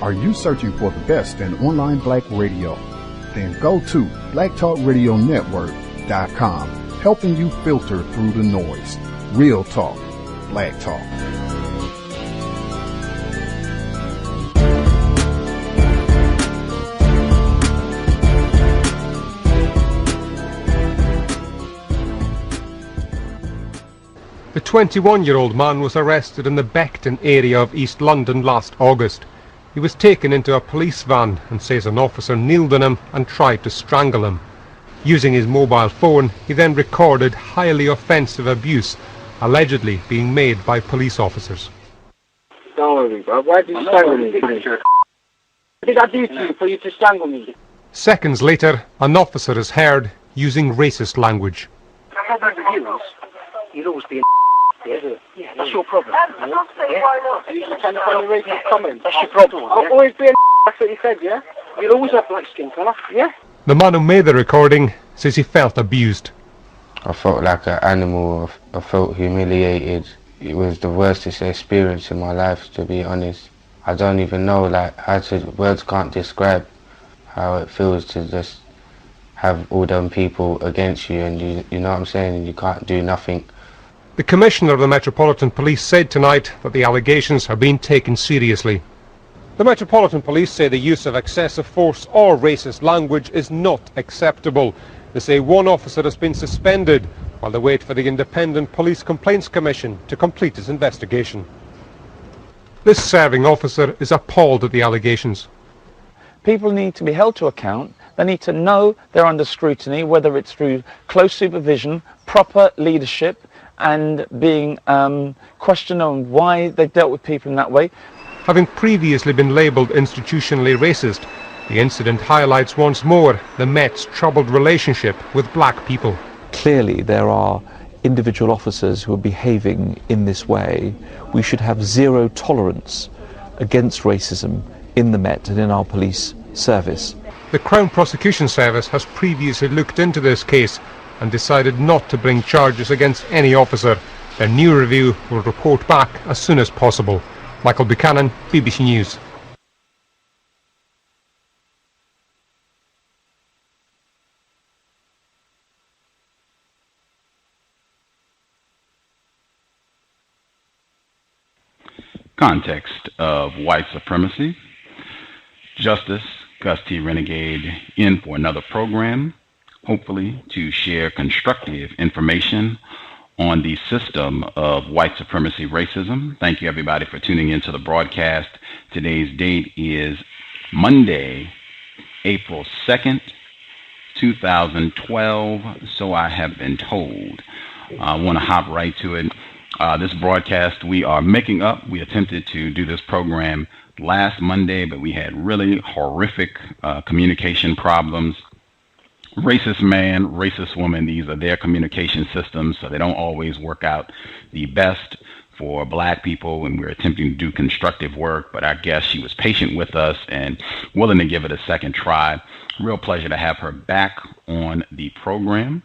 Are you searching for the best in online black radio? Then go to blacktalkradionetwork.com, helping you filter through the noise. Real talk, black talk. The 21-year-old man was arrested in the Beckton area of East London last August. He was taken into a police van and says an officer kneeled on him and tried to strangle him. Using his mobile phone, he then recorded highly offensive abuse, allegedly being made by police officers. Don't worry, bro. Why did you strangle me? What did I do to you for you to strangle me? Seconds later, an officer is heard using racist language. You'd always be yeah, that's your problem. Yeah? You tend to find racist comments. That's your problem. I'll always be that's what you said, yeah? You'll always have black skin colour, yeah? The man who made the recording says he felt abused. I felt like an animal. I felt humiliated. It was the worst experience in my life, to be honest. I don't even know, words can't describe how it feels to just have all them people against you, and you know what I'm saying, and you can't do nothing. The Commissioner of the Metropolitan Police said tonight that the allegations are being taken seriously. The Metropolitan Police say the use of excessive force or racist language is not acceptable. They say one officer has been suspended while they wait for the Independent Police Complaints Commission to complete its investigation. This serving officer is appalled at the allegations. People need to be held to account. They need to know they're under scrutiny, whether it's through close supervision, proper leadership, and being questioned on why they've dealt with people in that way. Having previously been labelled institutionally racist, the incident highlights once more the Met's troubled relationship with black people. Clearly there are individual officers who are behaving in this way. We should have zero tolerance against racism in the Met and in our police service. The Crown Prosecution Service has previously looked into this case and decided not to bring charges against any officer. Their new review will report back as soon as possible. Michael Buchanan, BBC News. Context of white supremacy. Justice Gus T Renegade in for another program, hopefully to share constructive information on the system of white supremacy racism. Thank you everybody for tuning into the broadcast. Today's date is Monday, April 2nd, 2012, so I have been told. I want to hop right to it. This broadcast we are making up. We attempted to do this program last Monday, but we had really horrific communication problems. Racist man, racist woman, these are their communication systems, so they don't always work out the best for black people when we're attempting to do constructive work, but I guess she was patient with us and willing to give it a second try. Real pleasure to have her back on the program.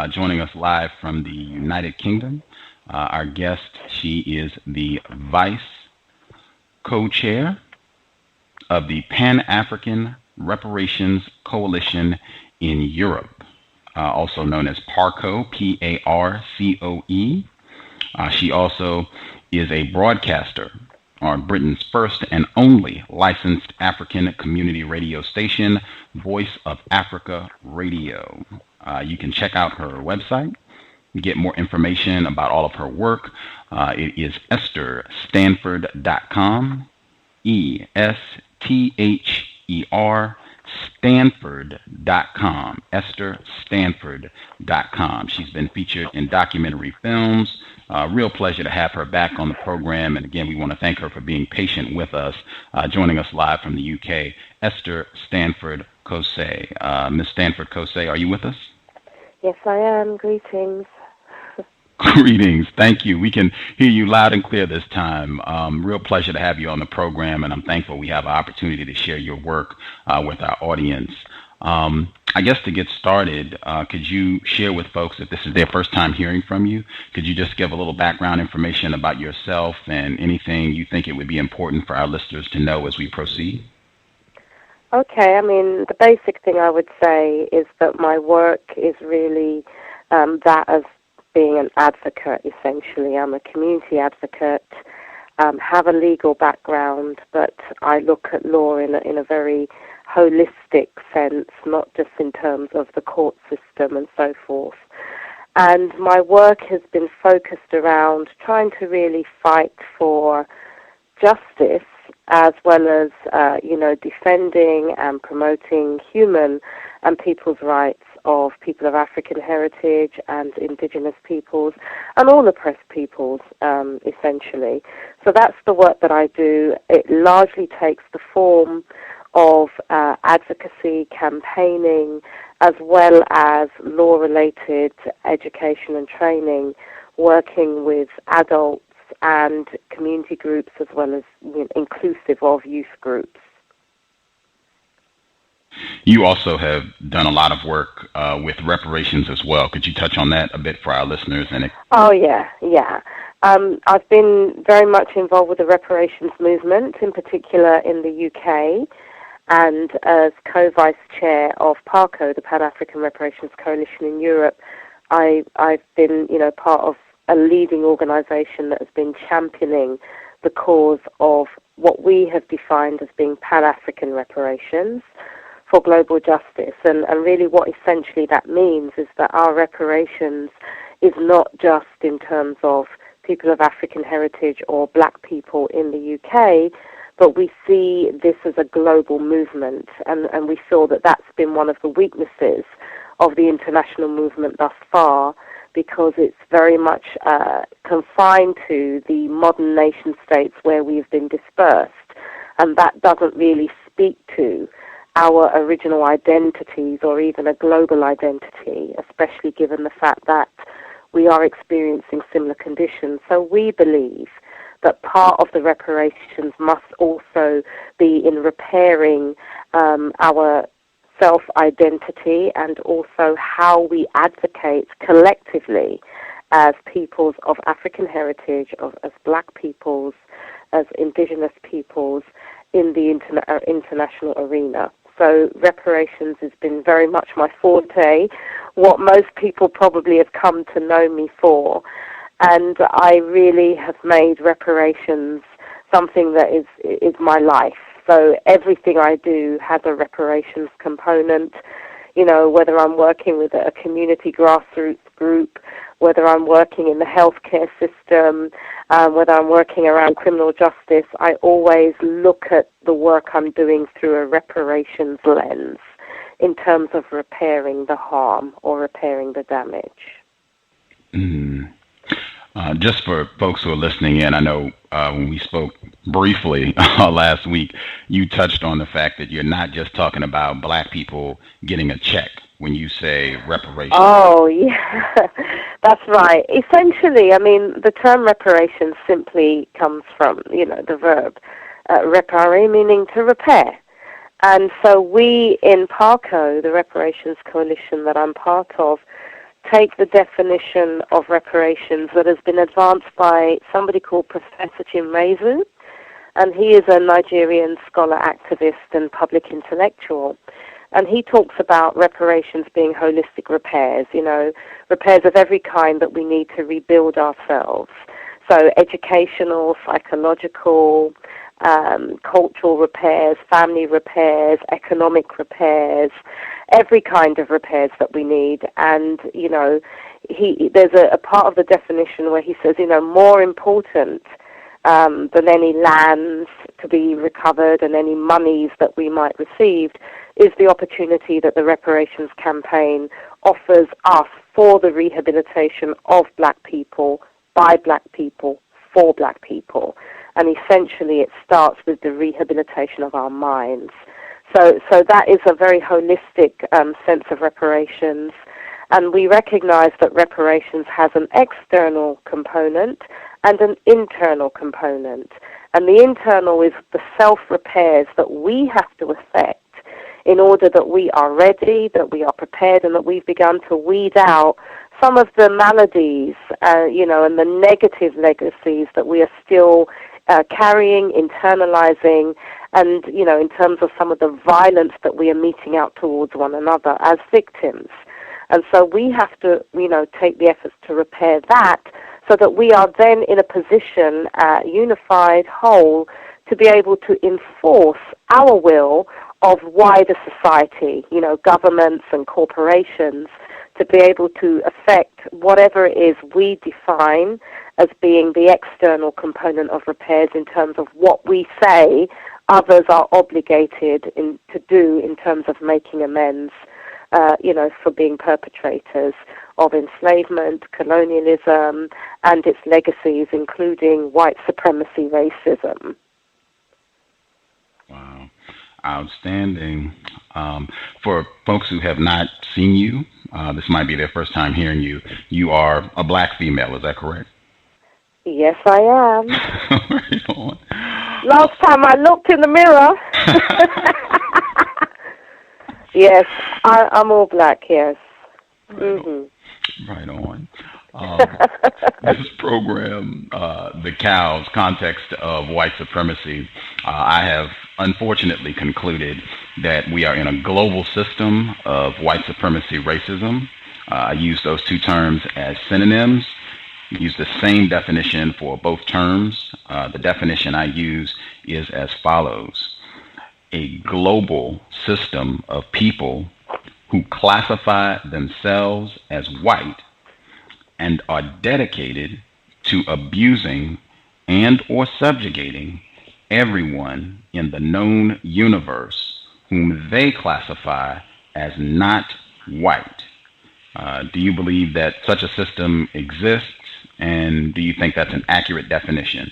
Joining us live from the United Kingdom, our guest, she is the Vice Co-Chair of the Pan-African Reparations Coalition in Europe, also known as PARCOE, P-A-R-C-O-E. She also is a broadcaster on Britain's first and only licensed African community radio station, Voice of Africa Radio. You can check out her website, get more information about all of her work. It is EstherStanford.com, E-S-T-H-E-R, Stanford.com, EstherStanford.com. She's been featured in documentary films. Real pleasure to have her back on the program. And again, we want to thank her for being patient with us. Joining us live from the UK, Esther Stanford Xosei. Ms. Stanford Xosei, are you with us? Yes, I am. Greetings. Greetings. Thank you. We can hear you loud and clear this time. Real pleasure to have you on the program, and I'm thankful we have an opportunity to share your work with our audience. I guess to get started, could you share with folks, if this is their first time hearing from you, could you just give a little background information about yourself and anything you think it would be important for our listeners to know as we proceed? Okay, I mean, the basic thing I would say is that my work is really that of being an advocate, essentially. I'm a community advocate, have a legal background, but I look at law in a very holistic sense, not just in terms of the court system and so forth. And my work has been focused around trying to really fight for justice, as well as, defending and promoting human and people's rights of people of African heritage and indigenous peoples and all oppressed peoples, essentially. So that's the work that I do. It largely takes the form of advocacy, campaigning, as well as law-related education and training, working with adults and community groups, as well as inclusive of youth groups. You also have done a lot of work with reparations as well. Could you touch on that a bit for our listeners? Oh, yeah. I've been very much involved with the reparations movement, in particular in the UK, and as co-vice chair of PARCO, the Pan-African Reparations Coalition in Europe, I've been, part of a leading organization that has been championing the cause of what we have defined as being Pan-African reparations for global justice. And really what essentially that means is that our reparations is not just in terms of people of African heritage or black people in the UK, but we see this as a global movement, and we feel that that's been one of the weaknesses of the international movement thus far, because it's very much confined to the modern nation states where we've been dispersed, and that doesn't really speak to our original identities or even a global identity, especially given the fact that we are experiencing similar conditions. So we believe that part of the reparations must also be in repairing our self-identity and also how we advocate collectively as peoples of African heritage, as black peoples, as indigenous peoples in the international arena. So reparations has been very much my forte, what most people probably have come to know me for. And I really have made reparations something that is my life. So everything I do has a reparations component, whether I'm working with a community grassroots group, whether I'm working in the healthcare system, whether I'm working around criminal justice, I always look at the work I'm doing through a reparations lens in terms of repairing the harm or repairing the damage. Mm. Just for folks who are listening in, I know when we spoke briefly last week, you touched on the fact that you're not just talking about black people getting a check when you say reparations. Oh, yeah, that's right. Essentially, I mean, the term reparations simply comes from, the verb reparare, meaning to repair. And so we in PARCO, the reparations coalition that I'm part of, take the definition of reparations that has been advanced by somebody called Professor Chimrezu, and he is a Nigerian scholar, activist, and public intellectual. And he talks about reparations being holistic repairs, repairs of every kind that we need to rebuild ourselves. So educational, psychological, cultural repairs, family repairs, economic repairs, every kind of repairs that we need. And, there's a part of the definition where he says, more important than any lands to be recovered and any monies that we might receive is the opportunity that the reparations campaign offers us for the rehabilitation of black people, by black people, for black people. And essentially it starts with the rehabilitation of our minds. So that is a very holistic sense of reparations. And we recognize that reparations has an external component and an internal component. And the internal is the self-repairs that we have to effect in order that we are ready, that we are prepared, and that we've begun to weed out some of the maladies, and the negative legacies that we are still carrying, internalizing, and, in terms of some of the violence that we are meting out towards one another as victims. And so we have to, take the efforts to repair that so that we are then in a position, unified, whole, to be able to enforce our will of wider society, governments and corporations, to be able to affect whatever it is we define as being the external component of repairs in terms of what we say others are obligated to do in terms of making amends, for being perpetrators of enslavement, colonialism, and its legacies, including white supremacy racism. Wow. Outstanding. For folks who have not seen you, this might be their first time hearing you. You are a black female, is that correct? Yes, I am. Right on. Last time I looked in the mirror. Yes, I'm all black, yes. Right on. This program, the C.O.W.S, Context of White Supremacy, I have unfortunately concluded that we are in a global system of white supremacy racism. I use those two terms as synonyms. I use the same definition for both terms. The definition I use is as follows: a global system of people who classify themselves as white and are dedicated to abusing and or subjugating everyone in the known universe whom they classify as not white. Do you believe that such a system exists, and do you think that's an accurate definition?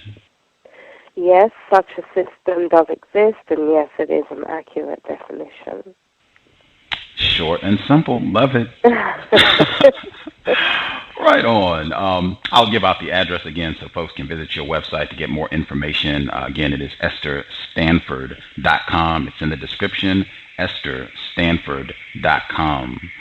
Yes, such a system does exist, and yes, it is an accurate definition. Short and simple. Love it. Right on. I'll give out the address again so folks can visit your website to get more information. Again, it is EstherStanford.com. It's in the description, EstherStanford.com.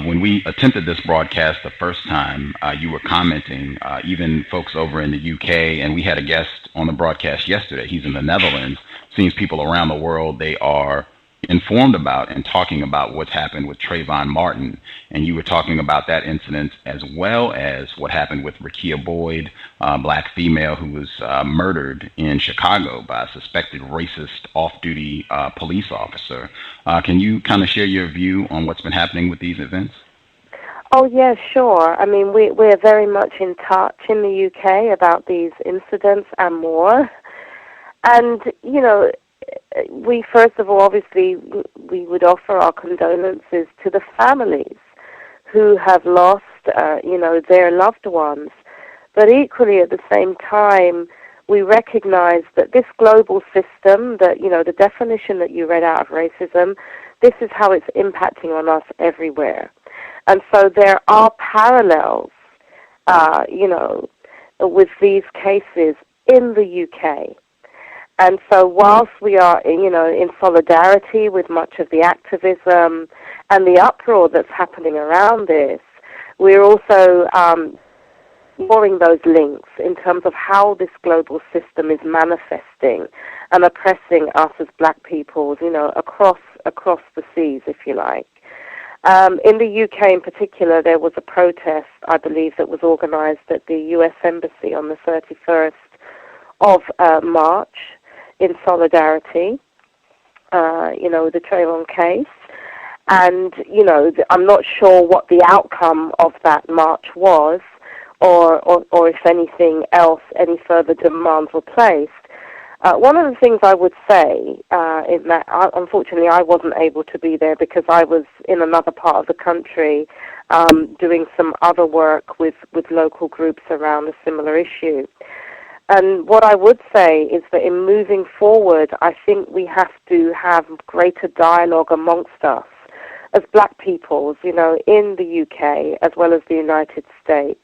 When we attempted this broadcast the first time, you were commenting, even folks over in the UK, and we had a guest on the broadcast yesterday. He's in the Netherlands. Seems people around the world, they are informed about and talking about what's happened with Trayvon Martin. And you were talking about that incident as well as what happened with Rekia Boyd, a black female who was murdered in Chicago by a suspected racist off-duty police officer. Can you kind of share your view on what's been happening with these events? Oh, yeah, sure. I mean, we're very much in touch in the UK about these incidents and more. And, we, first of all, obviously, we would offer our condolences to the families who have lost, their loved ones. But equally, at the same time, we recognize that this global system, that, the definition that you read out of racism, this is how it's impacting on us everywhere. And so there are parallels, with these cases in the UK. And so whilst we are, in solidarity with much of the activism and the uproar that's happening around this, we're also drawing those links in terms of how this global system is manifesting and oppressing us as black peoples, across the seas, if you like. In the UK in particular, there was a protest, I believe, that was organized at the US Embassy on the 31st of March, in solidarity, with the Trayvon case. And, I'm not sure what the outcome of that march was, or if anything else, any further demands were placed. One of the things I would say is that, unfortunately, I wasn't able to be there because I was in another part of the country doing some other work with local groups around a similar issue. And what I would say is that in moving forward, I think we have to have greater dialogue amongst us as black peoples, in the UK as well as the United States,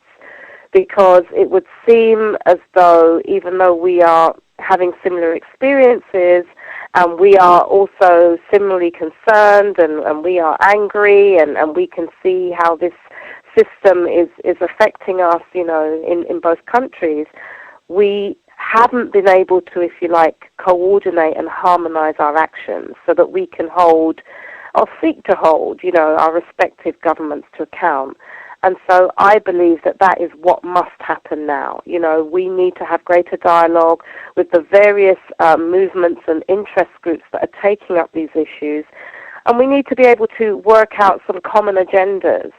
because it would seem as though, even though we are having similar experiences And we are also similarly concerned, and we are angry, and we can see how this system is affecting us, in both countries. We haven't been able to, if you like, coordinate and harmonize our actions so that we can hold, or seek to hold, our respective governments to account. And so I believe that is what must happen now. We need to have greater dialogue with the various movements and interest groups that are taking up these issues. And we need to be able to work out some common agendas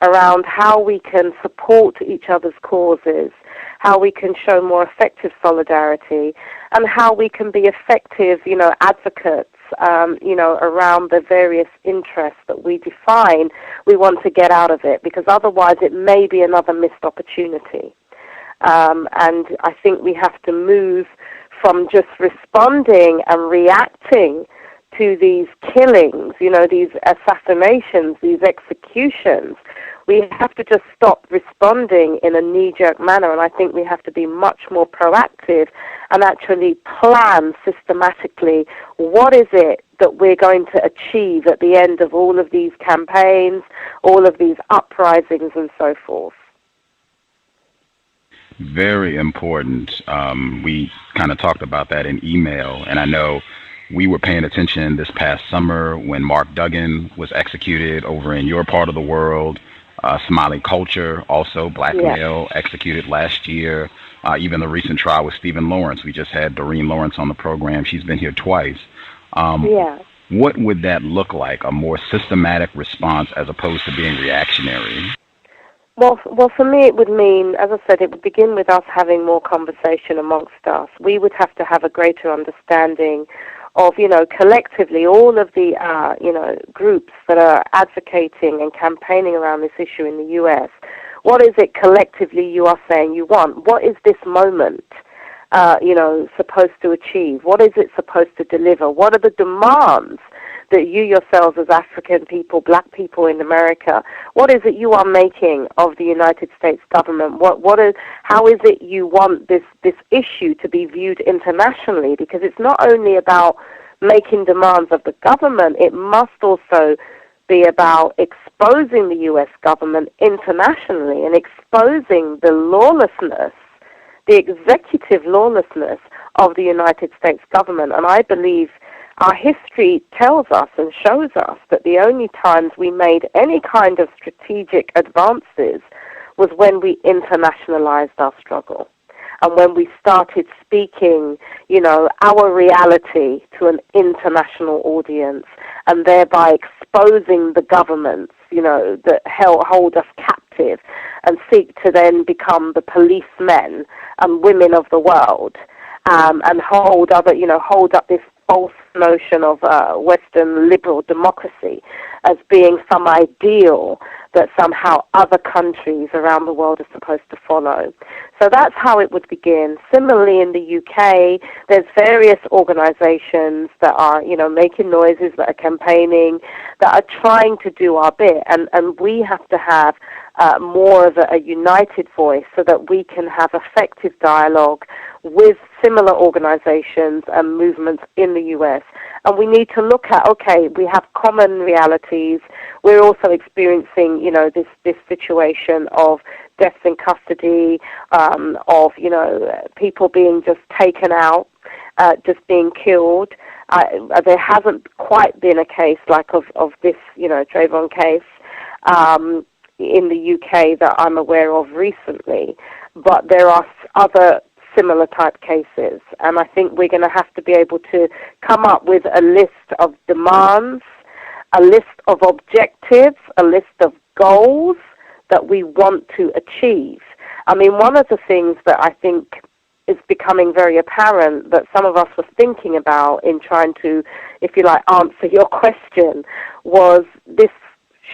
around how we can support each other's causes, how we can show more effective solidarity, and how we can be effective, advocates, around the various interests that we define we want to get out of it, because otherwise it may be another missed opportunity. And I think we have to move from just responding and reacting to these killings, these assassinations, these executions. We have to just stop responding in a knee-jerk manner, and I think we have to be much more proactive and actually plan systematically what is it that we're going to achieve at the end of all of these campaigns, all of these uprisings and so forth. Very important. We kind of talked about that in email, and I know we were paying attention this past summer when Mark Duggan was executed over in your part of the world. Somali culture, also black male, executed last year. Even the recent trial with Stephen Lawrence. We just had Doreen Lawrence on the program. She's been here twice. What would that look like, a more systematic response as opposed to being reactionary? Well, for me it would mean, as I said, it would begin with us having more conversation amongst us. We would have to have a greater understanding of, collectively all of the, groups that are advocating and campaigning around this issue in the U.S. What is it collectively you are saying you want? What is this moment, supposed to achieve? What is it supposed to deliver? What are the demands that you yourselves as African people, black people in America, what is it you are making of the United States government? How is it you want this issue to be viewed internationally? Because it's not only about making demands of the government, it must also be about exposing the U.S. government internationally and exposing the lawlessness, the executive lawlessness of the United States government. And I believe our history tells us and shows us that the only times we made any kind of strategic advances was when we internationalized our struggle and when we started speaking, our reality to an international audience and thereby exposing the governments, that hold us captive and seek to then become the policemen and women of the world, and hold up this false notion of Western liberal democracy as being some ideal that somehow other countries around the world are supposed to follow. So that's how it would begin. Similarly, in the UK, there's various organizations that are, making noises, that are campaigning, that are trying to do our bit, and we have to have more of a united voice so that we can have effective dialogue with similar organizations and movements in the U.S. And we need to look at, okay, we have common realities. We're also experiencing, this situation of deaths in custody, of, people being just taken out, just being killed. There hasn't quite been a case like of this, Trayvon case in the UK that I'm aware of recently, but there are other similar type cases, and I think we're going to have to be able to come up with a list of demands, a list of objectives, a list of goals that we want to achieve. I mean, one of the things that I think is becoming very apparent that some of us were thinking about in trying to, if you like, answer your question was this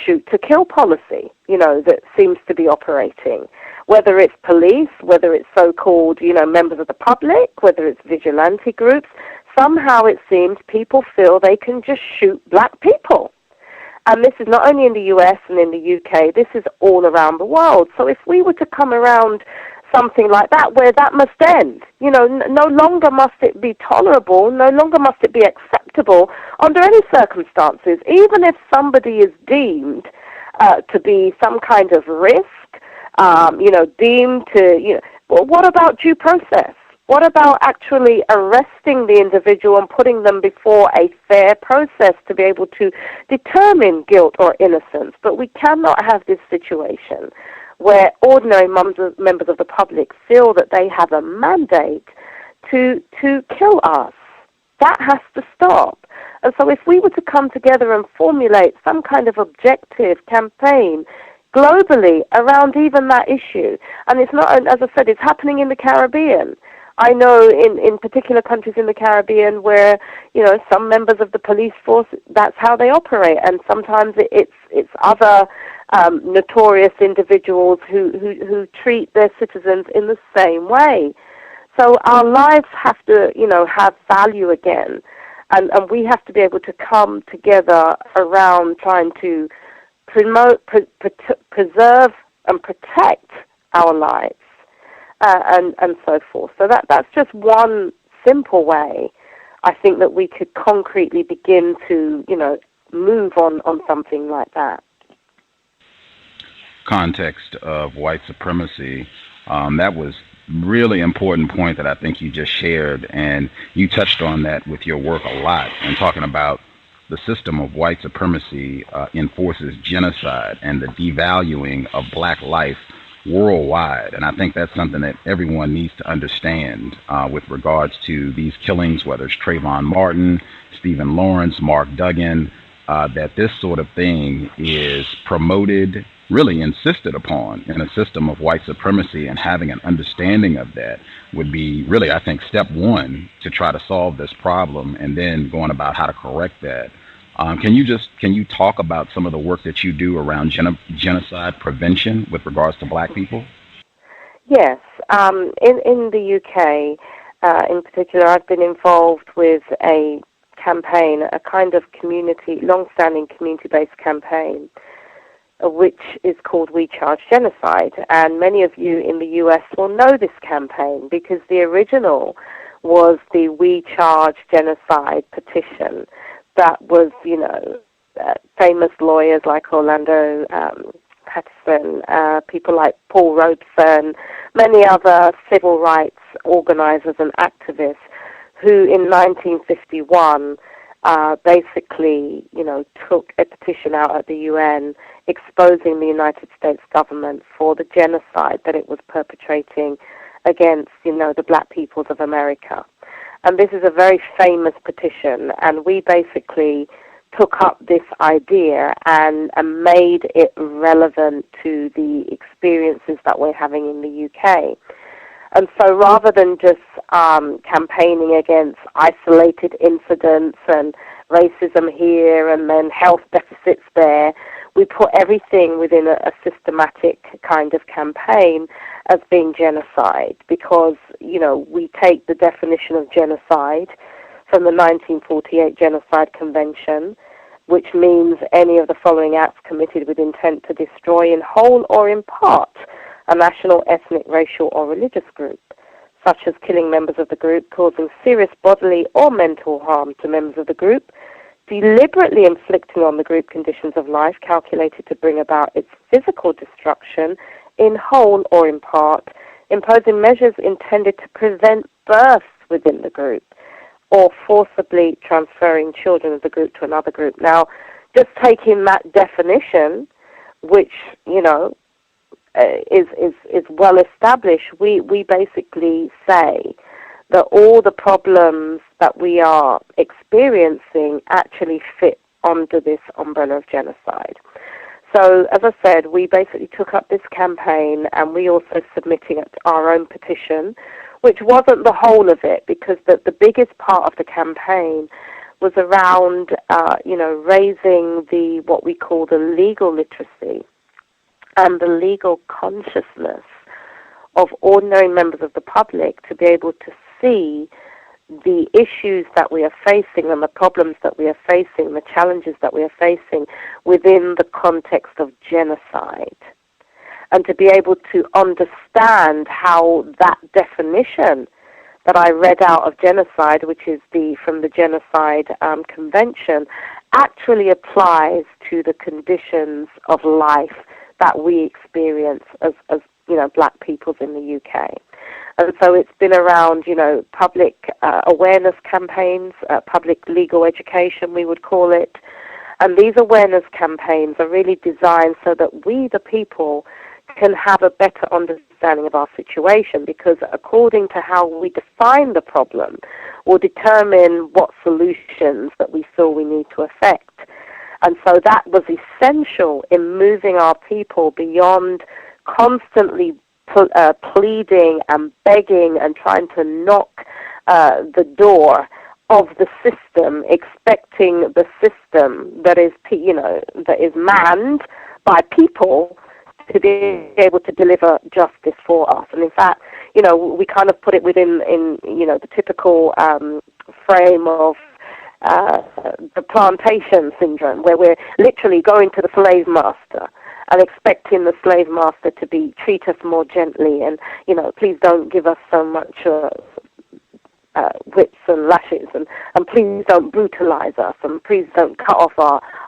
shoot-to-kill policy, that seems to be operating. Whether it's police, whether it's so-called, members of the public, whether it's vigilante groups, somehow it seems people feel they can just shoot black people. And this is not only in the US and in the UK, this is all around the world. So if we were to come around something like that, where that must end. You know, no longer must it be tolerable, no longer must it be acceptable under any circumstances, even if somebody is deemed to be some kind of risk, you know, deemed to, you know, well, what about due process? What about actually arresting the individual and putting them before a fair process to be able to determine guilt or innocence? But we cannot have this situation where ordinary members of the public feel that they have a mandate to kill us. That has to stop. And so if we were to come together and formulate some kind of objective campaign globally around even that issue, and it's not, as I said, it's happening in the Caribbean. I know in particular countries in the Caribbean where, you know, some members of the police force, that's how they operate, and sometimes it's other notorious individuals who treat their citizens in the same way. So our lives have to, you know, have value again, and we have to be able to come together around trying to promote, preserve, and protect our lives. And so forth. So that's just one simple way, I think, that we could concretely begin to, you know, move on something like that. Context of white supremacy, that was really important point that I think you just shared, and you touched on that with your work a lot, and talking about the system of white supremacy enforces genocide and the devaluing of black life worldwide. And I think that's something that everyone needs to understand with regards to these killings, whether it's Trayvon Martin, Stephen Lawrence, Mark Duggan, that this sort of thing is promoted, really insisted upon in a system of white supremacy, and having an understanding of that would be really, I think, step one to try to solve this problem, and then going about how to correct that. Can you talk about some of the work that you do around genocide prevention with regards to black people? Yes. In the UK, in particular, I've been involved with a campaign, a kind of community, long-standing community-based campaign, which is called We Charge Genocide. And many of you in the US will know this campaign because the original was the We Charge Genocide petition. That was, you know, famous lawyers like Orlando Patterson, people like Paul Robeson, many other civil rights organizers and activists who in 1951 basically, you know, took a petition out at the UN exposing the United States government for the genocide that it was perpetrating against, you know, the black peoples of America. And this is a very famous petition, and we basically took up this idea and made it relevant to the experiences that we're having in the UK. And so rather than just campaigning against isolated incidents and racism here and then health deficits there, we put everything within a systematic kind of campaign as being genocide, because, you know, we take the definition of genocide from the 1948 Genocide Convention, which means any of the following acts committed with intent to destroy in whole or in part a national, ethnic, racial, or religious group, such as killing members of the group, causing serious bodily or mental harm to members of the group, deliberately inflicting on the group conditions of life calculated to bring about its physical destruction in whole or in part, imposing measures intended to prevent birth within the group, or forcibly transferring children of the group to another group. Now, just taking that definition, which, you know, is well established, we basically say that all the problems that we are experiencing actually fit under this umbrella of genocide. So, as I said, we basically took up this campaign, and we also submitted our own petition, which wasn't the whole of it, because the biggest part of the campaign was around, you know, raising what we call the legal literacy and the legal consciousness of ordinary members of the public to be able to see the issues that we are facing and the problems that we are facing, the challenges that we are facing within the context of genocide. and to be able to understand how that definition that I read out of genocide, which is from the Genocide Convention, actually applies to the conditions of life that we experience as black peoples in the UK. And so it's been around, public awareness campaigns, public legal education, we would call it. And these awareness campaigns are really designed so that we, the people, can have a better understanding of our situation, because according to how we define the problem will determine what solutions that we feel we need to effect. And so that was essential in moving our people beyond constantly pleading and begging and trying to knock the door of the system, expecting the system that is manned by people to be able to deliver justice for us. And in fact, we kind of put it within the typical frame of the plantation syndrome, where we're literally going to the slave master and expecting the slave master to treat us more gently, and please don't give us so much whips and lashes, and please don't brutalize us, and please don't cut off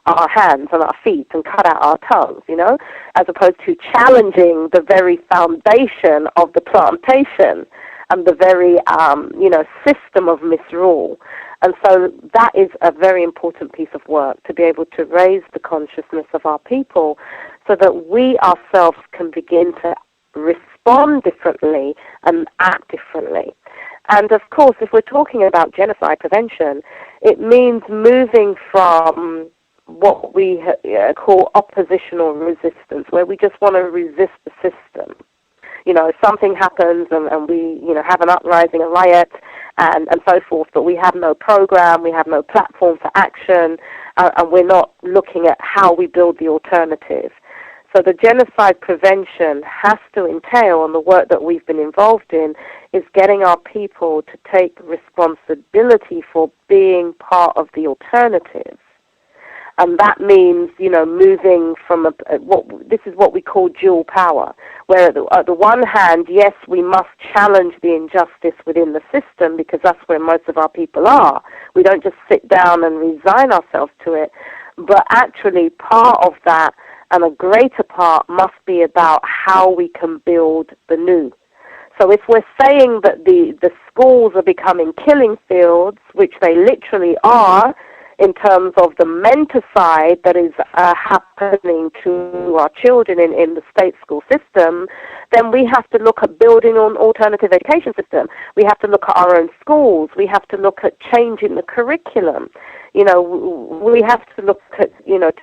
our hands and our feet and cut out our tongues, as opposed to challenging the very foundation of the plantation and the very system of misrule. And so that is a very important piece of work, to be able to raise the consciousness of our people so that we ourselves can begin to respond differently and act differently. And of course, if we're talking about genocide prevention, it means moving from what we call oppositional resistance, where we just want to resist the system. Something happens and we, have an uprising, a riot, and so forth, but we have no program, we have no platform for action, and we're not looking at how we build the alternative. So the genocide prevention has to entail, and the work that we've been involved in, is getting our people to take responsibility for being part of the alternative. And that means, moving from this is what we call dual power, where at the one hand, yes, we must challenge the injustice within the system, because that's where most of our people are. We don't just sit down and resign ourselves to it, but actually part of that, and a greater part, must be about how we can build the new. So if we're saying that the schools are becoming killing fields, which they literally are, in terms of the menticide that is happening to our children in the state school system, then we have to look at building an alternative education system. We have to look at our own schools. We have to look at changing the curriculum. We have to look at,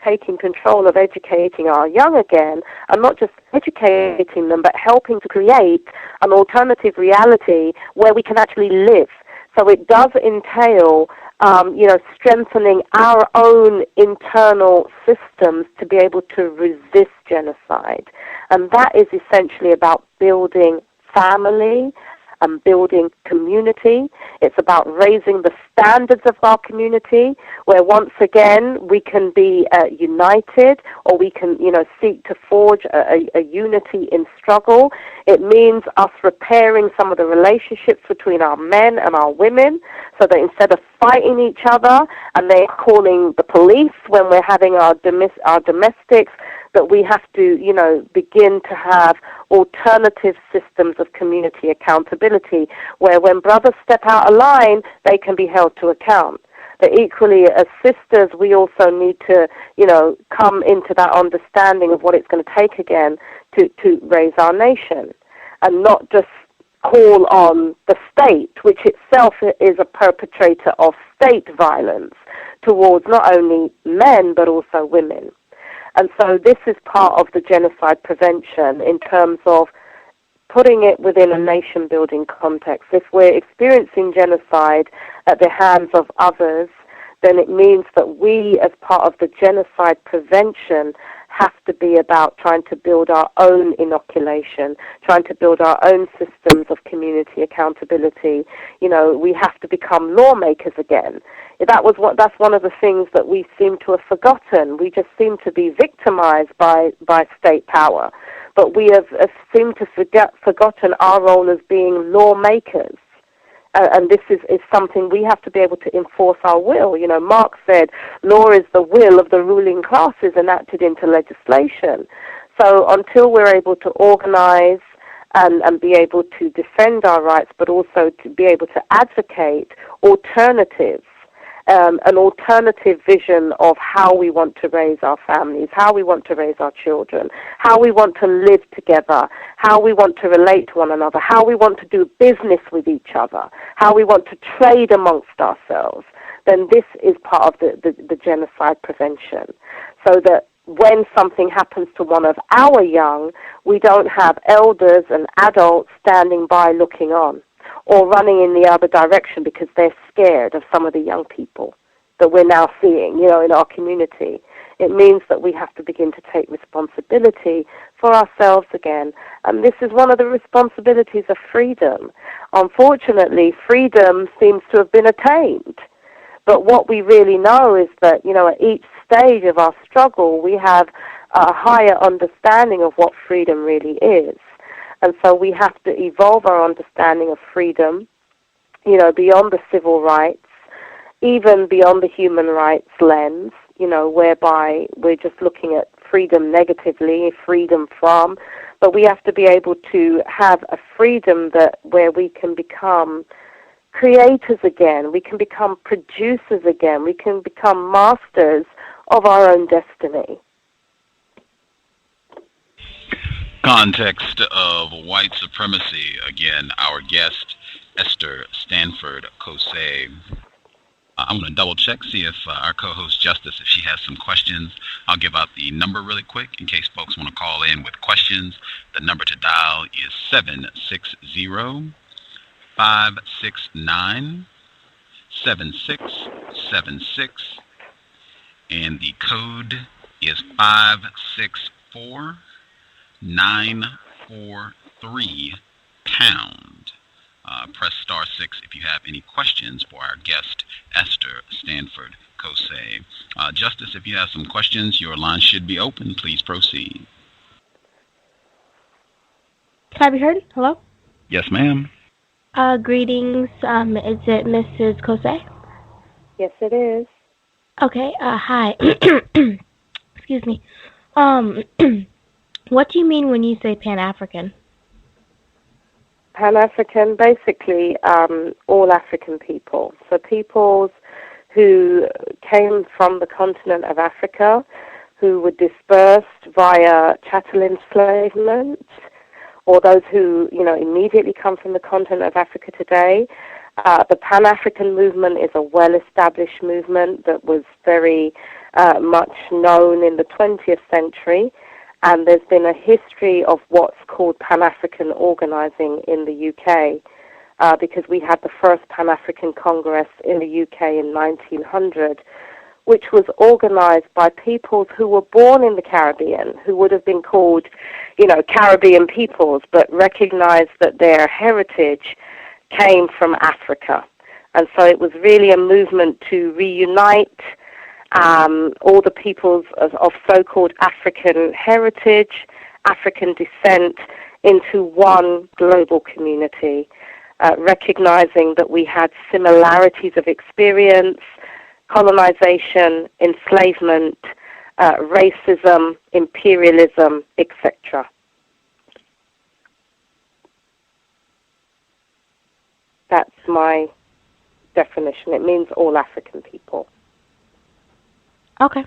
taking control of educating our young again, and not just educating them, but helping to create an alternative reality where we can actually live. So it does entail strengthening our own internal systems to be able to resist genocide. And that is essentially about building family and building community. It's about raising the standards of our community, where once again we can be united, or we can, seek to forge a unity in struggle. It means us repairing some of the relationships between our men and our women, so that instead of fighting each other and they're calling the police when we're having our domestics, that we have to, begin to have alternative systems of community accountability, where when brothers step out of line, they can be held to account. But equally, as sisters, we also need to, come into that understanding of what it's going to take again to raise our nation, and not just call on the state, which itself is a perpetrator of state violence towards not only men but also women. And so this is part of the genocide prevention in terms of putting it within a nation-building context. If we're experiencing genocide at the hands of others, then it means that we, as part of the genocide prevention, have to be about trying to build our own inoculation, trying to build our own systems of community accountability. We have to become lawmakers again. That's one of the things that we seem to have forgotten. We just seem to be victimized by state power. but we have seemed to forgotten our role as being lawmakers. And this is something we have to be able to enforce our will. You know, Marx said, law is the will of the ruling classes enacted into legislation. So until we're able to organize and be able to defend our rights, but also to be able to advocate alternatives, an alternative vision of how we want to raise our families, how we want to raise our children, how we want to live together, how we want to relate to one another, how we want to do business with each other, how we want to trade amongst ourselves, then this is part of the genocide prevention. So that when something happens to one of our young, we don't have elders and adults standing by looking on, or running in the other direction because they're scared of some of the young people that we're now seeing, you know, in our community. It means that we have to begin to take responsibility for ourselves again. And this is one of the responsibilities of freedom. Unfortunately, freedom seems to have been attained. But what we really know is that, you know, at each stage of our struggle, we have a higher understanding of what freedom really is. And so we have to evolve our understanding of freedom, you know, beyond the civil rights, even beyond the human rights lens, you know, whereby we're just looking at freedom negatively, freedom from, but we have to be able to have a freedom that where we can become creators again, we can become producers again, we can become masters of our own destiny. Context of white supremacy. Again, our guest, Esther Stanford Xosei. I'm going to double check, see if our co-host Justice, if she has some questions. I'll give out the number really quick in case folks want to call in with questions. The number to dial is 760-569-7676, and the code is 564-943 pound. Press star 6 if you have any questions for our guest, Esther Stanford Xosei. Justice, if you have some questions, your line should be open. Please proceed. Can I be heard? Hello? Yes, ma'am. Greetings. Is it Mrs. Xosei? Yes, it is. Okay. Hi. Excuse me. What do you mean when you say Pan-African? Pan-African, basically all African people. So peoples who came from the continent of Africa, who were dispersed via chattel enslavement, or those who, you know, immediately come from the continent of Africa today. The Pan-African movement is a well-established movement that was very much known in the 20th century. And there's been a history of what's called Pan-African organizing in the UK, because we had the first Pan-African Congress in the UK in 1900, which was organized by peoples who were born in the Caribbean, who would have been called, you know, Caribbean peoples, but recognized that their heritage came from Africa. And so it was really a movement to reunite all the peoples of so-called African heritage, African descent, into one global community, recognizing that we had similarities of experience, colonization, enslavement, racism, imperialism, etc. That's my definition. It means all African people. Okay.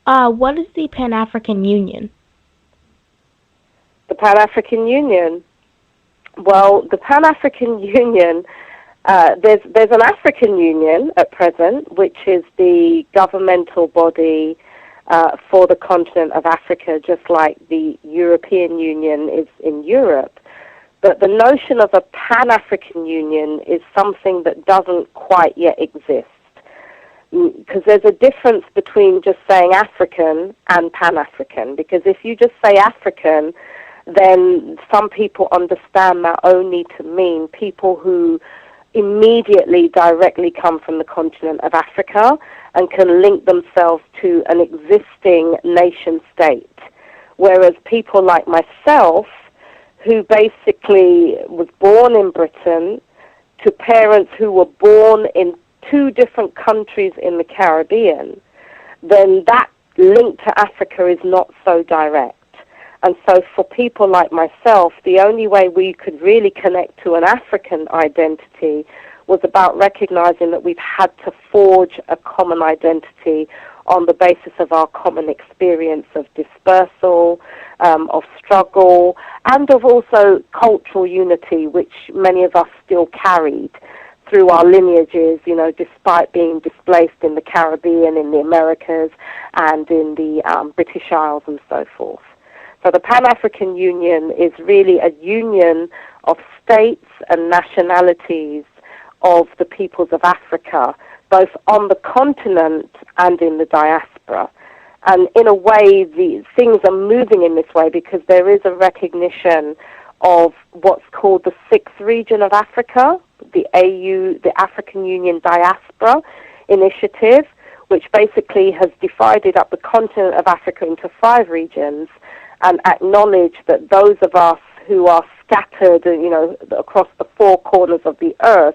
What is the Pan-African Union? The Pan-African Union? Well, the Pan-African Union, there's an African Union at present, which is the governmental body for the continent of Africa, just like the European Union is in Europe. But the notion of a Pan-African Union is something that doesn't quite yet exist. Because there's a difference between just saying African and Pan-African. Because if you just say African, then some people understand that only to mean people who immediately, directly come from the continent of Africa and can link themselves to an existing nation state. Whereas people like myself, who basically was born in Britain, to parents who were born in 2 different countries in the Caribbean, then that link to Africa is not so direct. And so for people like myself, the only way we could really connect to an African identity was about recognizing that we've had to forge a common identity on the basis of our common experience of dispersal, of struggle, and of also cultural unity, which many of us still carried through our lineages, you know, despite being displaced in the Caribbean, in the Americas, and in the British Isles and so forth. So the Pan-African Union is really a union of states and nationalities of the peoples of Africa, both on the continent and in the diaspora. And in a way, the things are moving in this way because there is a recognition of what's called the 6th region of Africa, the AU, the African Union Diaspora Initiative, which basically has divided up the continent of Africa into 5 regions and acknowledged that those of us who are scattered, you know, across the 4 corners of the earth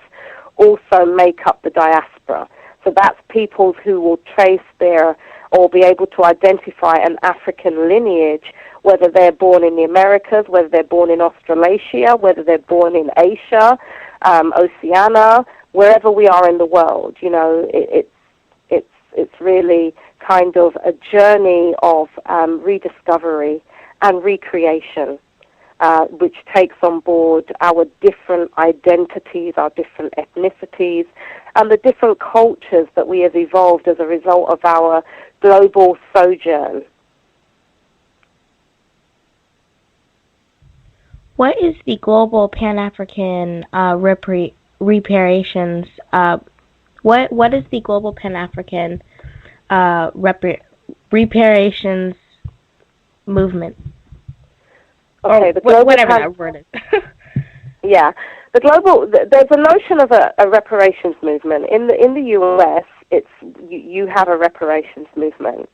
also make up the diaspora. So that's peoples who will trace their or be able to identify an African lineage, whether they're born in the Americas, whether they're born in Australasia, whether they're born in Asia, Oceania, wherever we are in the world. You know, it's really kind of a journey of rediscovery and recreation, which takes on board our different identities, our different ethnicities, and the different cultures that we have evolved as a result of our global sojourn. What is the global Pan-African reparations? What is the global Pan-African reparations movement? Okay, the global whatever that word is. Yeah, the global. There's a notion of a reparations movement in the U.S. It's you have a reparations movement.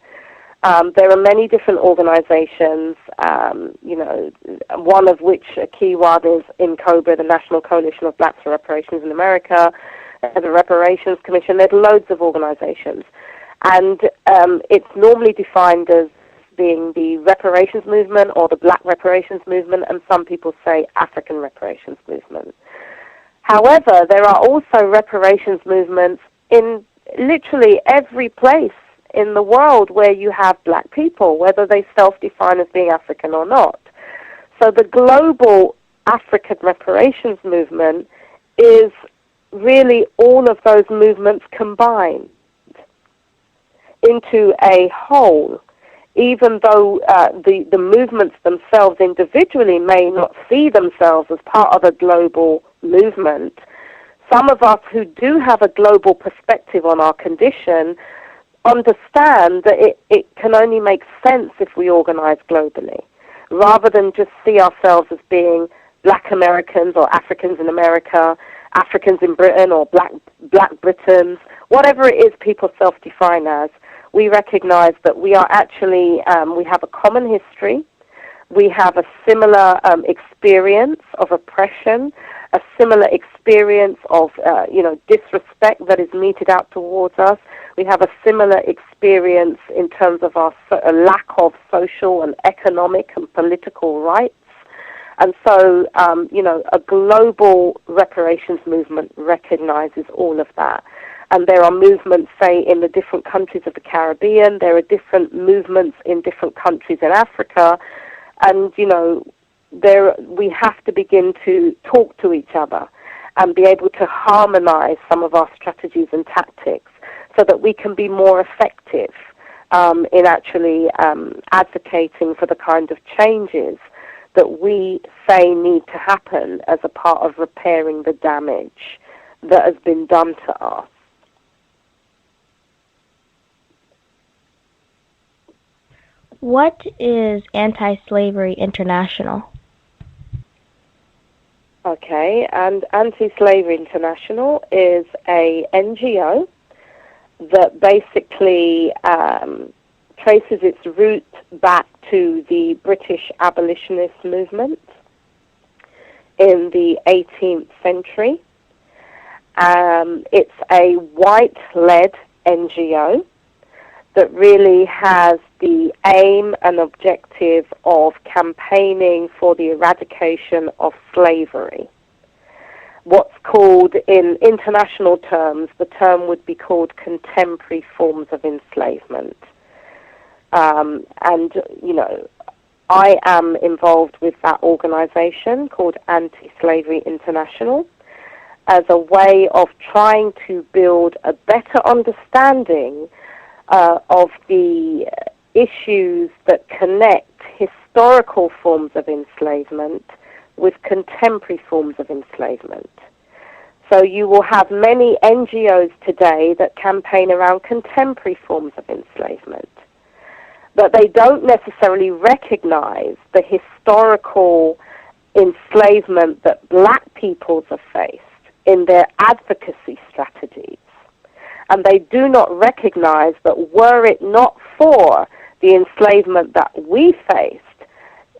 There are many different organizations. You know, one of which a key one is C.O.W.S, the National Coalition of Blacks for Reparations in America. There's a Reparations Commission. There's loads of organizations, and it's normally defined as being the reparations movement or the Black reparations movement, and some people say African reparations movement. However, there are also reparations movements in literally every place in the world where you have black people, whether they self-define as being African or not. So the global African reparations movement is really all of those movements combined into a whole. Even though the movements themselves individually may not see themselves as part of a global movement, some of us who do have a global perspective on our condition understand that it can only make sense if we organize globally, rather than just see ourselves as being Black Americans or Africans in America, Africans in Britain or Black Britons, whatever it is people self-define as. We recognize that we are actually, we have a common history, we have a similar experience of oppression, a similar experience of, disrespect that is meted out towards us. We have a similar experience in terms of our lack of social and economic and political rights. And so, a global reparations movement recognizes all of that. And there are movements, say, in the different countries of the Caribbean. There are different movements in different countries in Africa. And, we have to begin to talk to each other and be able to harmonize some of our strategies and tactics so that we can be more effective in actually advocating for the kind of changes that we say need to happen as a part of repairing the damage that has been done to us. What is Anti-Slavery International? Okay, and Anti-Slavery International is a NGO that basically traces its root back to the British abolitionist movement in the 18th century. It's a white-led NGO that really has the aim and objective of campaigning for the eradication of slavery. What's called, in international terms, the term would be called contemporary forms of enslavement. And, you know, I am involved with that organization called Anti-Slavery International as a way of trying to build a better understanding of the issues that connect historical forms of enslavement with contemporary forms of enslavement. So you will have many NGOs today that campaign around contemporary forms of enslavement, but they don't necessarily recognize the historical enslavement that black peoples have faced in their advocacy strategies. And they do not recognize that were it not for the enslavement that we faced,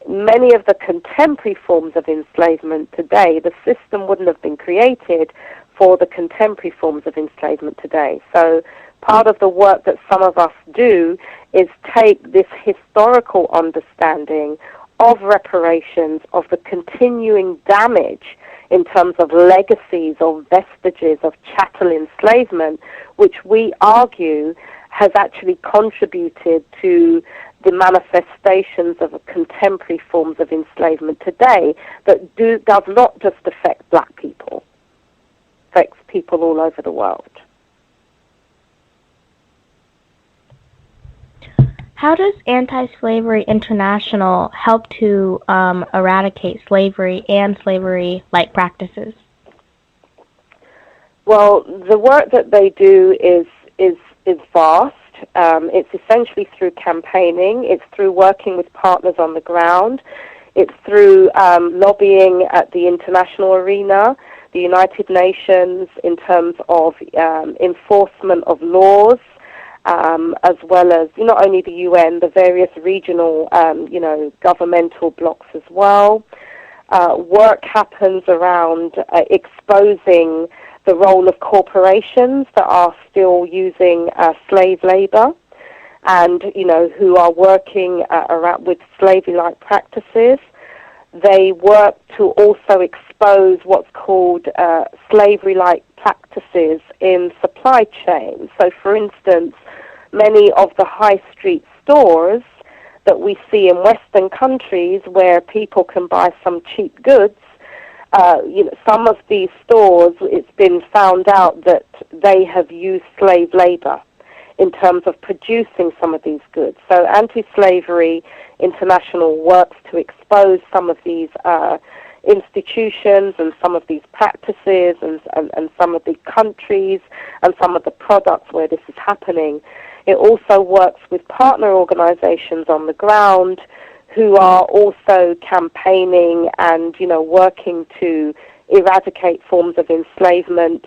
many of the contemporary forms of enslavement today, the system wouldn't have been created for the contemporary forms of enslavement today. So part of the work that some of us do is take this historical understanding of reparations, of the continuing damage in terms of legacies or vestiges of chattel enslavement, which we argue has actually contributed to the manifestations of contemporary forms of enslavement today that does not just affect black people, affects people all over the world. How does Anti-Slavery International help to eradicate slavery and slavery-like practices? Well, the work that they do is vast. It's essentially through campaigning. It's through working with partners on the ground. It's through lobbying at the international arena, the United Nations, in terms of enforcement of laws, as well as not only the UN, the various regional, governmental blocks as well. Work happens around exposing the role of corporations that are still using slave labor and, who are working around with slavery-like practices. They work to also expose what's called slavery-like practices in supply chains. So, for instance, many of the high street stores that we see in Western countries where people can buy some cheap goods, some of these stores, it's been found out that they have used slave labor in terms of producing some of these goods. So Anti-Slavery International works to expose some of these institutions and some of these practices and some of the countries and some of the products where this is happening. It also works with partner organizations on the ground who are also campaigning and, working to eradicate forms of enslavement,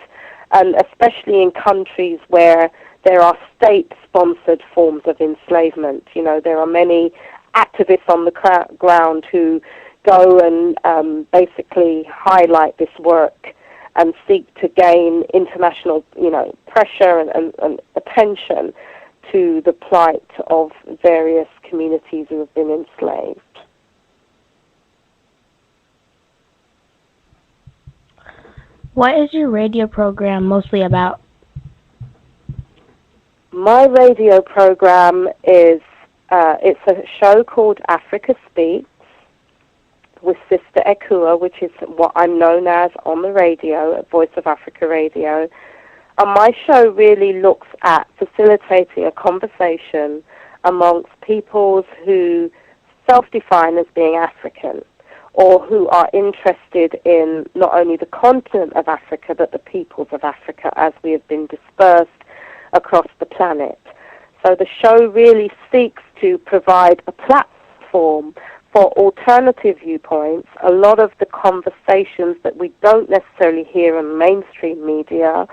and especially in countries where there are state-sponsored forms of enslavement. There are many activists on the ground who go and basically highlight this work and seek to gain international, pressure and attention to the plight of various communities who have been enslaved. What is your radio program mostly about? My radio program is, it's a show called Africa Speaks with Sister Ekua, which is what I'm known as on the radio, at Voice of Africa Radio. And my show really looks at facilitating a conversation amongst peoples who self-define as being African, or who are interested in not only the continent of Africa, but the peoples of Africa as we have been dispersed across the planet. So the show really seeks to provide a platform for alternative viewpoints. A lot of the conversations that we don't necessarily hear in mainstream media,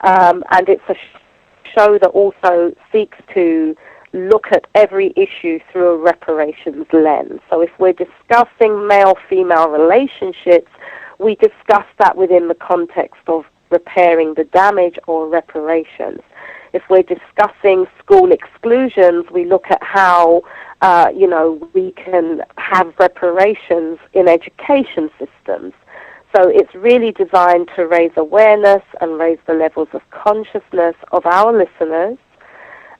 and it's a show that also seeks to look at every issue through a reparations lens. So if we're discussing male-female relationships, we discuss that within the context of repairing the damage or reparations. If we're discussing school exclusions, we look at how, we can have reparations in education systems. So it's really designed to raise awareness and raise the levels of consciousness of our listeners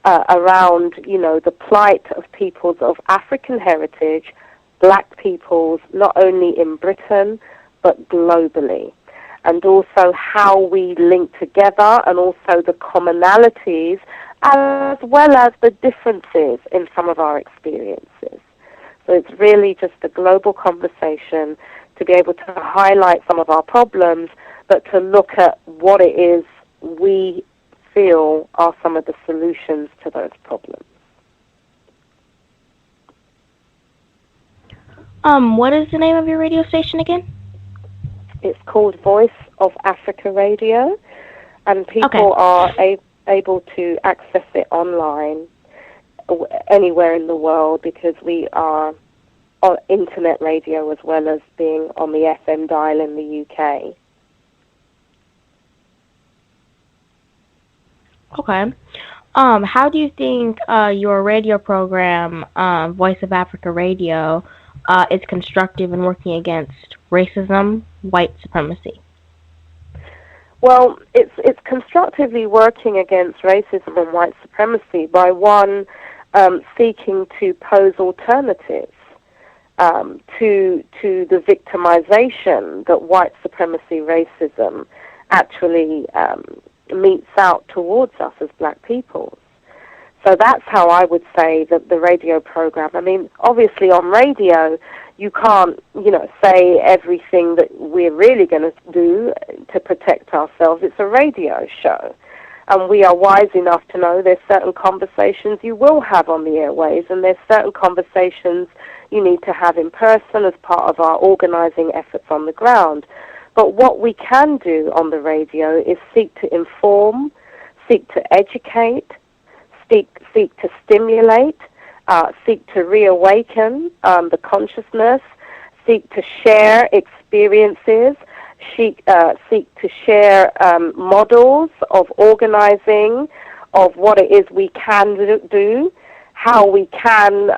around, the plight of peoples of African heritage, black peoples, not only in Britain, but globally. And also how we link together, and also the commonalities, as well as the differences in some of our experiences. So it's really just a global conversation to be able to highlight some of our problems, but to look at what it is we feel are some of the solutions to those problems. What is the name of your radio station again? It's called Voice of Africa Radio, and people are able to access it online anywhere in the world, because we are on internet radio as well as being on the FM dial in the UK. Okay. How do you think your radio program, Voice of Africa Radio, is constructive in working against racism, white supremacy? Well, it's constructively working against racism and white supremacy by, one, seeking to pose alternatives to the victimization that white supremacy racism actually meets out towards us as black peoples. So that's how I would say that the radio program, I mean, obviously on radio, you can't, say everything that we're really going to do to protect ourselves. It's a radio show. And we are wise enough to know there's certain conversations you will have on the airwaves, and there's certain conversations you need to have in person as part of our organizing efforts on the ground. But what we can do on the radio is seek to inform, seek to educate, seek to stimulate, seek to reawaken the consciousness, seek to share experiences, seek to share models of organizing, of what it is we can do, how we can,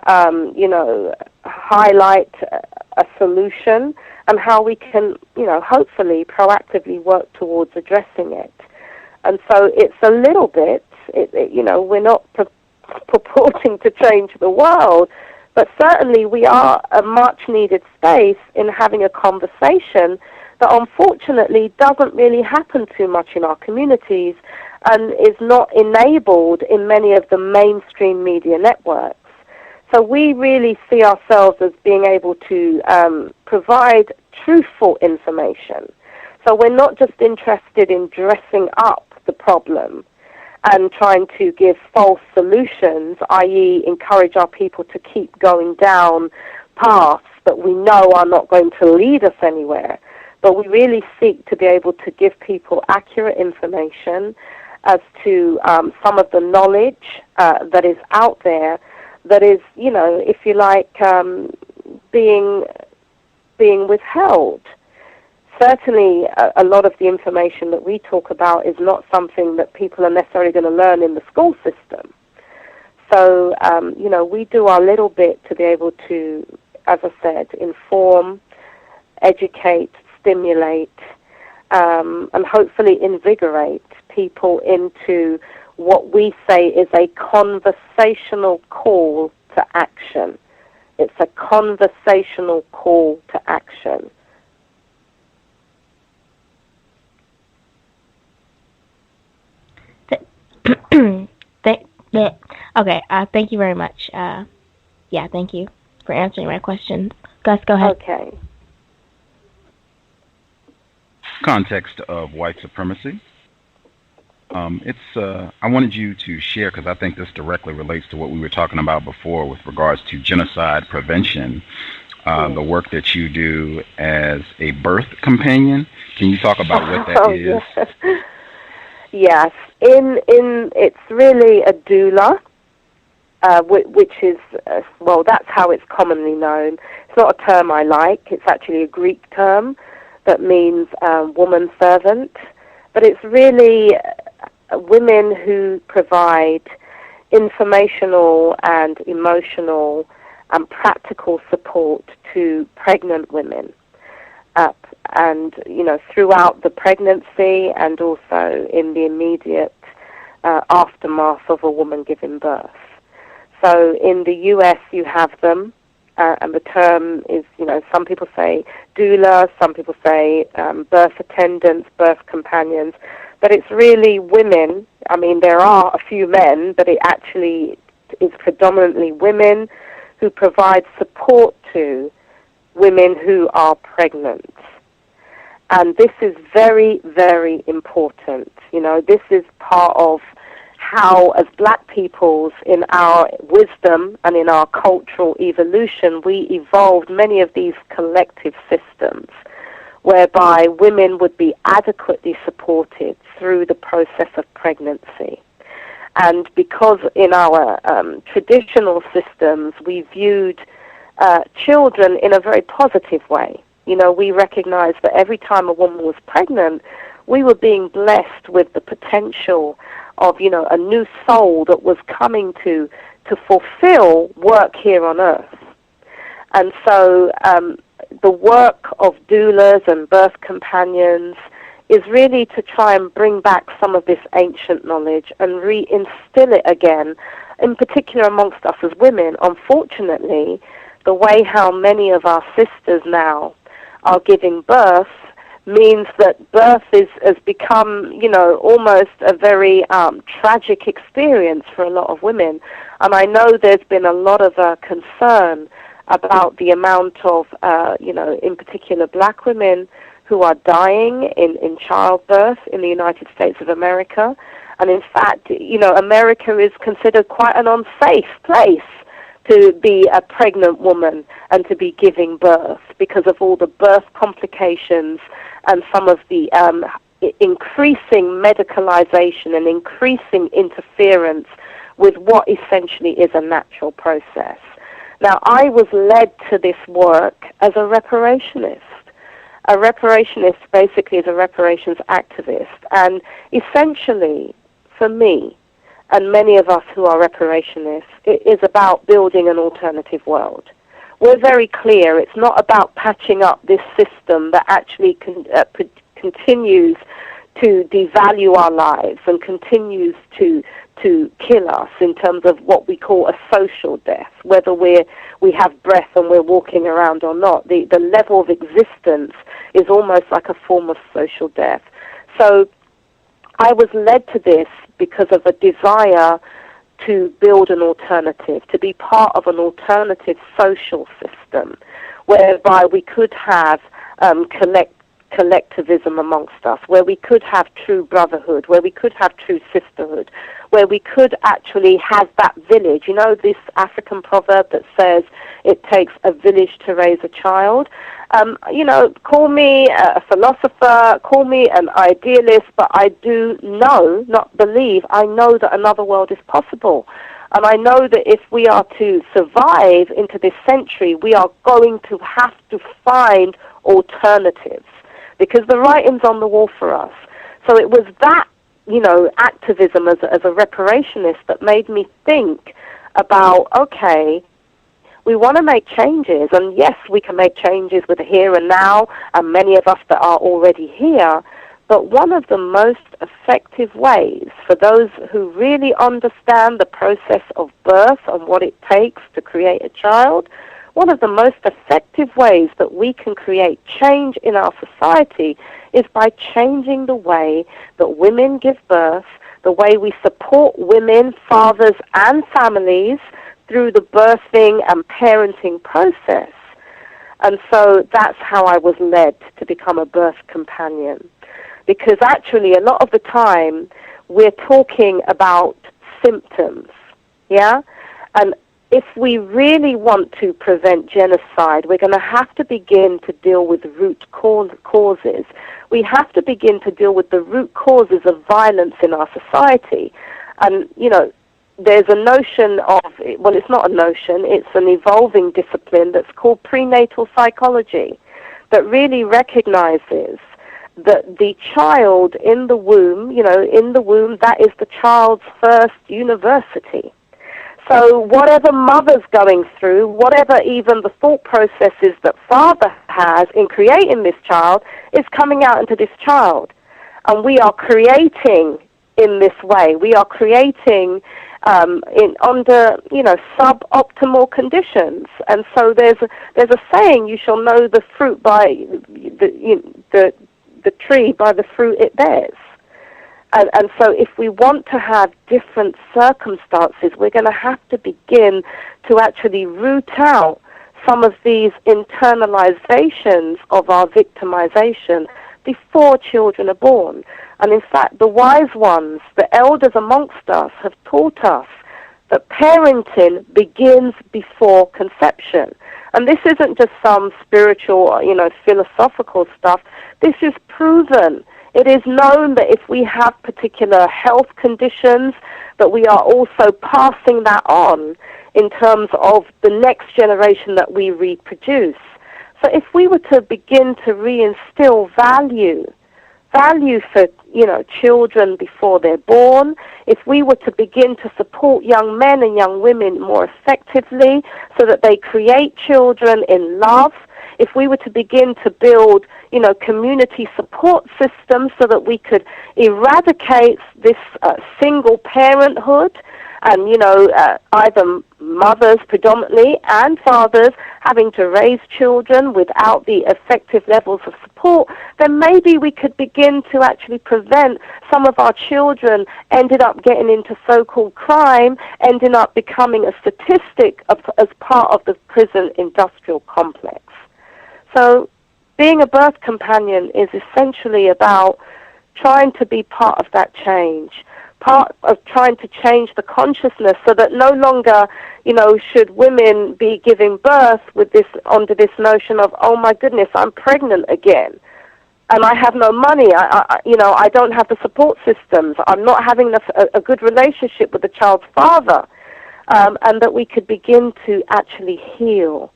highlight a solution, and how we can, hopefully proactively work towards addressing it. And so it's a little bit, we're not purporting to change the world, but certainly we are a much-needed space in having a conversation that unfortunately doesn't really happen too much in our communities and is not enabled in many of the mainstream media networks. So we really see ourselves as being able to provide truthful information. So we're not just interested in dressing up the problem and trying to give false solutions, i.e. encourage our people to keep going down paths that we know are not going to lead us anywhere. But we really seek to be able to give people accurate information as to some of the knowledge that is out there that is, if you like, being withheld. Certainly, a lot of the information that we talk about is not something that people are necessarily going to learn in the school system. So, we do our little bit to be able to, as I said, inform, educate, stimulate, and hopefully invigorate people into what we say is a conversational call to action. It's a conversational call to action. Okay, thank you very much. Thank you for answering my questions. Gus, go ahead. Okay. Context of white supremacy. I wanted you to share, because I think this directly relates to what we were talking about before with regards to genocide prevention, the work that you do as a birth companion. Can you talk about what that is? Yes. It's really a doula. which is, well, that's how it's commonly known. It's not a term I like. It's actually a Greek term that means woman servant. But it's really women who provide informational and emotional and practical support to pregnant women. And, you know, throughout the pregnancy and also in the immediate aftermath of a woman giving birth. So in the U.S. you have them, and the term is, you know, some people say doula, some people say birth attendants, birth companions, but it's really women. I mean, there are a few men, but it actually is predominantly women who provide support to women who are pregnant. And this is very, very important. You know, this is part of how, as black peoples, in our wisdom and in our cultural evolution, we evolved many of these collective systems whereby women would be adequately supported through the process of pregnancy. And because in our traditional systems we viewed children in a very positive way, you know, we recognized that every time a woman was pregnant, we were being blessed with the potential of, you know, a new soul that was coming to fulfill work here on earth. And so the work of doulas and birth companions is really to try and bring back some of this ancient knowledge and reinstill it again, in particular amongst us as women. Unfortunately, the way how many of our sisters now are giving birth means that birth has become, you know, almost a very tragic experience for a lot of women. And I know there's been a lot of concern about the amount of, you know, in particular black women who are dying in childbirth in the United States of America. And in fact, you know, America is considered quite an unsafe place to be a pregnant woman and to be giving birth because of all the birth complications and some of the increasing medicalization and increasing interference with what essentially is a natural process. Now, I was led to this work as a reparationist. A reparationist basically is a reparations activist, and essentially, for me, and many of us who are reparationists, it is about building an alternative world. We're very clear, it's not about patching up this system that actually continues to devalue our lives and continues to kill us in terms of what we call a social death, whether we have breath and we're walking around or not. The level of existence is almost like a form of social death. So I was led to this because of a desire to build an alternative, to be part of an alternative social system whereby we could have collectivism amongst us, where we could have true brotherhood, where we could have true sisterhood, where we could actually have that village. You know, this African proverb that says it takes a village to raise a child. You know, call me a philosopher, call me an idealist, but I do know, not believe, I know that another world is possible. And I know that if we are to survive into this century, we are going to have to find alternatives, because the writing's on the wall for us. So it was that, you know, activism as a reparationist that made me think about, okay, we want to make changes, and yes, we can make changes with the here and now, and many of us that are already here, but one of the most effective ways for those who really understand the process of birth and what it takes to create a child, one of the most effective ways that we can create change in our society is by changing the way that women give birth, the way we support women, fathers, and families through the birthing and parenting process. And so that's how I was led to become a birth companion. Because actually, a lot of the time, we're talking about symptoms, yeah? And if we really want to prevent genocide, we're going to have to begin to deal with root causes. We have to begin to deal with the root causes of violence in our society. And, you know, there's a notion of, well, it's not a notion, it's an evolving discipline that's called prenatal psychology that really recognizes that the child in the womb, that is the child's first university. So whatever mother's going through, whatever even the thought processes that father has in creating this child is coming out into this child. And we are creating in this way. We are creating under suboptimal conditions. And so there's a saying: you shall know the fruit by the tree by the fruit it bears. And so if we want to have different circumstances, we're going to have to begin to actually root out some of these internalizations of our victimization before children are born. And in fact, the wise ones, the elders amongst us, have taught us that parenting begins before conception. And this isn't just some spiritual, philosophical stuff. This is proven. It is known that if we have particular health conditions, that we are also passing that on in terms of the next generation that we reproduce. So if we were to begin to reinstill value for, children before they're born, if we were to begin to support young men and young women more effectively so that they create children in love, if we were to begin to build, community support systems so that we could eradicate this single parenthood and, either mothers predominantly and fathers having to raise children without the effective levels of support, then maybe we could begin to actually prevent some of our children ended up getting into so-called crime, ending up becoming a statistic as part of the prison industrial complex. So being a birth companion is essentially about trying to be part of that change, part of trying to change the consciousness so that no longer, should women be giving birth with this under this notion of, oh my goodness, I'm pregnant again, and I have no money. I don't have the support systems. I'm not having a good relationship with the child's father, and that we could begin to actually heal.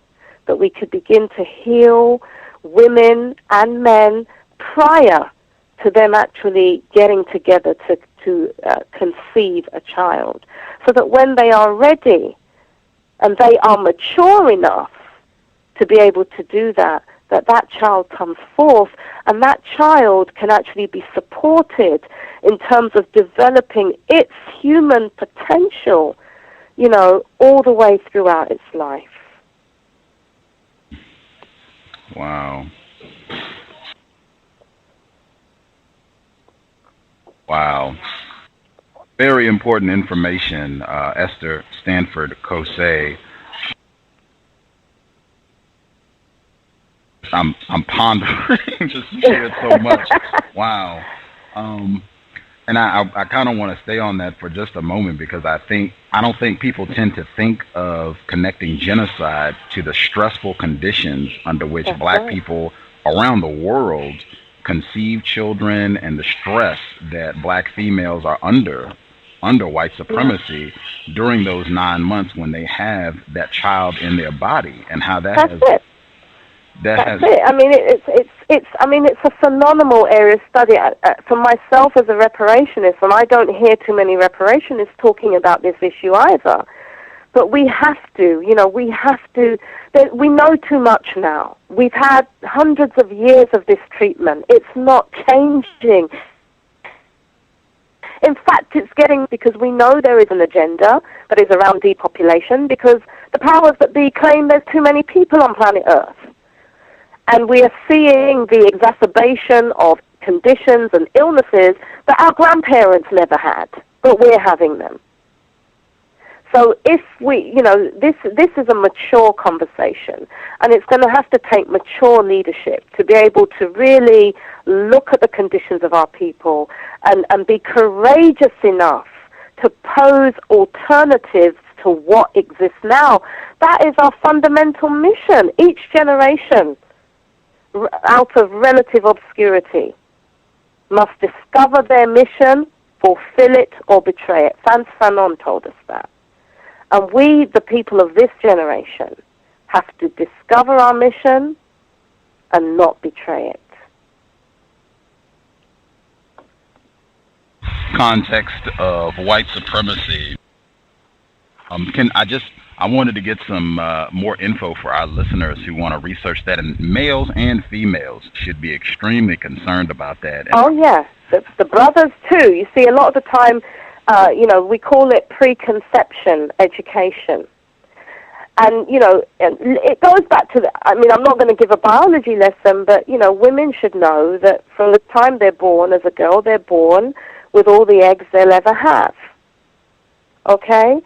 That we could begin to heal women and men prior to them actually getting together to conceive a child, so that when they are ready and they are mature enough to be able to do that child comes forth, and that child can actually be supported in terms of developing its human potential, all the way throughout its life. Wow. Wow. Very important information, Esther Stanford Xosei. I'm pondering, just shared so much. Wow. And I kind of want to stay on that for just a moment, because I don't think people tend to think of connecting genocide to the stressful conditions under which Black people around the world conceive children, and the stress that Black females are under white supremacy during those 9 months when they have that child in their body, and how That's it. I mean, it's a phenomenal area of study. For myself as a reparationist, and I don't hear too many reparationists talking about this issue either, but we have to, we know too much now. We've had hundreds of years of this treatment. It's not changing. In fact, it's getting, because we know there is an agenda that is around depopulation, because the powers that be claim there's too many people on planet Earth. And we are seeing the exacerbation of conditions and illnesses that our grandparents never had, but we're having them. So if we, this is a mature conversation, and it's going to have to take mature leadership to be able to really look at the conditions of our people and be courageous enough to pose alternatives to what exists now. That is our fundamental mission. Each generation, out of relative obscurity, must discover their mission fulfill it or betray it. Frantz Fanon told us that. And we, the people of this generation, have to discover our mission and not betray it. Context of white supremacy. I wanted to get some more info for our listeners who want to research that, and males and females should be extremely concerned about that. Oh, yeah. The brothers, too. You see, a lot of the time, we call it preconception education. And, it goes back to I'm not going to give a biology lesson, but, women should know that from the time they're born as a girl, they're born with all the eggs they'll ever have. Okay?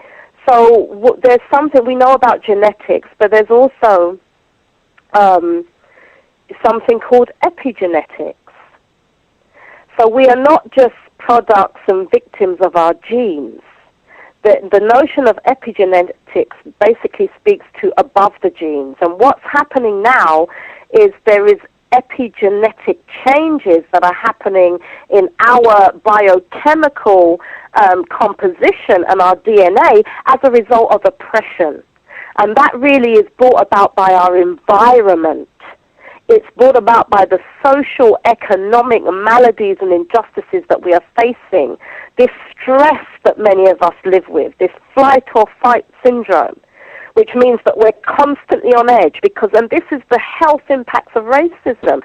So there's something we know about genetics, but there's also something called epigenetics. So we are not just products and victims of our genes. The notion of epigenetics basically speaks to above the genes. And what's happening now is there is epigenetic changes that are happening in our biochemical composition and our DNA as a result of oppression. And that really is brought about by our environment. It's brought about by the social, economic maladies and injustices that we are facing, this stress that many of us live with, this flight or fight syndrome, which means that we're constantly on edge and this is the health impacts of racism.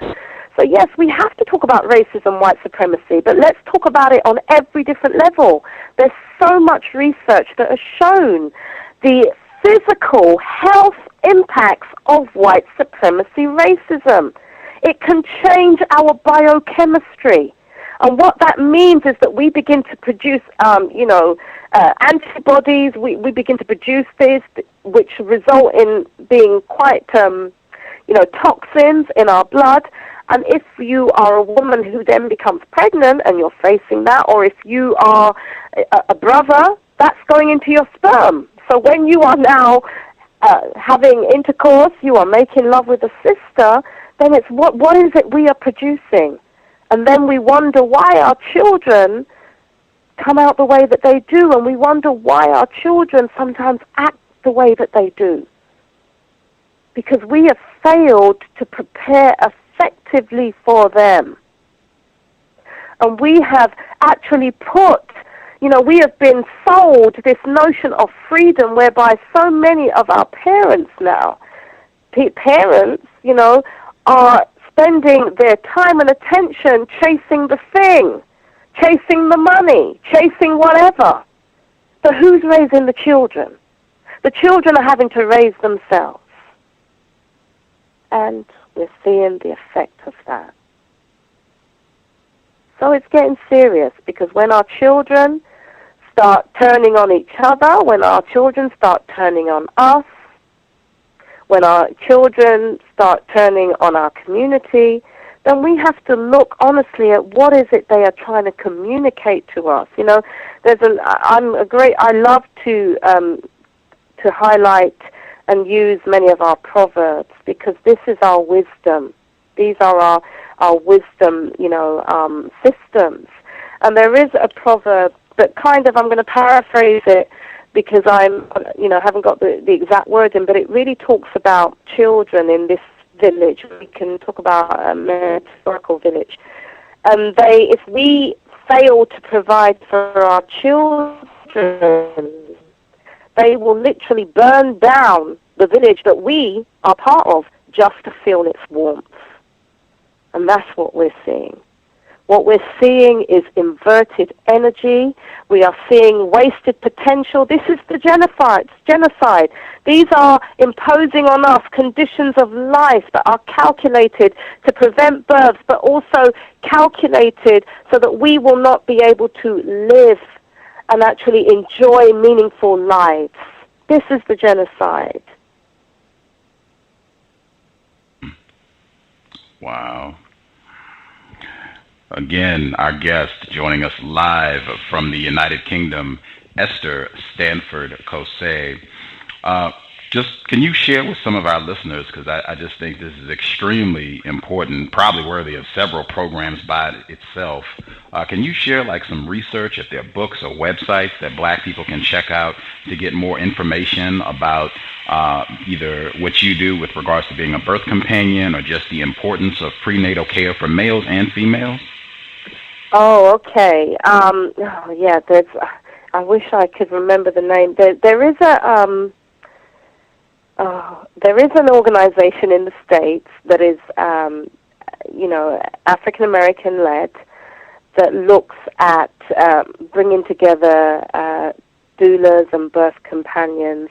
So yes, we have to talk about racism, white supremacy, but let's talk about it on every different level. There's so much research that has shown the physical health impacts of white supremacy racism. It can change our biochemistry. And what that means is that we begin to produce, antibodies. We begin to produce these, which result in being quite, toxins in our blood. And if you are a woman who then becomes pregnant and you're facing that, or if you are a brother, that's going into your sperm. So when you are now having intercourse, you are making love with a sister, then it's what is it we are producing? And then we wonder why our children come out the way that they do, and we wonder why our children sometimes act the way that they do. Because we have failed to prepare effectively for them. And we have actually we have been sold this notion of freedom whereby so many of our parents now, are spending their time and attention chasing the thing, chasing the money, chasing whatever. But who's raising the children? The children are having to raise themselves. And we're seeing the effect of that. So it's getting serious, because when our children start turning on each other, when our children start turning on us, when our children start turning on our community, then we have to look honestly at what is it they are trying to communicate to us. I love to highlight and use many of our proverbs, because this is our wisdom. These are our wisdom, systems. And there is a proverb that I'm going to paraphrase it, because haven't got the exact wording, but it really talks about children in this village. We can talk about a metaphorical village. And if we fail to provide for our children, they will literally burn down the village that we are part of just to feel its warmth. And that's what we're seeing. What we're seeing is inverted energy. We are seeing wasted potential. This is the genocide. These are imposing on us conditions of life that are calculated to prevent births, but also calculated so that we will not be able to live and actually enjoy meaningful lives. This is the genocide. Wow. Again, our guest joining us live from the United Kingdom, Esther Stanford Xosei. just can you share with some of our listeners, because I just think this is extremely important, probably worthy of several programs by itself. Can you share like some research, if there are books or websites that Black people can check out to get more information about either what you do with regards to being a birth companion or just the importance of prenatal care for males and females? Oh, okay. Yeah, I wish I could remember the name. There is an organization in the States that is, African American led, that looks at bringing together doulas and birth companions.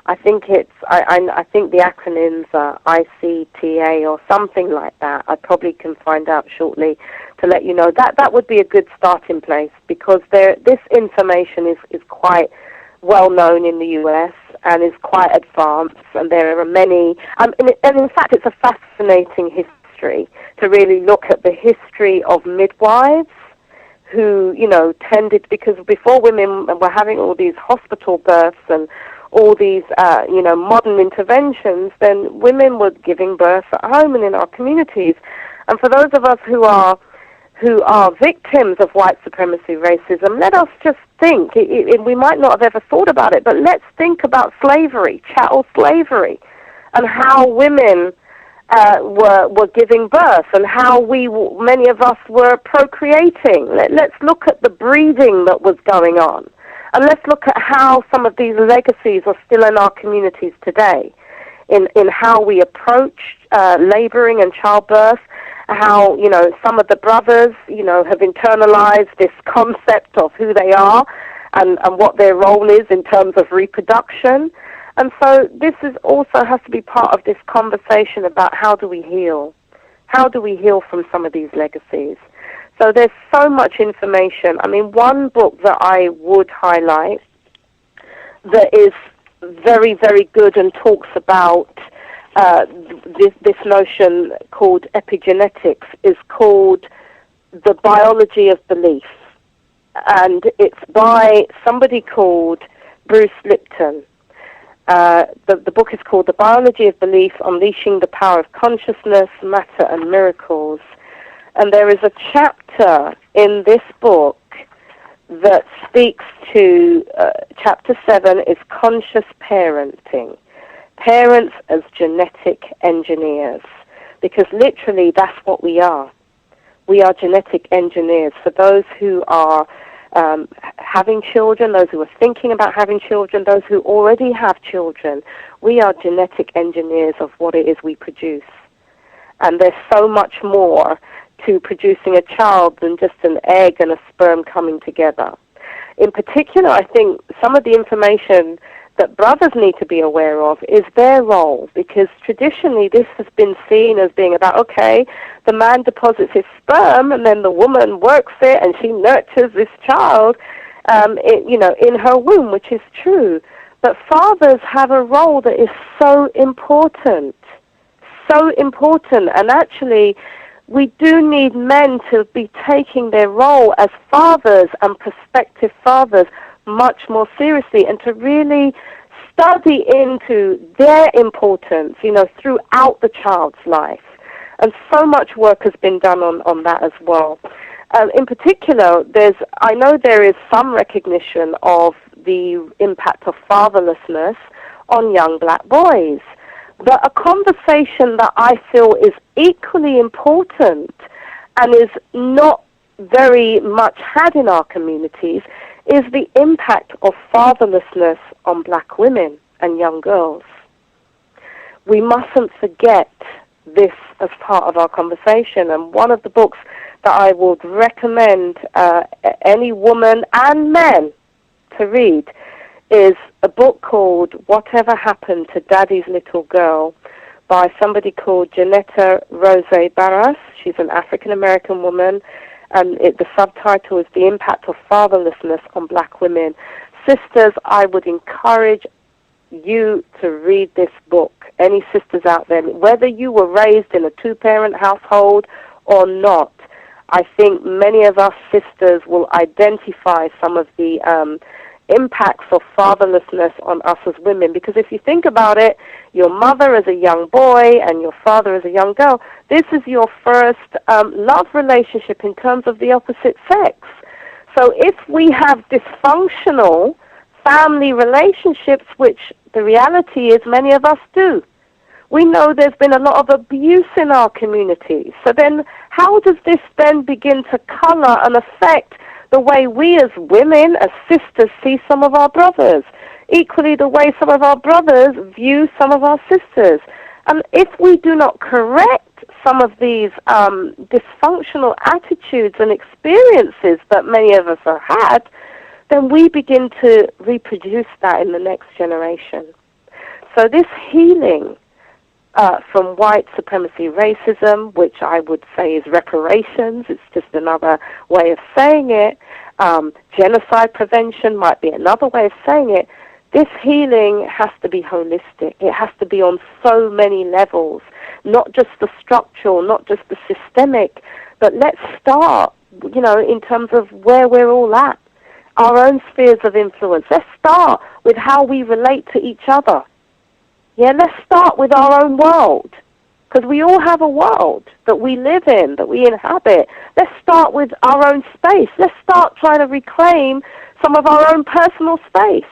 I think I think the acronyms are ICTA or something like that. I probably can find out shortly to let you know. That would be a good starting place, because this information is quite well known in the U.S. and is quite advanced, and there are many, and in fact it's a fascinating history to really look at the history of midwives who, tended, because before women were having all these hospital births and all these, modern interventions, then women were giving birth at home and in our communities. And for those of us who are victims of white supremacy racism, let us just think, we might not have ever thought about it, but let's think about slavery, chattel slavery, and how women were giving birth, and how many of us were procreating. Let's look at the breeding that was going on, and let's look at how some of these legacies are still in our communities today, in how we approach laboring and childbirth, how, some of the brothers, have internalized this concept of who they are and what their role is in terms of reproduction. And so this also has to be part of this conversation about how do we heal? How do we heal from some of these legacies? So there's so much information. I mean, one book that I would highlight that is very, very good and talks about this notion called epigenetics is called The Biology of Belief. And it's by somebody called Bruce Lipton. The book is called The Biology of Belief, Unleashing the Power of Consciousness, Matter and Miracles. And there is a chapter in this book that speaks to, chapter 7 is Conscious Parenting. Parents as genetic engineers. Because literally that's what we are. We are genetic engineers. For those who are having children, those who are thinking about having children, those who already have children, we are genetic engineers of what it is we produce. And there's so much more to producing a child than just an egg and a sperm coming together. In particular, I think some of the information that brothers need to be aware of is their role, because traditionally this has been seen as being about, okay, the man deposits his sperm and then the woman works it and she nurtures this child in her womb, which is true. But fathers have a role that is so important, and actually we do need men to be taking their role as fathers and prospective fathers much more seriously, and to really study into their importance, throughout the child's life. And so much work has been done on that as well. In particular, I know there is some recognition of the impact of fatherlessness on young black boys. But a conversation that I feel is equally important and is not very much had in our communities is the impact of fatherlessness on black women and young girls. We mustn't forget this as part of our conversation. And one of the books that I would recommend any woman and men to read is a book called Whatever Happened to Daddy's Little Girl by somebody called Janetta Rose Barras. She's an African-American woman, and the subtitle is The Impact of Fatherlessness on Black Women. Sisters, I would encourage you to read this book. Any sisters out there, whether you were raised in a two-parent household or not, I think many of us sisters will identify some of the impacts of fatherlessness on us as women. Because if you think about it, your mother is a young boy and your father is a young girl. This is your first love relationship in terms of the opposite sex. So if we have dysfunctional family relationships, which the reality is many of us do, we know there's been a lot of abuse in our community. So then how does this then begin to color and affect the way we as women, as sisters, see some of our brothers? Equally, the way some of our brothers view some of our sisters. And if we do not correct some of these dysfunctional attitudes and experiences that many of us have had, then we begin to reproduce that in the next generation. So this healing from white supremacy racism, which I would say is reparations, it's just another way of saying it. Genocide prevention might be another way of saying it. This healing has to be holistic. It has to be on so many levels, not just the structural, not just the systemic, but let's start, in terms of where we're all at, our own spheres of influence. Let's start with how we relate to each other. Yeah, let's start with our own world, because we all have a world that we live in, that we inhabit. Let's start with our own space. Let's start trying to reclaim some of our own personal space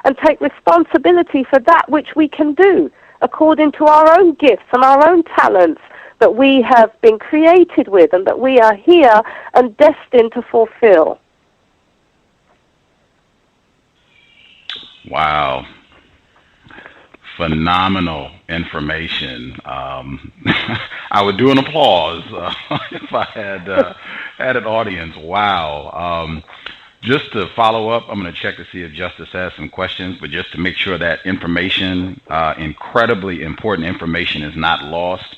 and take responsibility for that which we can do according to our own gifts and our own talents that we have been created with and that we are here and destined to fulfill. Wow. Phenomenal information. I would do an applause if I had an audience. Wow. Just to follow up, I'm going to check to see if Justice has some questions, but just to make sure that information, incredibly important information, is not lost.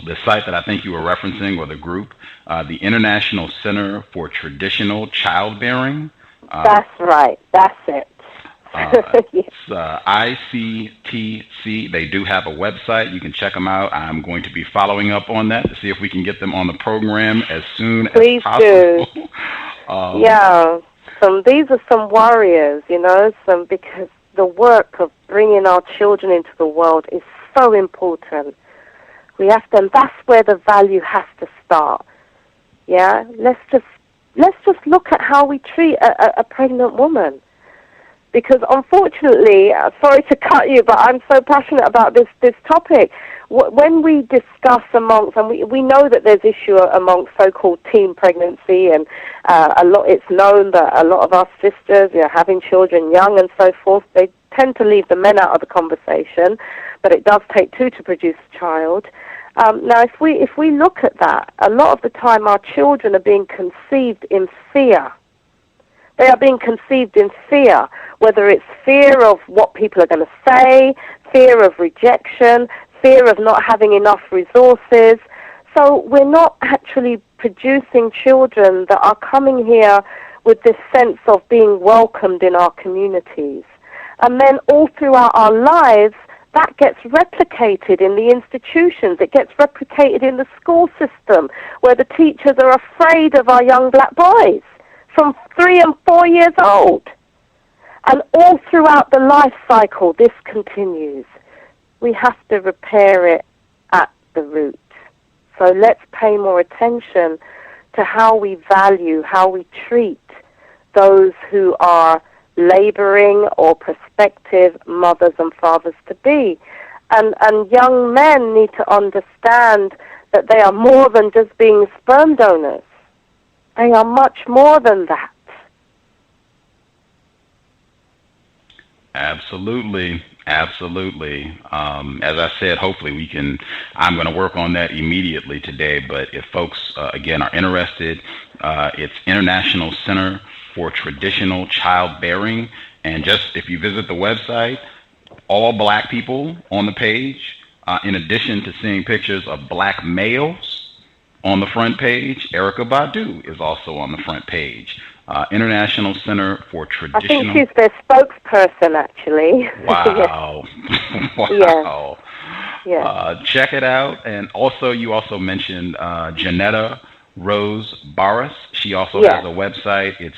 The site that I think you were referencing, or the group, the International Center for Traditional Childbearing. That's right. That's it. It's ICTC. They do have a website. You can check them out. I'm going to be following up on that to see if we can get them on the program as soon as possible. Please do. Yeah. These are some warriors, because the work of bringing our children into the world is so important. We have to, and that's where the value has to start. Yeah. Let's just look at how we treat a pregnant woman. Because unfortunately, sorry to cut you, but I'm so passionate about this topic. When we discuss amongst, and we know that there's issue amongst so-called teen pregnancy, and it's known that a lot of our sisters, having children young and so forth, they tend to leave the men out of the conversation, but it does take two to produce a child. Now, if we look at that, a lot of the time our children are being conceived in fear. They are being conceived in fear, whether it's fear of what people are going to say, fear of rejection, fear of not having enough resources. So we're not actually producing children that are coming here with this sense of being welcomed in our communities. And then all throughout our lives, that gets replicated in the institutions. It gets replicated in the school system, where the teachers are afraid of our young black boys from 3 and 4 years old. And all throughout the life cycle, this continues. We have to repair it at the root. So let's pay more attention to how we value, how we treat those who are laboring or prospective mothers and fathers to be. And young men need to understand that they are more than just being sperm donors. They are much more than that. Absolutely. Absolutely. As I said, hopefully I'm going to work on that immediately today. But if folks, again, are interested, it's International Center for Traditional Childbearing. And just if you visit the website, all black people on the page, in addition to seeing pictures of black males on the front page, Erykah Badu is also on the front page. International Center for Traditional... I think she's their spokesperson, actually. Wow. Wow. Yeah. Check it out. And also, you also mentioned Janetta Rose Barras. She also has a website. It's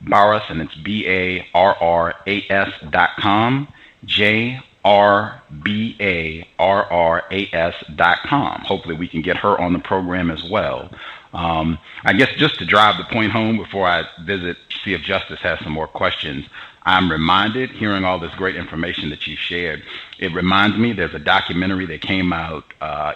Barras, and it's BARRAS.com, JRBARRAS.com. Hopefully we can get her on the program as well. I guess just to drive the point home before I visit, see if Justice has some more questions, I'm reminded, hearing all this great information that you shared, it reminds me there's a documentary that came out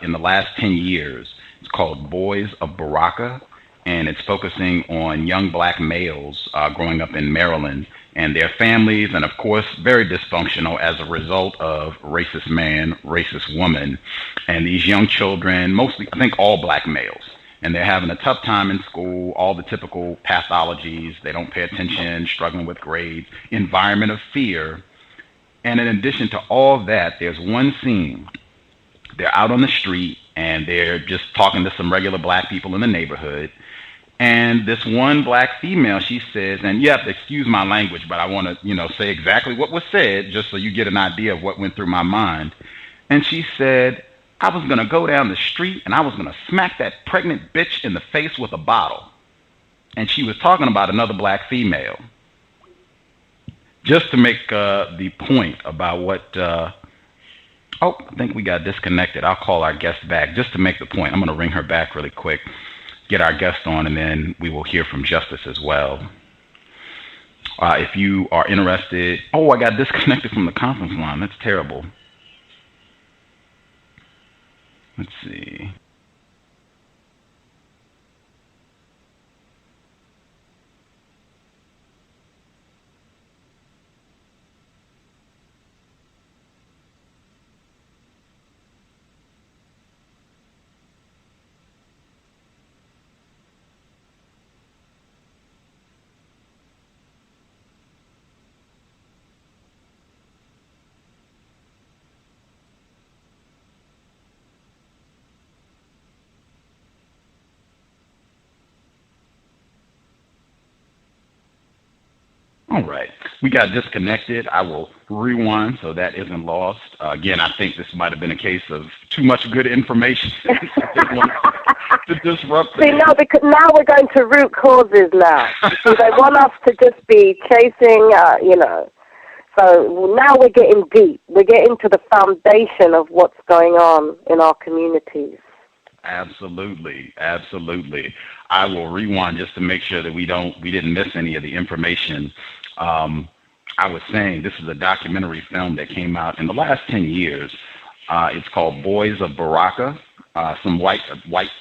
in the last 10 years. It's called Boys of Baraka, and it's focusing on young black males growing up in Maryland and their families, and of course very dysfunctional as a result of racist man, racist woman, and these young children, mostly I think all black males, and they're having a tough time in school, all the typical pathologies, they don't pay attention, struggling with grades, environment of fear. And in addition to all that, there's one scene, they're out on the street and they're just talking to some regular black people in the neighborhood. And this one black female, she says, and you have to excuse my language, but I want to, say exactly what was said just so you get an idea of what went through my mind. And she said, I was going to go down the street and I was going to smack that pregnant bitch in the face with a bottle. And she was talking about another black female. Just to make the point about what, I think we got disconnected. I'll call our guest back just to make the point. I'm going to ring her back really quick, get our guest on, and then we will hear from Justice as well. If you are interested, I got disconnected from the conference line. That's terrible. Let's see. All right. We got disconnected. I will rewind so that isn't lost. Again, I think this might have been a case of too much good information to disrupt. See, no, because now we're going to root causes now. So they want us to just be chasing, So now we're getting deep. We're getting to the foundation of what's going on in our communities. Absolutely, absolutely. I will rewind just to make sure that we didn't miss any of the information. I was saying this is a documentary film that came out in the last 10 years. It's called Boys of Baraka. Some white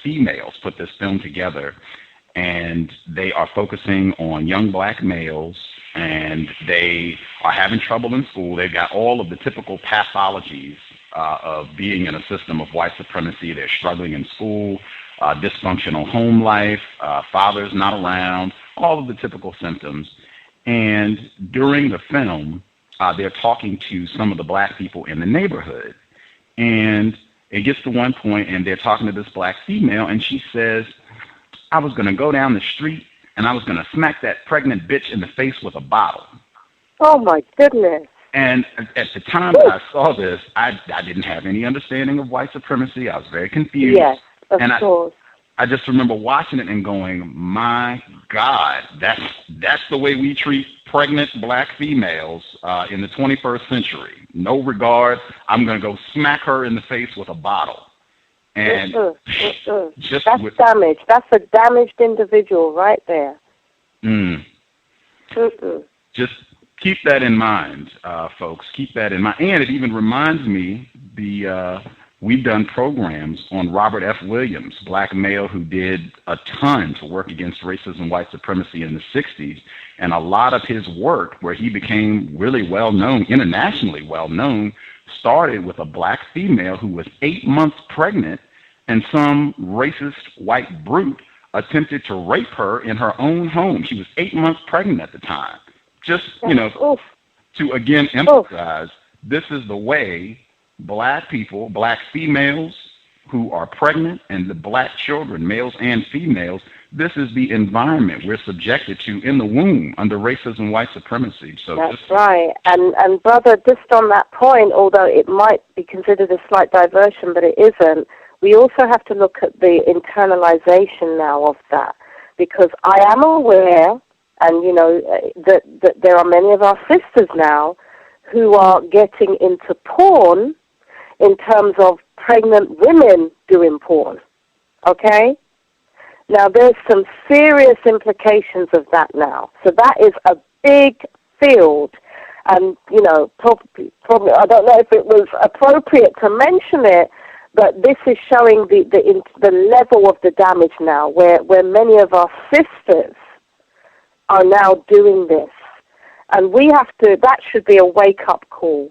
females put this film together, and they are focusing on young black males, and they are having trouble in school. They've got all of the typical pathologies of being in a system of white supremacy. They're struggling in school, dysfunctional home life, father's not around, all of the typical symptoms. And during the film, they're talking to some of the black people in the neighborhood. And it gets to one point, and they're talking to this black female, and she says, I was going to go down the street, and I was going to smack that pregnant bitch in the face with a bottle. Oh, my goodness. And at the time that I saw this, I didn't have any understanding of white supremacy. I was very confused. Yes, of course. I just remember watching it and going, my God, that's the way we treat pregnant black females in the 21st century. No regard. I'm going to go smack her in the face with a bottle. And that's damage. That's a damaged individual right there. Just keep that in mind, folks. Keep that in mind. And it even reminds me, we've done programs on Robert F. Williams, black male who did a ton to work against racism and white supremacy in the 60s. And a lot of his work, where he became really well-known, internationally well-known, started with a black female who was 8 months pregnant, and some racist white brute attempted to rape her in her own home. She was 8 months pregnant at the time. Just, to again emphasize, this is the way black people, black females who are pregnant, and the black children, males and females, this is the environment we're subjected to in the womb under racism, white supremacy. So that's right. And brother, just on that point, although it might be considered a slight diversion, but it isn't, we also have to look at the internalization now of that, because I am aware, And, that there are many of our sisters now who are getting into porn in terms of pregnant women doing porn, okay? Now, there's some serious implications of that now. So that is a big field. And, probably, I don't know if it was appropriate to mention it, but this is showing the level of the damage now, where many of our sisters are now doing this. And that should be a wake-up call.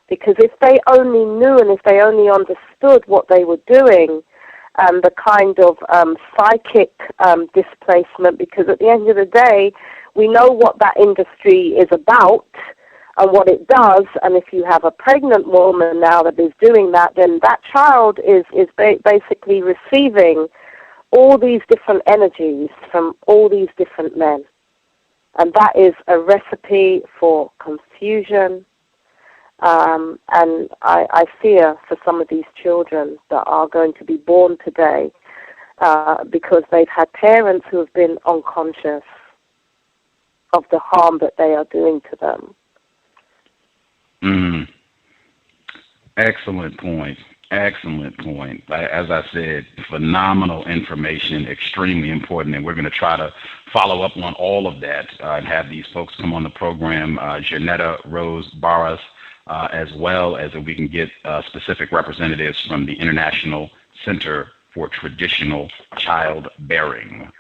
Because if they only knew and if they only understood what they were doing, and the kind of psychic displacement, because at the end of the day, we know what that industry is about and what it does, and if you have a pregnant woman now that is doing that, then that child is basically receiving all these different energies from all these different men. And that is a recipe for confusion, and I fear for some of these children that are going to be born today because they've had parents who have been unconscious of the harm that they are doing to them. Excellent point. Excellent point. As I said, phenomenal information, extremely important, and we're going to try to follow up on all of that and have these folks come on the program, Janetta Rose Barras, as well as if we can get specific representatives from the International Center for Traditional Childbearing.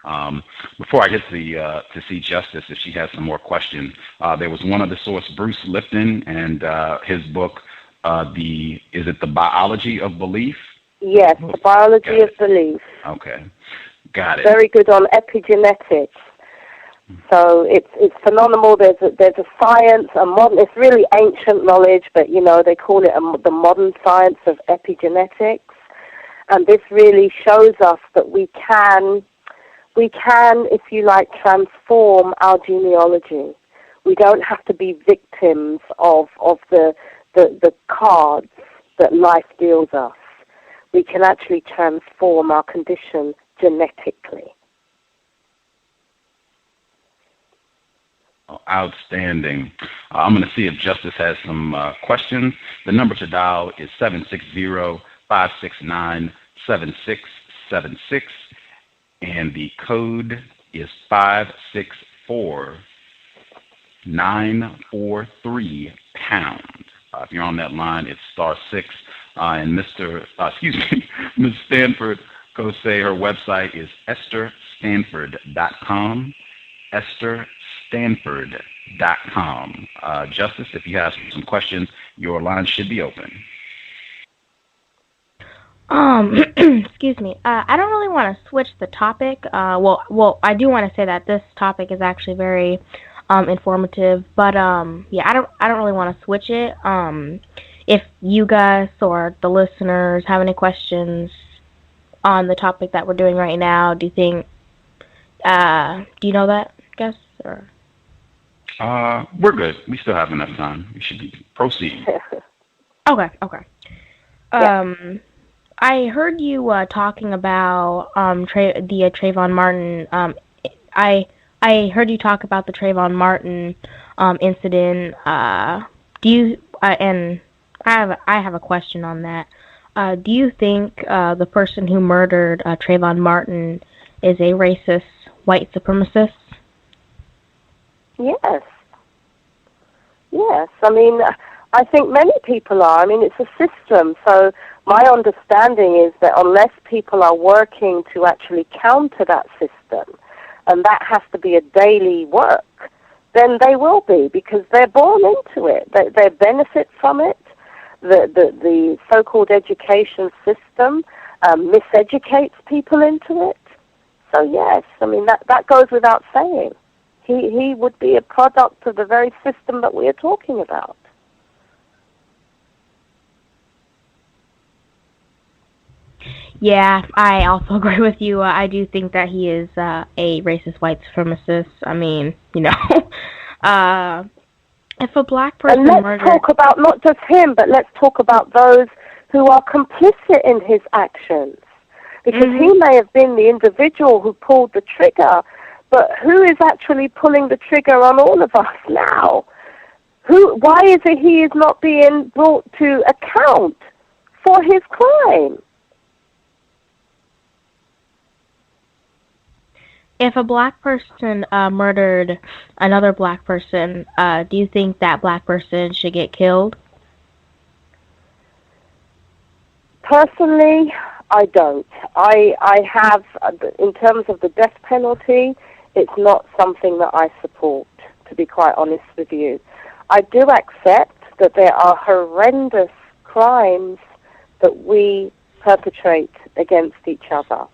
Before I get to see Justice, if she has some more questions, there was one other source, Bruce Lipton, and his book, is it The Biology of Belief? Yes, The Biology of Belief. Okay, got it. Very good on epigenetics. So it's phenomenal. There's a science, it's really ancient knowledge, but they call it the modern science of epigenetics. And this really shows us that we can, if you like, transform our genealogy. We don't have to be victims of the cards that life deals us. We can actually transform our condition genetically. Outstanding. I'm going to see if Justice has some questions. The number to dial is 760-569-7676, and the code is 564-943#. If you're on that line, it's *6. And Ms. Stanford Xosei, her website is EstherStanford.com. EstherStanford.com. Justice, if you have some questions, your line should be open. Excuse me. I don't really want to switch the topic. Well, I do want to say that this topic is actually very informative, but yeah, I don't really want to switch it. If you guys or the listeners have any questions on the topic that we're doing right now, do you think? Do you know that, Gus? Or? We're good. We still have enough time. We should proceed. Okay. Yeah. I heard you talking about the Trayvon Martin. I heard you talk about the Trayvon Martin incident. Do you? And I have a question on that. Do you think the person who murdered Trayvon Martin is a racist white supremacist? Yes. I mean, I think many people are. I mean, it's a system. So my understanding is that unless people are working to actually counter that system, and that has to be a daily work, then they will be, because they're born into it. They benefit from it. The so-called education system miseducates people into it. So yes, I mean, that goes without saying. He would be a product of the very system that we are talking about. Yeah, I also agree with you. I do think that he is a racist white supremacist. I mean, if a black person and let's talk about not just him, but let's talk about those who are complicit in his actions. Because he may have been the individual who pulled the trigger, But who is actually pulling the trigger on all of us now? Why is it he is not being brought to account for his crime? If a black person murdered another black person, do you think that black person should get killed? Personally, I don't. I have, in terms of the death penalty, it's not something that I support, to be quite honest with you. I do accept that there are horrendous crimes that we perpetrate against each other.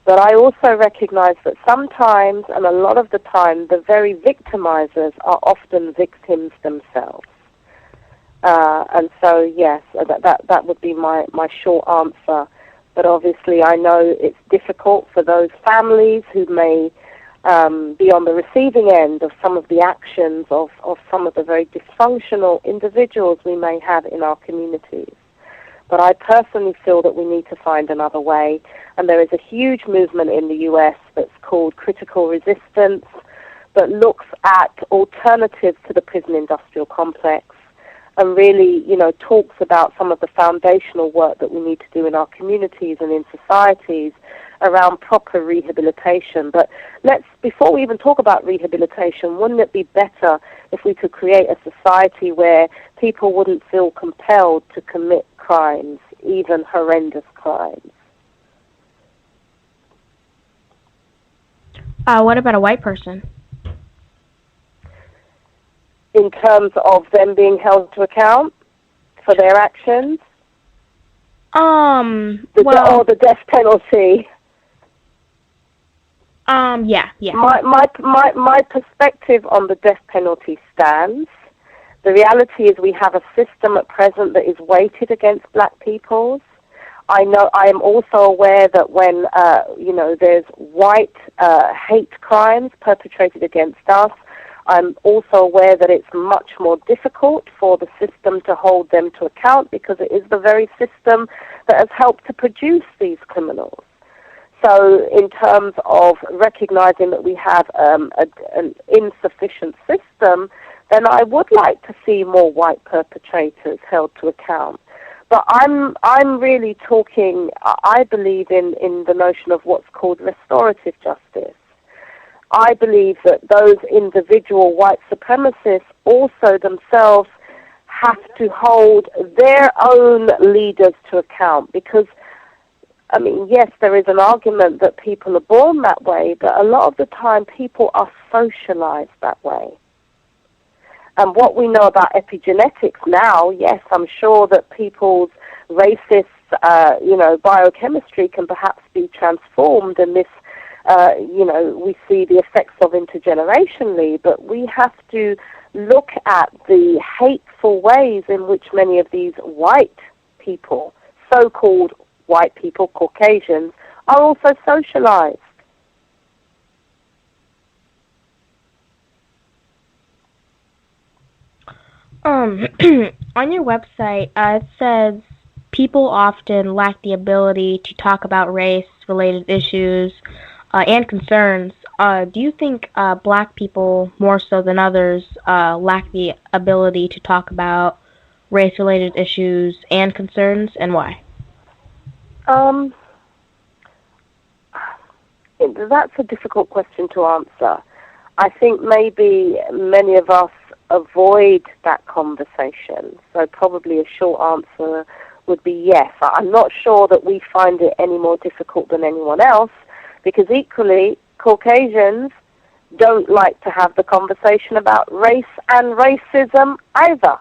But I also recognize that sometimes, and a lot of the time, the very victimizers are often victims themselves. And so, yes, that would be my short answer. But obviously, I know it's difficult for those families who may be on the receiving end of some of the actions of some of the very dysfunctional individuals we may have in our communities. But I personally feel that we need to find another way. And there is a huge movement in the U.S. that's called critical resistance that looks at alternatives to the prison industrial complex and really, talks about some of the foundational work that we need to do in our communities and in societies around proper rehabilitation. But before we even talk about rehabilitation, wouldn't it be better if we could create a society where people wouldn't feel compelled to commit crimes, even horrendous crimes? What about a white person? In terms of them being held to account for their actions? Or the death penalty? Yeah. My perspective on the death penalty stands. The reality is we have a system at present that is weighted against black peoples. I am also aware that when, there's white hate crimes perpetrated against us, I'm also aware that it's much more difficult for the system to hold them to account because it is the very system that has helped to produce these criminals. So in terms of recognizing that we have an insufficient system, then I would like to see more white perpetrators held to account. But I'm really talking, I believe in the notion of what's called restorative justice. I believe that those individual white supremacists also themselves have to hold their own leaders to account because, yes, there is an argument that people are born that way, but a lot of the time people are socialized that way. And what we know about epigenetics now, yes, I'm sure that people's racist, biochemistry can perhaps be transformed, and this, we see the effects of intergenerationally, but we have to look at the hateful ways in which many of these white people, so-called white people, Caucasians, are also socialized. On your website, it says people often lack the ability to talk about race-related issues and concerns. Do you think black people, more so than others, lack the ability to talk about race-related issues and concerns, and why? That's a difficult question to answer. I think maybe many of us avoid that conversation. So probably a short answer would be yes. I'm not sure that we find it any more difficult than anyone else, because equally, Caucasians don't like to have the conversation about race and racism either.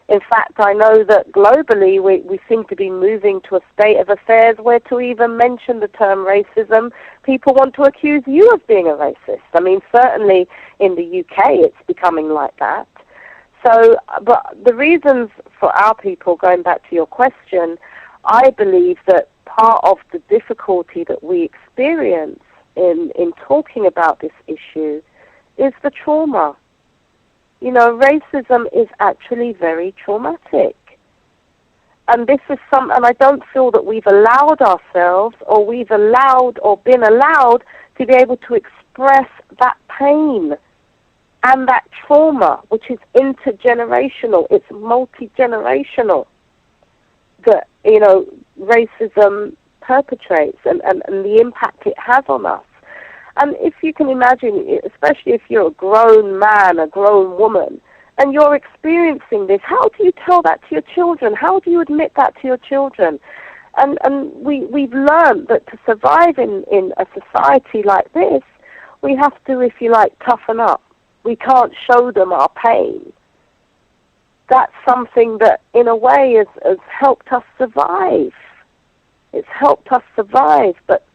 In fact, I know that globally we seem to be moving to a state of affairs where to even mention the term racism, people want to accuse you of being a racist. Certainly in the UK it's becoming like that. So, but the reasons for our people, going back to your question, I believe that part of the difficulty that we experience in talking about this issue is the trauma. Racism is actually very traumatic. And this is and I don't feel that we've allowed ourselves, or we've allowed or been allowed to be able to express that pain and that trauma, which is intergenerational, it's multi-generational, that, racism perpetrates and the impact it has on us. And if you can imagine, especially if you're a grown man, a grown woman, and you're experiencing this, how do you tell that to your children? How do you admit that to your children? And we've learned that to survive in a society like this, we have to, if you like, toughen up. We can't show them our pain. That's something that, in a way, has helped us survive. It's helped us survive, but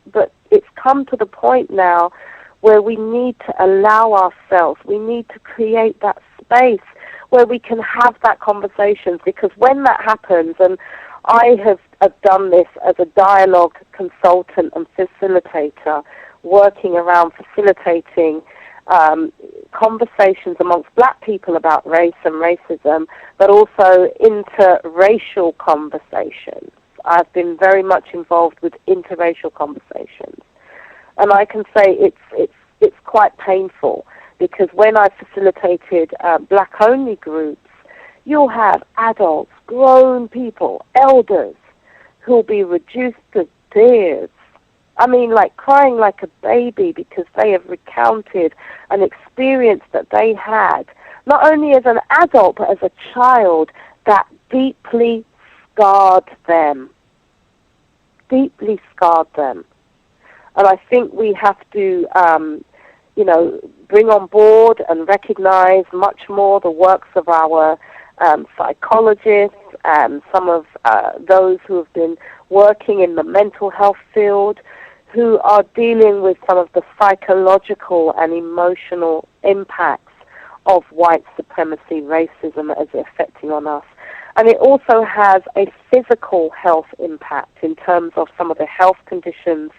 it's come to the point now where we need to allow ourselves, we need to create that space where we can have that conversation, because when that happens, and I have done this as a dialogue consultant and facilitator, working around facilitating conversations amongst black people about race and racism, but also interracial conversations. I've been very much involved with interracial conversations. And I can say it's quite painful, because when I facilitated black-only groups, you'll have adults, grown people, elders, who'll be reduced to tears. I mean, like crying like a baby because they have recounted an experience that they had, not only as an adult, but as a child, that deeply scarred them. Deeply scarred them. And I think we have to, bring on board and recognize much more the works of our psychologists and some of those who have been working in the mental health field, who are dealing with some of the psychological and emotional impacts of white supremacy, racism as it's affecting on us. And it also has a physical health impact in terms of some of the health conditions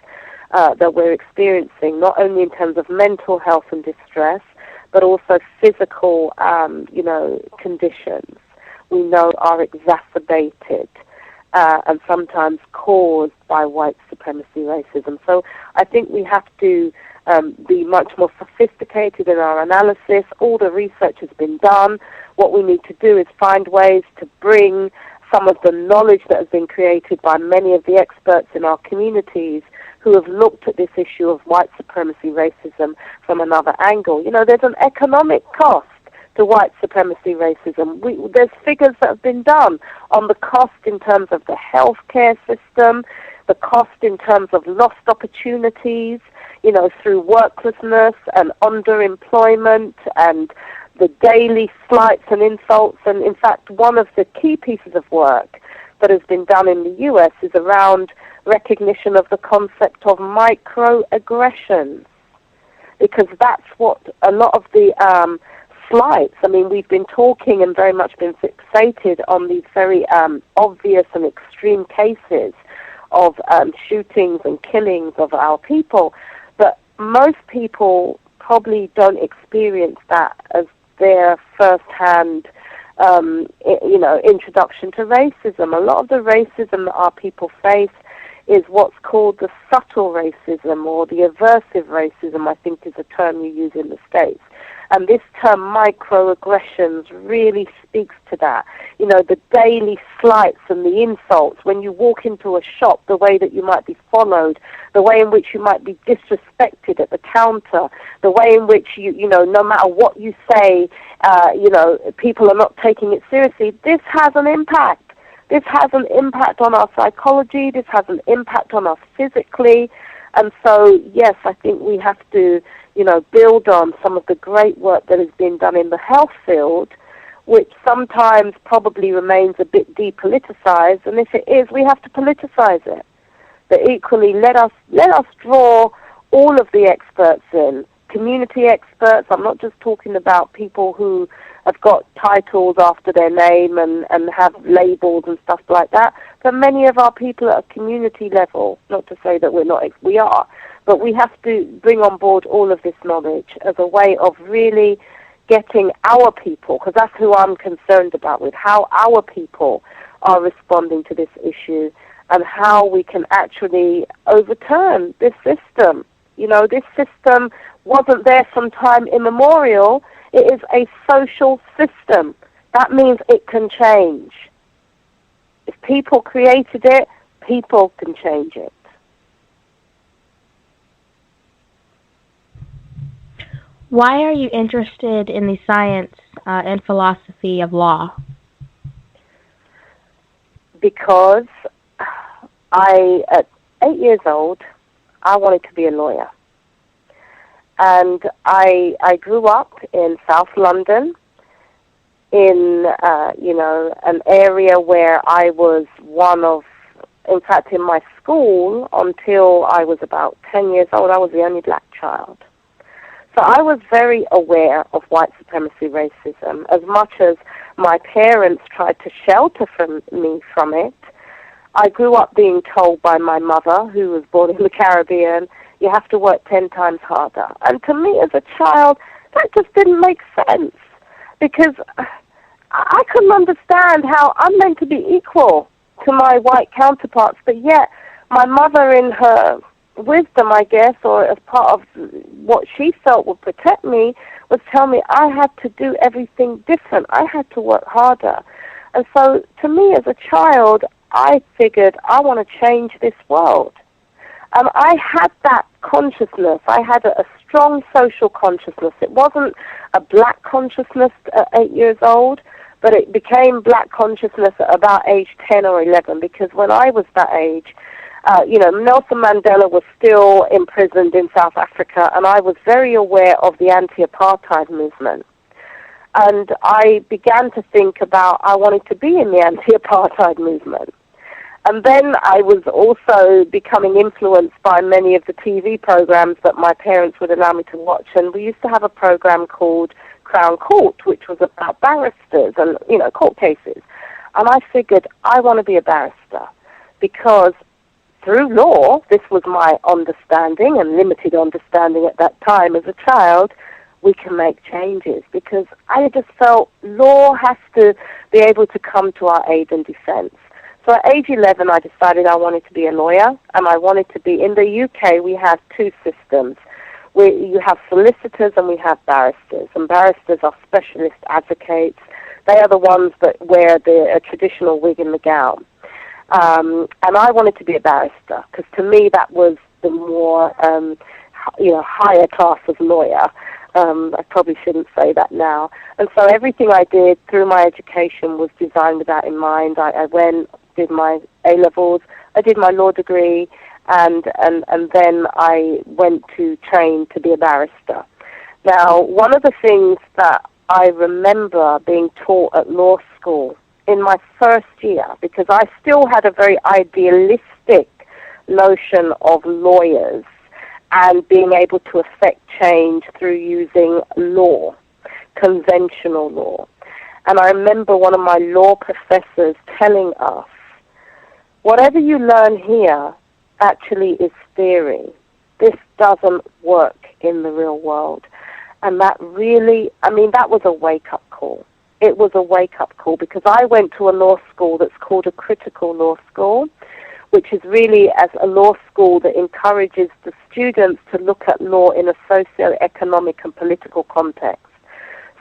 that we're experiencing, not only in terms of mental health and distress, but also physical, conditions we know are exacerbated and sometimes caused by white supremacy racism. So I think we have to be much more sophisticated in our analysis. All the research has been done. What we need to do is find ways to bring some of the knowledge that has been created by many of the experts in our communities who have looked at this issue of white supremacy racism from another angle. There's an economic cost to white supremacy racism. There's figures that have been done on the cost in terms of the healthcare system, the cost in terms of lost opportunities, through worklessness and underemployment and the daily slights and insults. And in fact, one of the key pieces of work that has been done in the U.S. is around recognition of the concept of microaggressions, because that's what a lot of the slights, we've been talking and very much been fixated on these very obvious and extreme cases of shootings and killings of our people, but most people probably don't experience that as their first-hand introduction to racism. A lot of the racism that our people face is what's called the subtle racism, or the aversive racism, I think is a term you use in the States. And this term microaggressions really speaks to that. The daily slights and the insults when you walk into a shop, the way that you might be followed, the way in which you might be disrespected at the counter, the way in which no matter what you say, people are not taking it seriously. This has an impact. This has an impact on our psychology. This has an impact on us physically. And so, yes, I think we have to, build on some of the great work that has been done in the health field, which sometimes probably remains a bit depoliticized. And if it is, we have to politicize it. But equally, let us draw all of the experts in, community experts. I'm not just talking about people who have got titles after their name and have labels and stuff like that, but many of our people at a community level, not to say that we are, but we have to bring on board all of this knowledge as a way of really getting our people, because that's who I'm concerned about, with how our people are responding to this issue and how we can actually overturn this system. This system wasn't there from time immemorial. It is a social system. That means it can change. If people created it, people can change it. Why are you interested in the science and philosophy of law? Because at 8 years old, I wanted to be a lawyer. And I grew up in South London, in an area where I was in fact, in my school, until I was about 10 years old, I was the only black child. So I was very aware of white supremacy racism. As much as my parents tried to shelter me from it, I grew up being told by my mother, who was born in the Caribbean, you have to work 10 times harder. And to me as a child, that just didn't make sense, because I couldn't understand how I'm meant to be equal to my white counterparts, but yet my mother, in her wisdom, I guess, or as part of what she felt would protect me, was telling me I had to do everything different. I had to work harder. And so to me as a child, I figured I want to change this world. And I had that consciousness. I had a strong social consciousness. It wasn't a black consciousness at 8 years old, but it became black consciousness at about age 10 or 11, because when I was that age, Nelson Mandela was still imprisoned in South Africa, and I was very aware of the anti-apartheid movement. And I began to think about I wanted to be in the anti-apartheid movement. And then I was also becoming influenced by many of the TV programs that my parents would allow me to watch. And we used to have a program called Crown Court, which was about barristers and, court cases. And I figured I want to be a barrister, because through law, this was my understanding and limited understanding at that time as a child, we can make changes, because I just felt law has to be able to come to our aid and defense. So at age 11, I decided I wanted to be a lawyer, and I wanted to be, in the UK, we have two systems. You have solicitors and we have barristers, and barristers are specialist advocates. They are the ones that wear the traditional wig and the gown. And I wanted to be a barrister, because to me that was the more, higher class of lawyer. I probably shouldn't say that now. And so everything I did through my education was designed with that in mind. I went, did my A-levels, I did my law degree, and then I went to train to be a barrister. Now, one of the things that I remember being taught at law school in my first year, because I still had a very idealistic notion of lawyers and being able to affect change through using law, conventional law. And I remember one of my law professors telling us, whatever you learn here actually is theory. This doesn't work in the real world. And that really, that was a wake-up call. It was a wake-up call, because I went to a law school that's called a critical law school, which is really as a law school that encourages the students to look at law in a socio-economic and political context.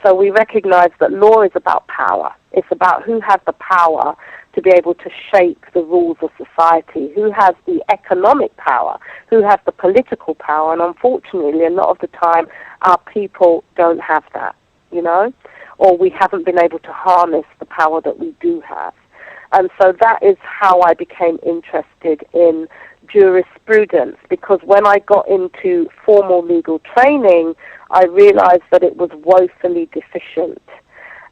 So we recognize that law is about power. It's about who has the power to be able to shape the rules of society, who has the economic power, who has the political power, and unfortunately a lot of the time our people don't have that, or we haven't been able to harness the power that we do have. And so that is how I became interested in jurisprudence, because when I got into formal legal training, I realized that it was woefully deficient.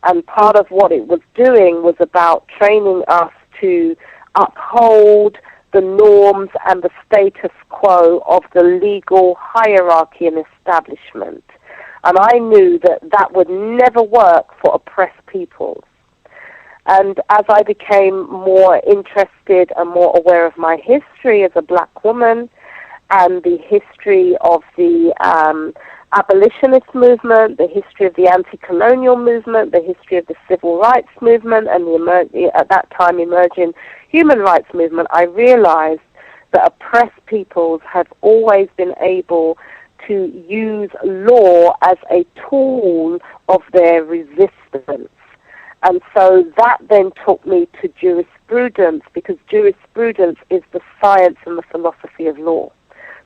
And part of what it was doing was about training us to uphold the norms and the status quo of the legal hierarchy and establishment. And I knew that that would never work for oppressed peoples. And as I became more interested and more aware of my history as a black woman and the history of the abolitionist movement, the history of the anti-colonial movement, the history of the civil rights movement, and the at that time emerging human rights movement, I realized that oppressed peoples have always been able to use law as a tool of their resistance. And so that then took me to jurisprudence, because jurisprudence is the science and the philosophy of law.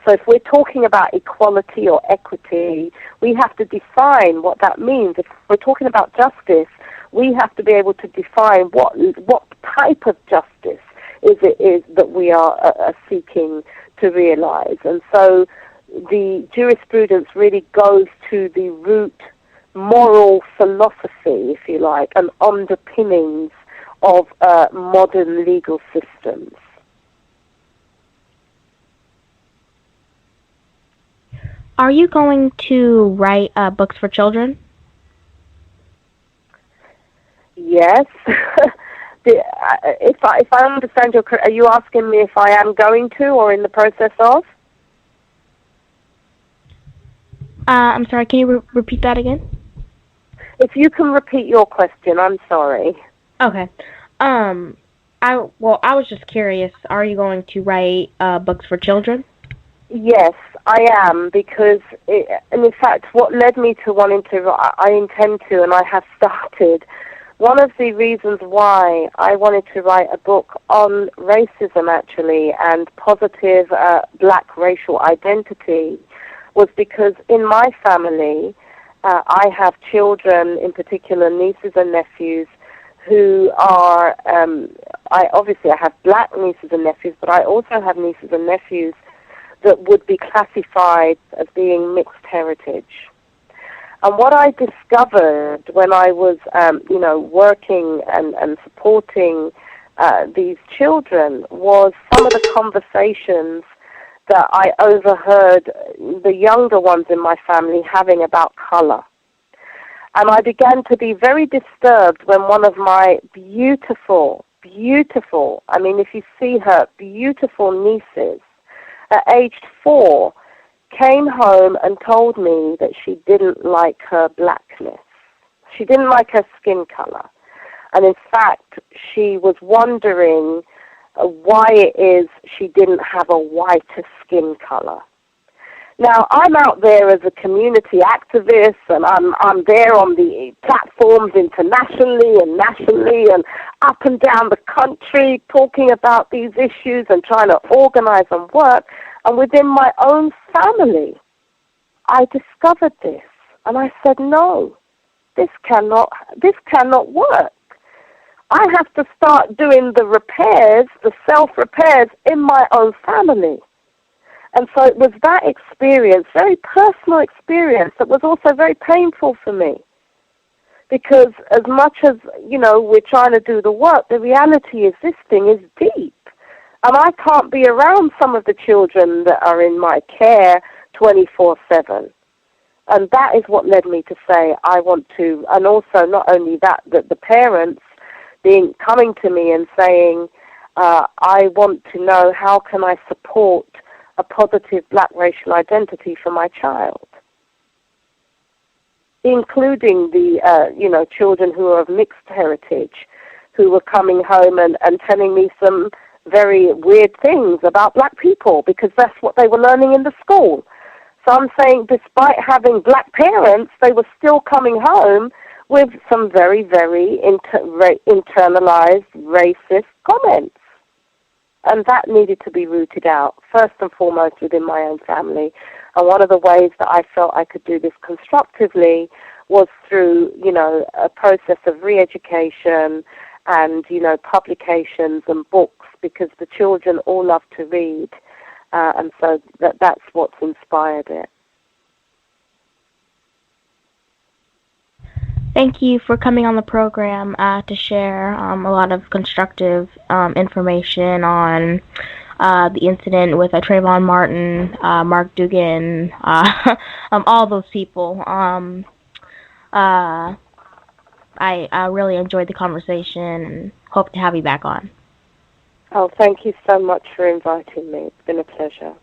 So if we're talking about equality or equity, we have to define what that means. If we're talking about justice, we have to be able to define what type of justice is that we are seeking to realize. And so the jurisprudence really goes to the root moral philosophy, if you like, and underpinnings of modern legal systems. Are you going to write books for children? Yes. If I understand are you asking me if I am going to or in the process of? I'm sorry, can you repeat that again? If you can repeat your question, I'm sorry. Okay. I was just curious, are you going to write books for children? Yes, I am, because, and in fact, what led me to wanting to, I intend to, and I have started, one of the reasons why I wanted to write a book on racism, actually, and positive black racial identity was because in my family, I have children, in particular nieces and nephews, who are, I have black nieces and nephews, but I also have nieces and nephews that would be classified as being mixed heritage. And what I discovered when I was, working and supporting these children was some of the conversations that I overheard the younger ones in my family having about color. And I began to be very disturbed when one of my beautiful, if you see her, beautiful nieces, at age 4, came home and told me that she didn't like her blackness. She didn't like her skin color. And in fact, she was wondering why it is she didn't have a whiter skin color. Now, I'm out there as a community activist, and I'm there on the platforms internationally and nationally and up and down the country talking about these issues and trying to organize and work. And within my own family, I discovered this. And I said, no, this cannot work. I have to start doing the repairs, the self-repairs in my own family. And so it was that experience, very personal experience, that was also very painful for me. Because as much as, we're trying to do the work, the reality is this thing is deep. And I can't be around some of the children that are in my care 24/7. And that is what led me to say I want to, and also not only that the parents coming to me and saying, I want to know how can I support a positive black racial identity for my child, including the children who are of mixed heritage, who were coming home and telling me some very weird things about black people because that's what they were learning in the school. So I'm saying despite having black parents, they were still coming home with some very, very internalized racist comments. And that needed to be rooted out, first and foremost, within my own family. And one of the ways that I felt I could do this constructively was through, a process of re-education and, publications and books, because the children all love to read. And so that's what's inspired it. Thank you for coming on the program to share a lot of constructive information on the incident with Trayvon Martin, Mark Dugan, all those people. I really enjoyed the conversation and hope to have you back on. Oh, thank you so much for inviting me. It's been a pleasure.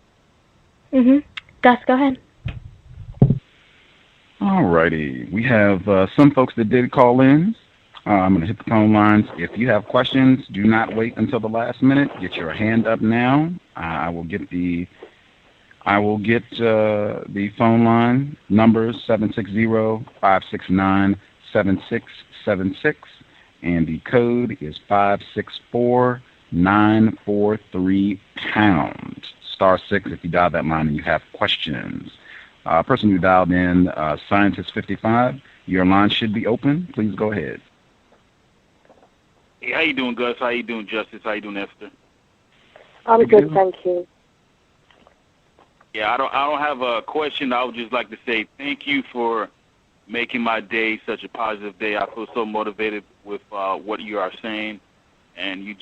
Gus, go ahead. All righty. We have some folks that did call in. I'm going to hit the phone lines. If you have questions, do not wait until the last minute. Get your hand up now. I will get the I will get the phone line numbers 760-569-7676, and the code is 564943 pound. *6 if you dial that line and you have questions. Person who dialed in, Scientist 55, your line should be open. Please go ahead. Hey, how you doing, Gus? How you doing, Justice? How you doing, Esther? I'm good, thank you. Yeah, I don't have a question. I would just like to say thank you for making my day such a positive day. I feel so motivated with what you are saying, and I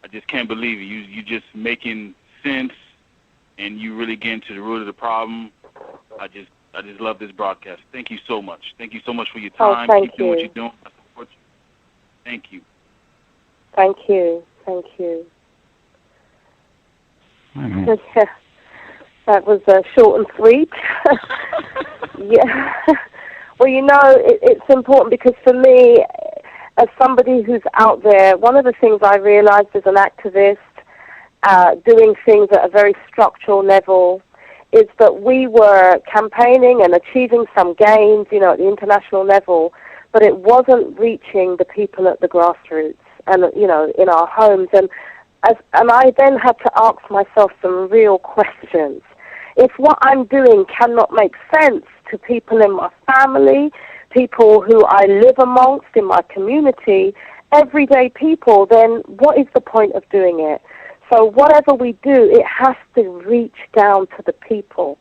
just can't believe it. You just making sense, and you really getting to the root of the problem. I just love this broadcast. Thank you so much. Thank you so much for your time. Thank Keep doing what you. you're doing. I support you. Thank you. Thank you. Thank you. That was short and sweet. Yeah. Well, it's important because for me, as somebody who's out there, one of the things I realized as an activist, doing things at a very structural level, is that we were campaigning and achieving some gains, at the international level, but it wasn't reaching the people at the grassroots and, in our homes. And I then had to ask myself some real questions. If what I'm doing cannot make sense to people in my family, people who I live amongst in my community, everyday people, then what is the point of doing it? So whatever we do, it has to reach down to the people.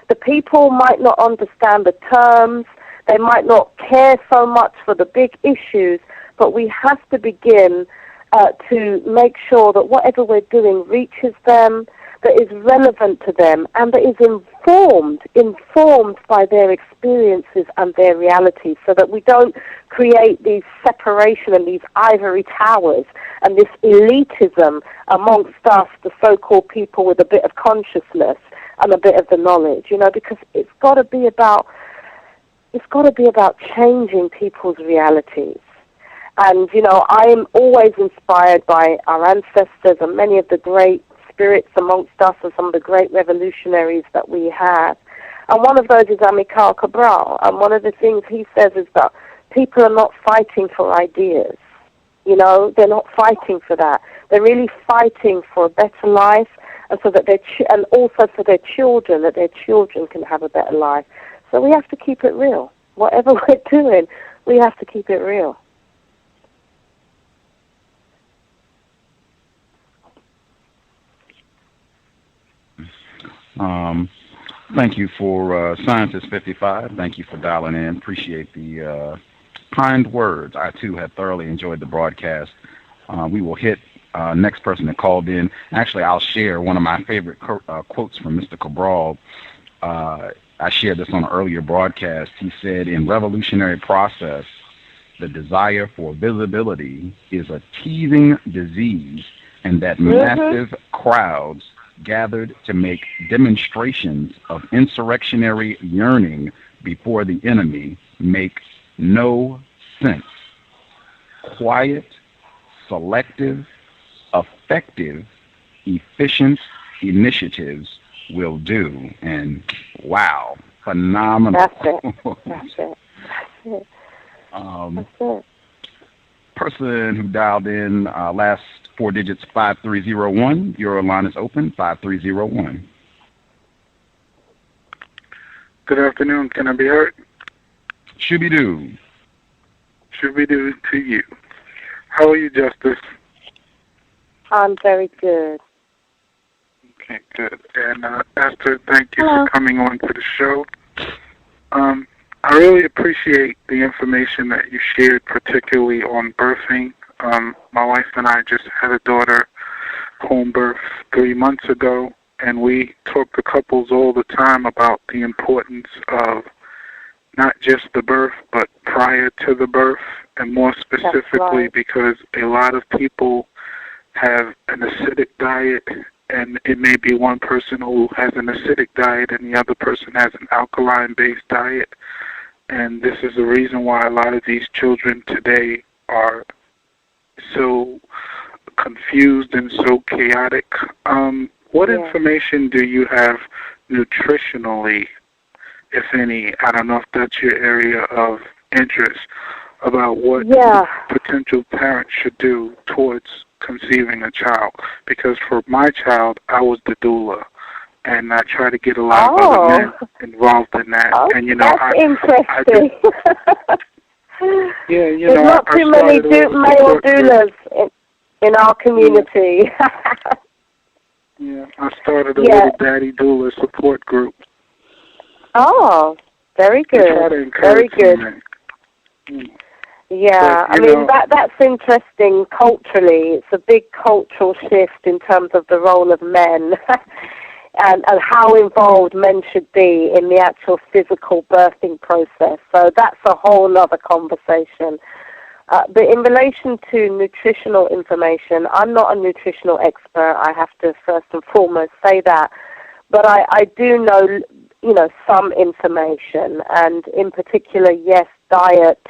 The people might not understand the terms, they might not care so much for the big issues, but we have to begin to make sure that whatever we're doing reaches them, that is relevant to them, and that is informed by their experiences and their realities, so that we don't create these separation and these ivory towers and this elitism amongst us, the so-called people with a bit of consciousness and a bit of the knowledge, because it's got to be about changing people's realities. And, I am always inspired by our ancestors and many of the great spirits amongst us and some of the great revolutionaries that we have. And one of those is Amilcar Cabral. And one of the things he says is that people are not fighting for ideas. They're not fighting for that. They're really fighting for a better life, and so that and also for their children, that their children can have a better life. So we have to keep it real. Whatever we're doing, we have to keep it real. Thank you for Scientist 55. Thank you for dialing in. Appreciate the kind words. I, too, have thoroughly enjoyed the broadcast. We will hit next person that called in. Actually, I'll share one of my favorite quotes from Mr. Cabral. I shared this on an earlier broadcast. He said, in revolutionary process, the desire for visibility is a teething disease, and that massive crowds gathered to make demonstrations of insurrectionary yearning before the enemy make no sense. Quiet, selective, effective, efficient initiatives will do. And wow, phenomenal. That's it. That's it. That's it. Person who dialed in last 4 digits 5301. Your line is open. 5301. Good afternoon. Can I be heard? Shooby-doo. Shooby-doo to you. How are you, Justice? I'm very good. Okay, good. And Esther, thank you for coming on to the show. I really appreciate the information that you shared, particularly on birthing. My wife and I just had a daughter home birth 3 months ago, and we talk to couples all the time about the importance of not just the birth, but prior to the birth, and more specifically because a lot of people have an acidic diet, and it may be one person who has an acidic diet and the other person has an alkaline-based diet. And this is the reason why a lot of these children today are so confused and so chaotic. What information do you have nutritionally, if any? I don't know if that's your area of interest, about what potential parents should do towards conceiving a child. Because for my child, I was the doula, and I try to get a lot of other men involved in that. And that's interesting. There's not too many male doulas in our community. I started a little daddy doula support group. Oh, very good. Very good. Yeah, but, I mean, that's interesting culturally. It's a big cultural shift in terms of the role of men and how involved men should be in the actual physical birthing process. So that's a whole other conversation. But in relation to nutritional information, I'm not a nutritional expert. I have to first and foremost say that. But I do know, some information. And in particular, yes, diet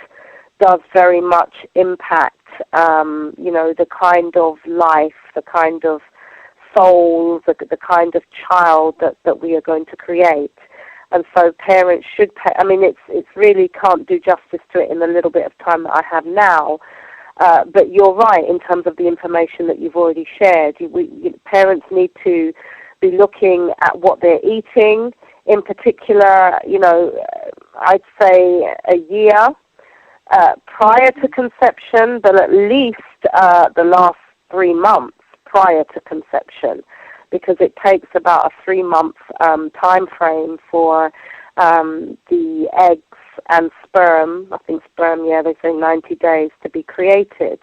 does very much impact, the kind of life, the kind of soul, the kind of child that we are going to create. And so parents should pay. I mean, it's really can't do justice to it in the little bit of time that I have now. But you're right in terms of the information that you've already shared. Parents need to be looking at what they're eating. In particular, I'd say a year prior to conception, but at least the last 3 months prior to conception, because it takes about a 3-month time frame for the eggs and sperm. I think sperm, they say 90 days to be created.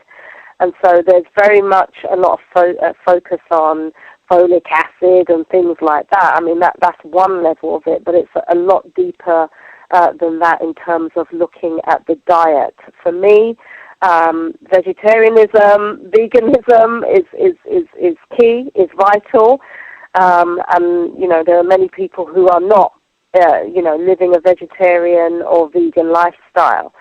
And so there's very much a lot of focus on folic acid and things like that. I mean, that's one level of it, but it's a lot deeper than that in terms of looking at the diet. For me, vegetarianism, veganism is key, is vital, and there are many people who are not, living a vegetarian or vegan lifestyle.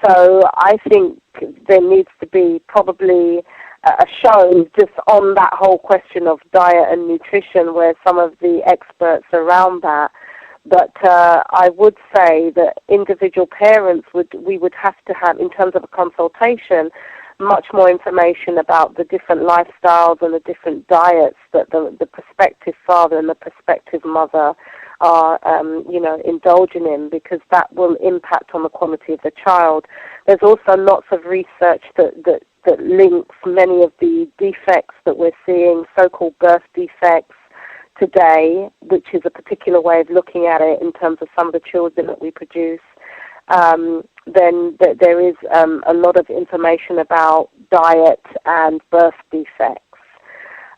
So I think there needs to be probably a show just on that whole question of diet and nutrition, where some of the experts around that. But I would say that individual parents we would have to have, in terms of a consultation, much more information about the different lifestyles and the different diets that the prospective father and the prospective mother are, indulging in, because that will impact on the quality of the child. There's also lots of research that links many of the defects that we're seeing, so-called birth defects, today, which is a particular way of looking at it in terms of some of the children that we produce. Then there is a lot of information about diet and birth defects.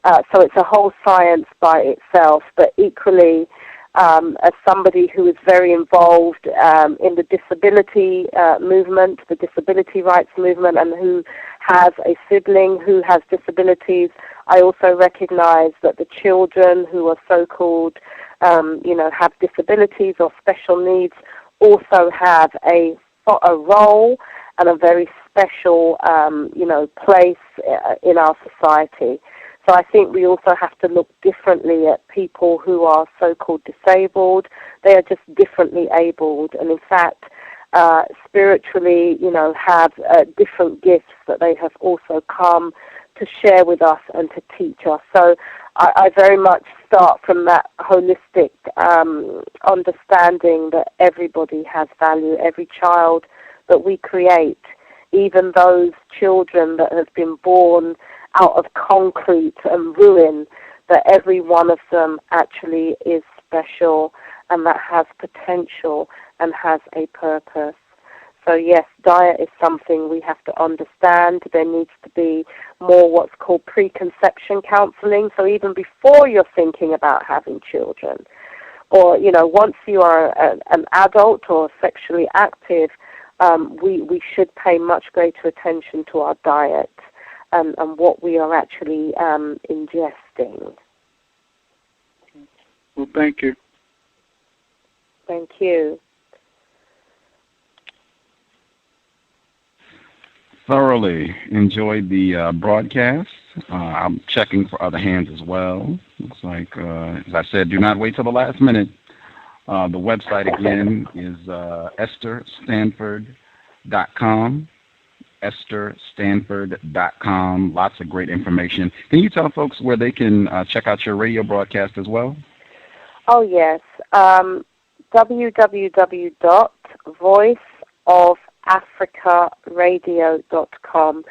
So it's a whole science by itself, but equally, as somebody who is very involved in the disability movement, the disability rights movement, and who has a sibling who has disabilities, I also recognize that the children who are so-called, have disabilities or special needs also have a role and a very special, place in our society. So I think we also have to look differently at people who are so-called disabled. They are just differently abled, and in fact, spiritually, have different gifts that they have also come to share with us and to teach us. So I very much start from that holistic understanding that everybody has value, every child that we create, even those children that have been born out of concrete and ruin, that every one of them actually is special and that has potential and has a purpose. So yes, diet is something we have to understand. There needs to be more what's called preconception counseling. So even before you're thinking about having children, or, once you are an adult or sexually active, we should pay much greater attention to our diet and what we are actually ingesting. Well, thank you. Thank you. Thoroughly enjoyed the broadcast. I'm checking for other hands as well. Looks like, as I said, do not wait till the last minute. The website again is EstherStanford.com. EstherStanford.com. Lots of great information. Can you tell folks where they can check out your radio broadcast as well? Oh, yes. www.voiceofafricaradio.com.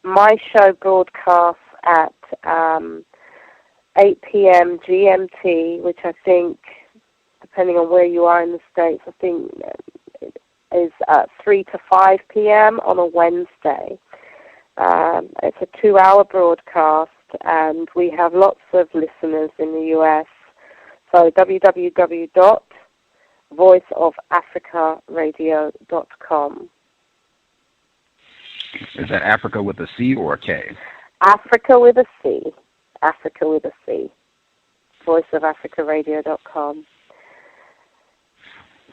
My show broadcasts at 8 p.m. GMT, which I think, depending on where you are in the States, I think is 3 to 5 p.m. on a Wednesday. It's a 2-hour broadcast, and we have lots of listeners in the U.S. So www.voiceofafricaradio.com. Is that Africa with a C or a K? Africa with a C. Africa with a C. voiceofafricaradio.com.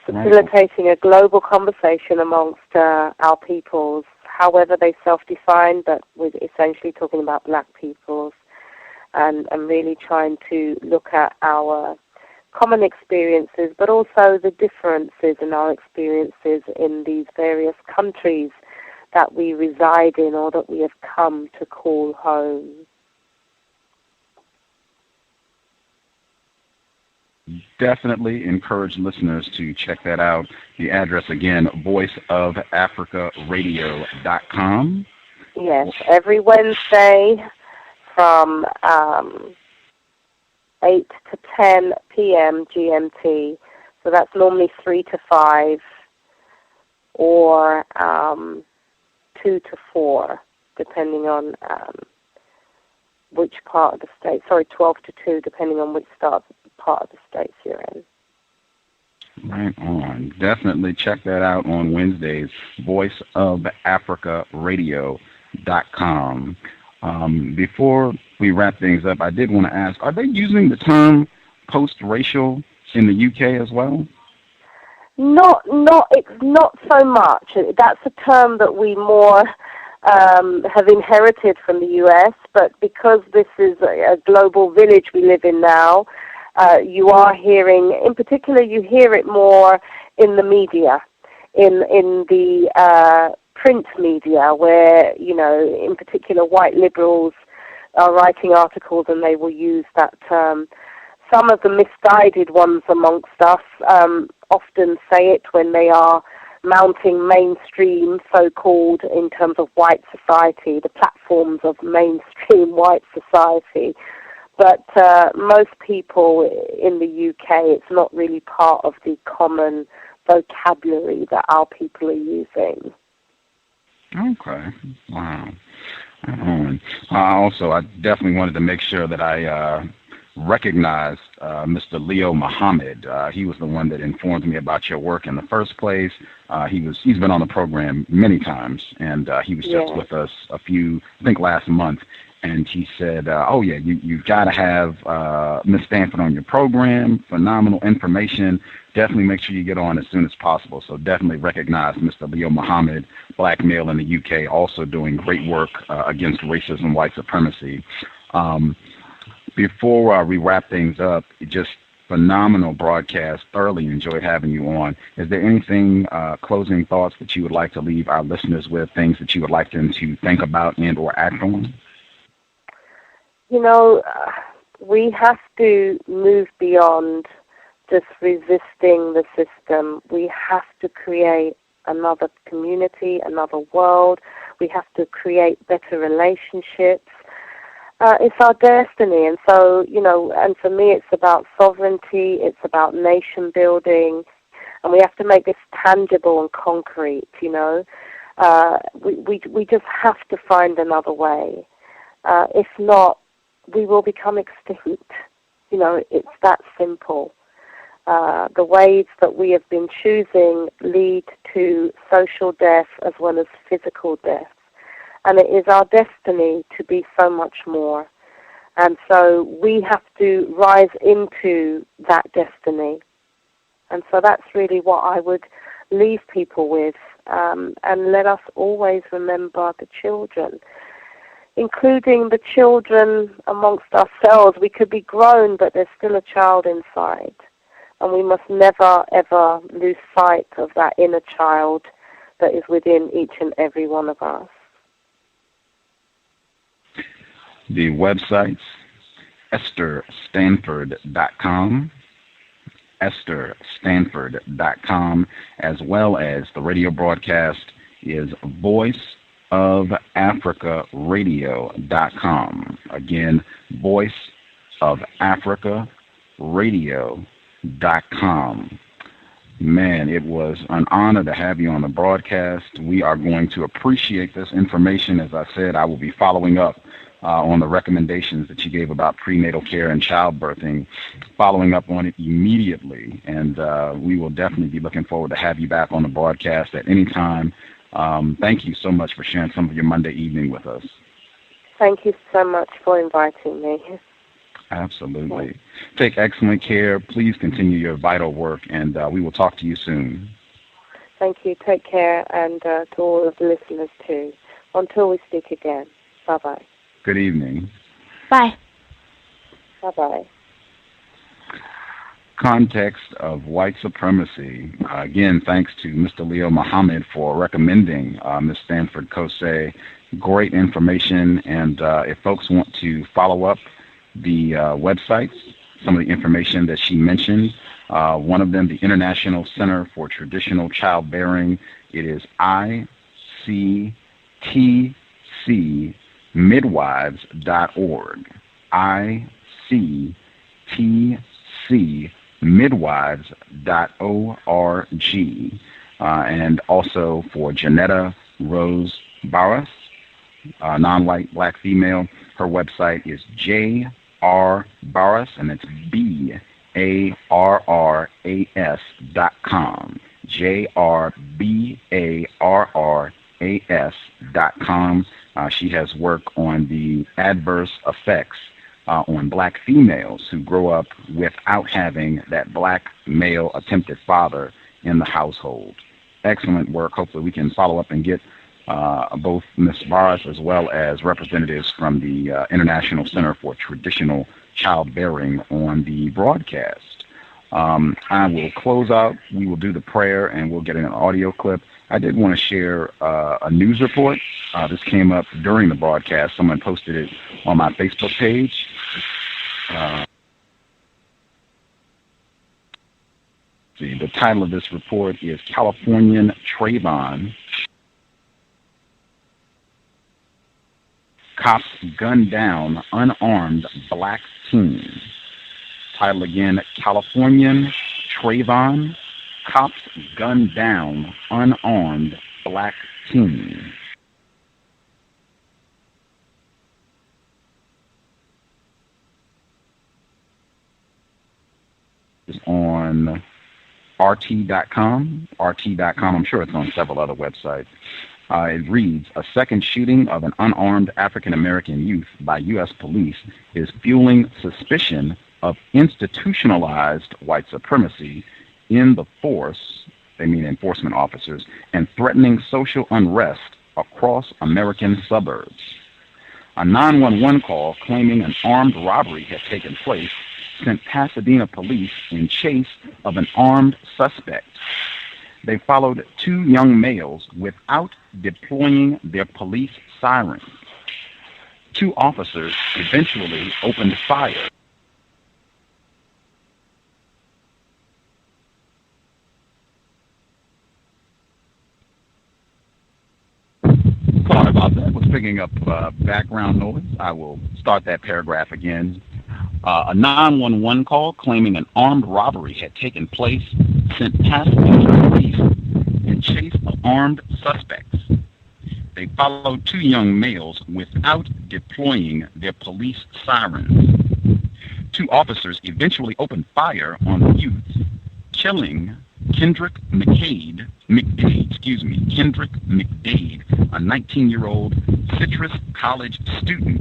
Facilitating a global conversation amongst our peoples, however they self-define, but we're essentially talking about black peoples, and really trying to look at our common experiences, but also the differences in our experiences in these various countries that we reside in or that we have come to call home. Definitely encourage listeners to check that out. The address again, voiceofafricaradio.com. Yes, every Wednesday from 8 to 10 p.m. GMT. So that's normally 3 to 5 or 2 to 4, depending on which part of the state. Sorry, 12 to 2, depending on which part of the states you're in. Right on. Definitely check that out on Wednesdays, voiceofafricaradio.com. Before we wrap things up, I did want to ask, are they using the term post-racial in the UK as well? It's not so much. That's a term that we more have inherited from the U.S., but because this is a global village we live in now, you are hearing, in particular, you hear it more in the media, in the print media, where, in particular, white liberals are writing articles and they will use that term. Some of the misguided ones amongst us often say it when they are mounting mainstream, so-called, in terms of white society, the platforms of mainstream white society. But most people in the UK, it's not really part of the common vocabulary that our people are using. Okay. Wow. Also, I definitely wanted to make sure that I recognized Mr. Leo Muhammad. He was the one that informed me about your work in the first place. He's been on the program many times, and he was just with us I think last month. And he said, oh, yeah, you've got to have Ms. Stanford on your program. Phenomenal information. Definitely make sure you get on as soon as possible. So definitely recognize Mr. Leo Muhammad, black male in the UK, also doing great work against racism, white supremacy. Before we wrap things up, just phenomenal broadcast. Thoroughly enjoyed having you on. Is there anything, closing thoughts that you would like to leave our listeners with, things that you would like them to think about and or act on? We have to move beyond just resisting the system. We have to create another community, another world. We have to create better relationships. It's our destiny. And so, and for me, it's about sovereignty. It's about nation building. And we have to make this tangible and concrete, We just have to find another way. If not, we will become extinct. It's that simple. The ways that we have been choosing lead to social death as well as physical death. And it is our destiny to be so much more. And so we have to rise into that destiny. And so that's really what I would leave people with. And let us always remember the children. including the children amongst ourselves. We could be grown, but there's still a child inside. And we must never, ever lose sight of that inner child that is within each and every one of us. The websites, EstherStanford.com, EstherStanford.com, as well as the radio broadcast is VoiceOfAfricaRadio.com. Again, VoiceOfAfricaRadio.com. Man, it was an honor to have you on the broadcast. We are going to appreciate this information. As I said, I will be following up on the recommendations that you gave about prenatal care and childbirthing, following up on it immediately. And we will definitely be looking forward to have you back on the broadcast at any time. Thank you so much for sharing some of your Monday evening with us. Thank you so much for inviting me. Absolutely. Take excellent care. Please continue your vital work, and we will talk to you soon. Thank you. Take care, and to all of the listeners, too. Until we speak again. Bye-bye. Good evening. Bye. Bye-bye. Context of white supremacy. Again, thanks to Mr. Leo Muhammad for recommending Ms. Stanford Xosei. Great information, and if folks want to follow up the websites, some of the information that she mentioned, one of them, the International Center for Traditional Childbearing, it is icttcmidwives.org. icttcmidwives.org. And also for Janetta Rose Barras, non-white black female, her website is jrbarras, and it's BARRAS.com. jrbarras.com. She has work on the adverse effects on black females who grow up without having that black male attempted father in the household. Excellent work. Hopefully we can follow up and get both Ms. Barras as well as representatives from the International Center for Traditional Childbearing on the broadcast. I will close out. We will do the prayer, and we'll get an audio clip. I did want to share a news report. This came up during the broadcast. Someone posted it on my Facebook page. The title of this report is Californian Trayvon. Cops gun down unarmed black teen. Title again, Californian Trayvon. Cops gun down unarmed black teen. It's on RT.com. RT.com, I'm sure it's on several other websites. It reads, a second shooting of an unarmed African-American youth by U.S. police is fueling suspicion of institutionalized white supremacy in the force, they mean enforcement officers, and threatening social unrest across American suburbs. A 911 call claiming an armed robbery had taken place sent Pasadena police in chase of an armed suspect. They followed two young males without deploying their police sirens. Two officers eventually opened fire. Sorry about that. Was picking up background noise. I will start that paragraph again. A 911 call claiming an armed robbery had taken place sent Pasadena police in chase of armed suspects. They followed two young males without deploying their police sirens. Two officers eventually opened fire on the youth, killing Kendrick McDade, a 19-year-old Citrus College student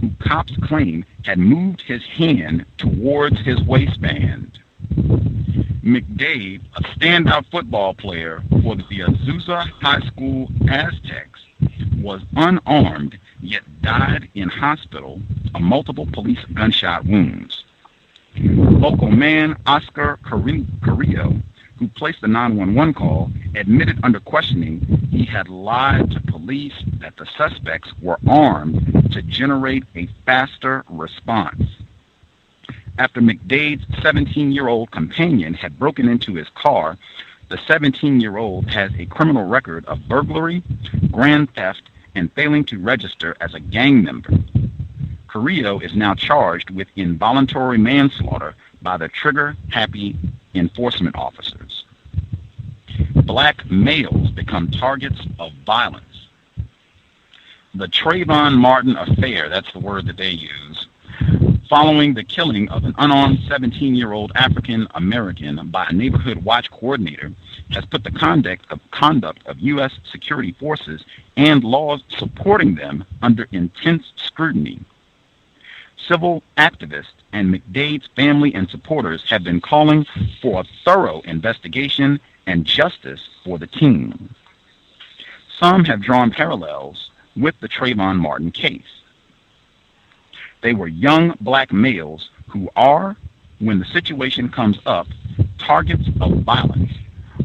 who cops claim had moved his hand towards his waistband. McDade, a standout football player for the Azusa High School Aztecs, was unarmed yet died in hospital of multiple police gunshot wounds. Local man Oscar Carrillo, who placed the 911 call, admitted under questioning he had lied to police that the suspects were armed to generate a faster response. After McDade's 17-year-old companion had broken into his car, the 17-year-old has a criminal record of burglary, grand theft, and failing to register as a gang member. Carrillo is now charged with involuntary manslaughter by the trigger-happy enforcement officers. Black males become targets of violence. The Trayvon Martin affair, that's the word that they use, following the killing of an unarmed 17-year-old African American by a neighborhood watch coordinator, has put the conduct of U.S. security forces and laws supporting them under intense scrutiny. Civil activists and McDade's family and supporters have been calling for a thorough investigation and justice for the teen. Some have drawn parallels with the Trayvon Martin case. They were young black males who are, when the situation comes up, targets of violence.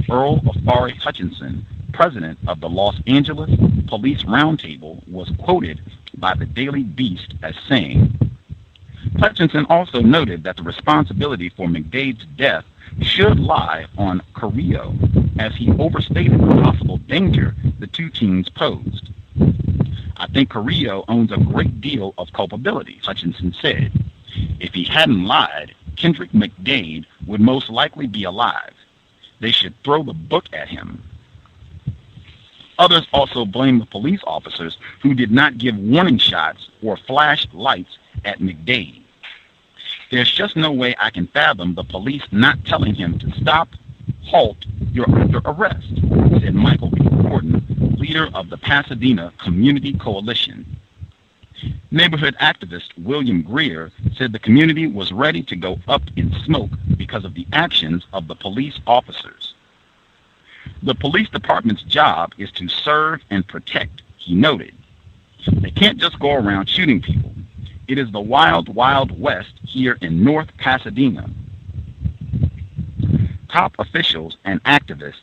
Earl Afari Hutchinson, president of the Los Angeles Police Roundtable, was quoted by the Daily Beast as saying, Hutchinson also noted that the responsibility for McDade's death should lie on Carrillo, as he overstated the possible danger the two teens posed. I think Carrillo owns a great deal of culpability, Hutchinson said. If he hadn't lied, Kendrick McDade would most likely be alive. They should throw the book at him. Others also blame the police officers who did not give warning shots or flash lights at McDade. There's just no way I can fathom the police not telling him to stop, halt, you're under arrest, said Michael B. Gordon, leader of the Pasadena Community Coalition. Neighborhood activist William Greer said the community was ready to go up in smoke because of the actions of the police officers. The police department's job is to serve and protect, he noted. They can't just go around shooting people. It is the wild, wild west here in North Pasadena. Top officials and activists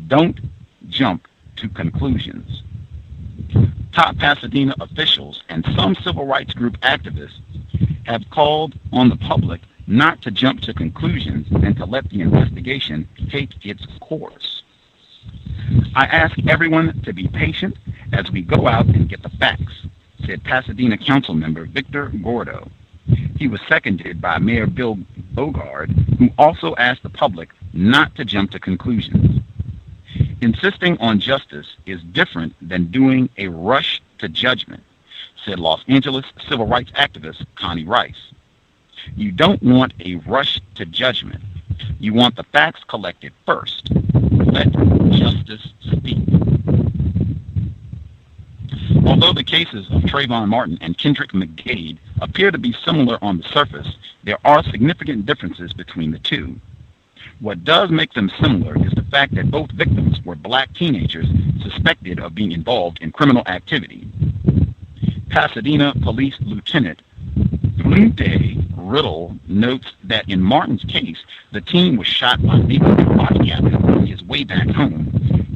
don't jump to conclusions. Top Pasadena officials and some civil rights group activists have called on the public not to jump to conclusions and to let the investigation take its course. I ask everyone to be patient as we go out and get the facts, said Pasadena Council member Victor Gordo. He was seconded by Mayor Bill Bogard, who also asked the public not to jump to conclusions. Insisting on justice is different than doing a rush to judgment, said Los Angeles civil rights activist Connie Rice. You don't want a rush to judgment. You want the facts collected first. Let justice speak. Although the cases of Trayvon Martin and Kendrick McDade appear to be similar on the surface, there are significant differences between the two. What does make them similar is the fact that both victims were black teenagers suspected of being involved in criminal activity. Pasadena Police Lieutenant Flinte Riddle notes that in Martin's case, the teen was shot by a neighborhood watch captain on his way back home,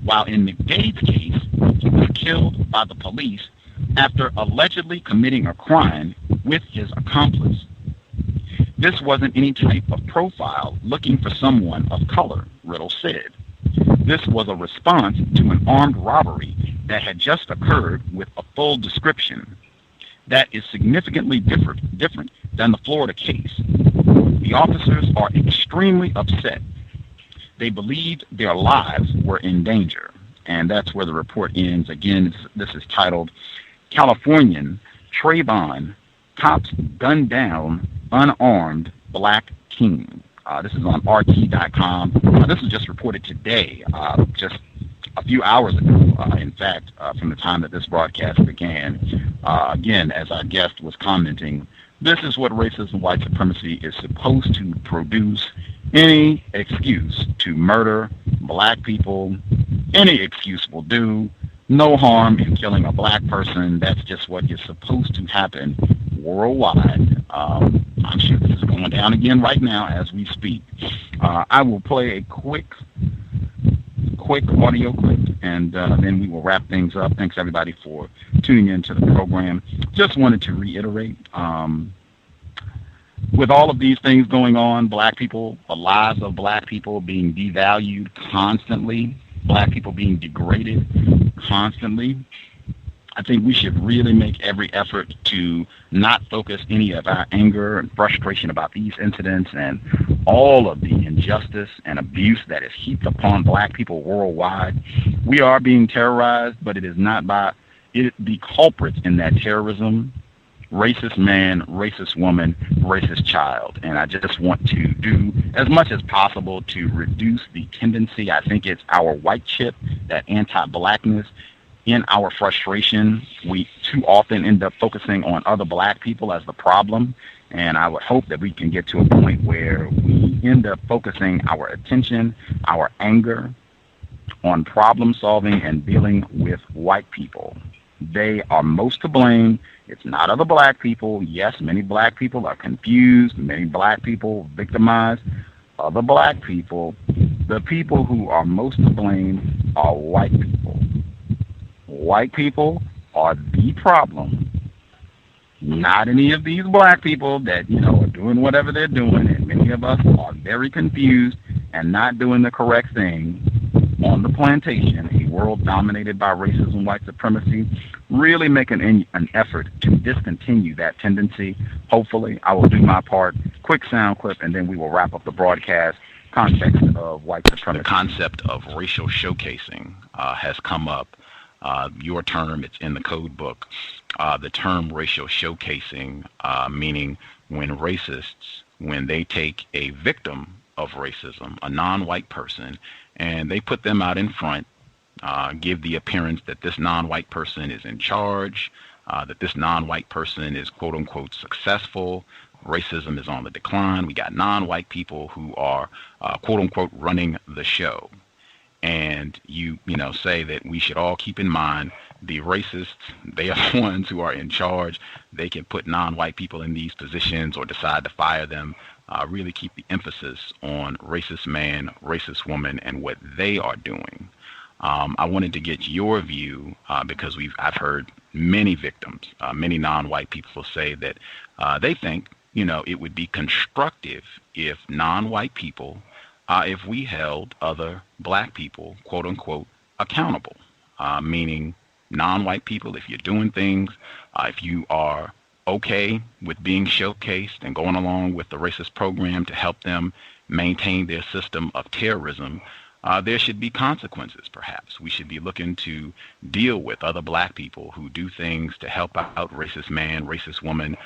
while in McDade's case, he was killed by the police after allegedly committing a crime with his accomplice. This wasn't any type of profile looking for someone of color, Riddle said. This was a response to an armed robbery that had just occurred with a full description. That is significantly different than the Florida case. The officers are extremely upset. They believed their lives were in danger. And that's where the report ends. Again, this is titled, Californian Trayvon, Cops Gunned Down Unarmed Black Teen. This is on RT.com. This was just reported today, just a few hours ago, in fact, from the time that this broadcast began. Again, as our guest was commenting, this is what racism, white supremacy is supposed to produce. Any excuse to murder black people, any excuse will do. no harm in killing a black person. That's just what is supposed to happen worldwide. I'm sure this is going down again right now as we speak. I will play a quick audio clip, and then we will wrap things up. Thanks everybody for tuning into the program. Just wanted to reiterate, with all of these things going on, black people, the lives of black people being devalued constantly, black people being degraded constantly, I think we should really make every effort to not focus any of our anger and frustration about these incidents and all of the injustice and abuse that is heaped upon black people worldwide. We are being terrorized, but it is not by the culprits in that terrorism: racist man, racist woman, racist child. And I just want to do as much as possible to reduce the tendency. I think it's our white chip, that anti-blackness. In our frustration, we too often end up focusing on other black people as the problem. And I would hope that we can get to a point where we end up focusing our attention, our anger, on problem solving and dealing with white people. They are most to blame. It's not other black people. Yes, many black people are confused. Many black people victimized. Other black people, the people who are most to blame are white people. White people are the problem, not any of these black people that, are doing whatever they're doing. And many of us are very confused and not doing the correct thing on the plantation, a world dominated by racism, white supremacy, really making an effort to discontinue that tendency. Hopefully, I will do my part. Quick sound clip, and then we will wrap up the broadcast. Context of white supremacy. The concept of racial showcasing has come up. Your term, it's in the code book. The term racial showcasing, meaning when racists, when they take a victim of racism, a non-white person, and they put them out in front, give the appearance that this non-white person is in charge, that this non-white person is quote-unquote successful, racism is on the decline. We got non-white people who are quote-unquote running the show. And you say that we should all keep in mind the racists, they are the ones who are in charge. They can put non-white people in these positions or decide to fire them. Really keep the emphasis on racist man, racist woman, and what they are doing. I wanted to get your view because I've heard many victims, many non-white people say that they think, it would be constructive if non-white people, if we held other black people, quote unquote, accountable, meaning non-white people, if you're doing things, if you are okay with being showcased and going along with the racist program to help them maintain their system of terrorism, there should be consequences, perhaps. We should be looking to deal with other black people who do things to help out racist man, racist woman,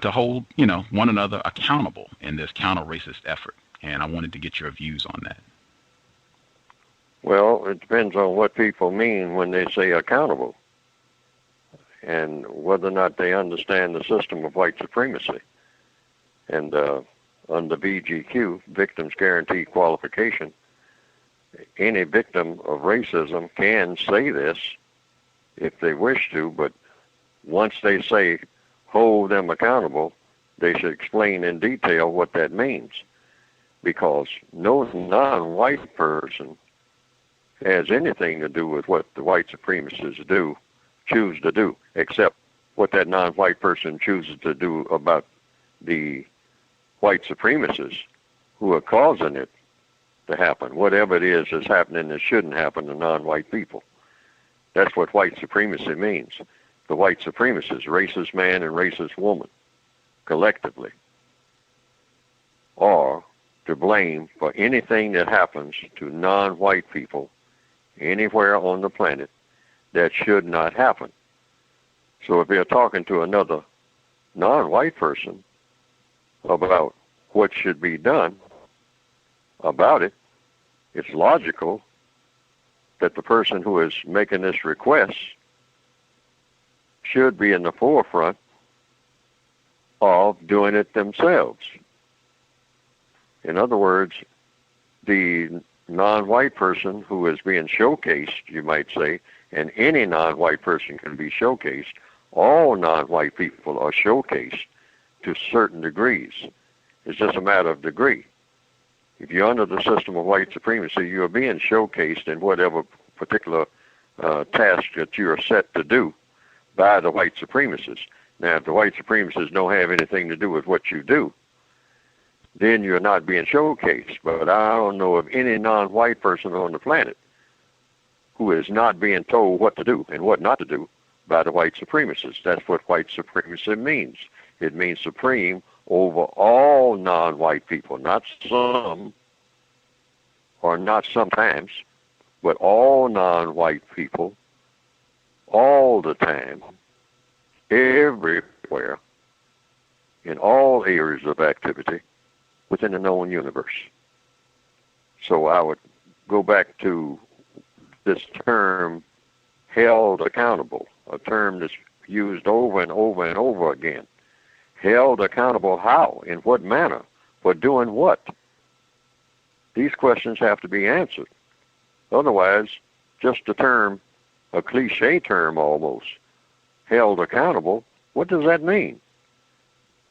to hold, one another accountable in this counter-racist effort. And I wanted to get your views on that. Well, it depends on what people mean when they say accountable and whether or not they understand the system of white supremacy. And under VGQ, Victims Guaranteed Qualification, any victim of racism can say this if they wish to, but once they say hold them accountable, they should explain in detail what that means. Because no non-white person has anything to do with what the white supremacists choose to do, except what that non-white person chooses to do about the white supremacists who are causing it to happen. Whatever it is that's happening that shouldn't happen to non-white people. That's what white supremacy means. The white supremacists, racist man and racist woman, collectively, are to blame for anything that happens to non-white people anywhere on the planet that should not happen. So if they're talking to another non-white person about what should be done about it, it's logical that the person who is making this request should be in the forefront of doing it themselves. In other words, the non-white person who is being showcased, you might say, and any non-white person can be showcased. All non-white people are showcased to certain degrees. It's just a matter of degree. If you're under the system of white supremacy, you're being showcased in whatever particular task that you are set to do by the white supremacists. Now, if the white supremacists don't have anything to do with what you do, then you're not being showcased. But I don't know of any non-white person on the planet who is not being told what to do and what not to do by the white supremacists. That's what white supremacy means. It means supreme over all non-white people, not some or not sometimes, but all non-white people, all the time, everywhere, in all areas of activity within the known universe. So I would go back to this term, held accountable, a term that's used over and over and over again. Held accountable how? In what manner? For doing what? These questions have to be answered. Otherwise, just a term, a cliche term almost, held accountable, what does that mean?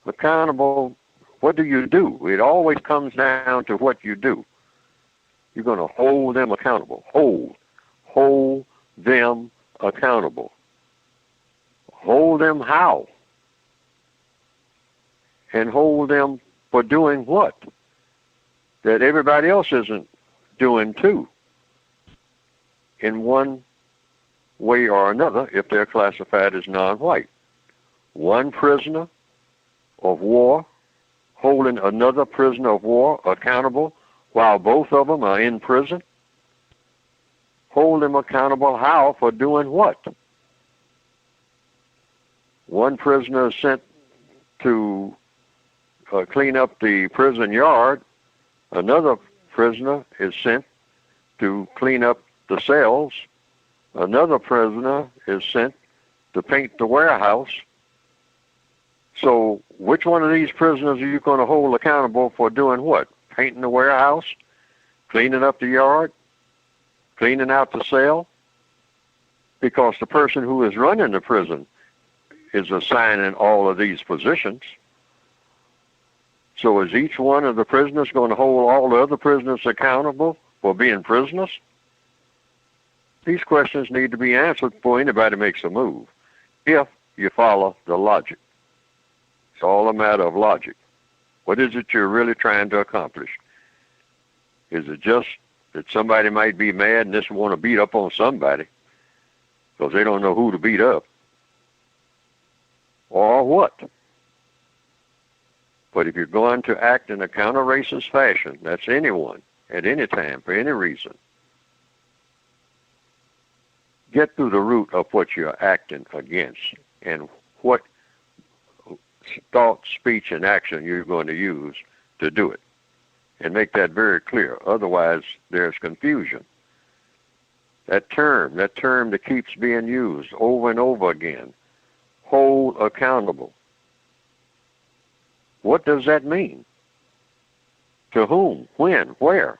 Accountable, what do you do? It always comes down to what you do. You're going to hold them accountable. Hold them accountable. Hold them how? And hold them for doing what? That everybody else isn't doing too, in one way or another, if they're classified as non-white. One prisoner of war holding another prisoner of war accountable while both of them are in prison? Hold them accountable how? For doing what? One prisoner is sent to clean up the prison yard. Another prisoner is sent to clean up the cells. Another prisoner is sent to paint the warehouse. So which one of these prisoners are you going to hold accountable for doing what? Painting the warehouse? Cleaning up the yard? Cleaning out the cell? Because the person who is running the prison is assigning all of these positions. So is each one of the prisoners going to hold all the other prisoners accountable for being prisoners? These questions need to be answered before anybody makes a move, if you follow the logic. It's all a matter of logic. What is it you're really trying to accomplish? Is it just that somebody might be mad and just want to beat up on somebody because they don't know who to beat up? Or what? But if you're going to act in a counter-racist fashion, that's anyone, at any time, for any reason, get through the root of what you're acting against and what thought, speech, and action you're going to use to do it. And make that very clear. Otherwise, there's confusion. That term that keeps being used over and over again, hold accountable. What does that mean? To whom? When? Where?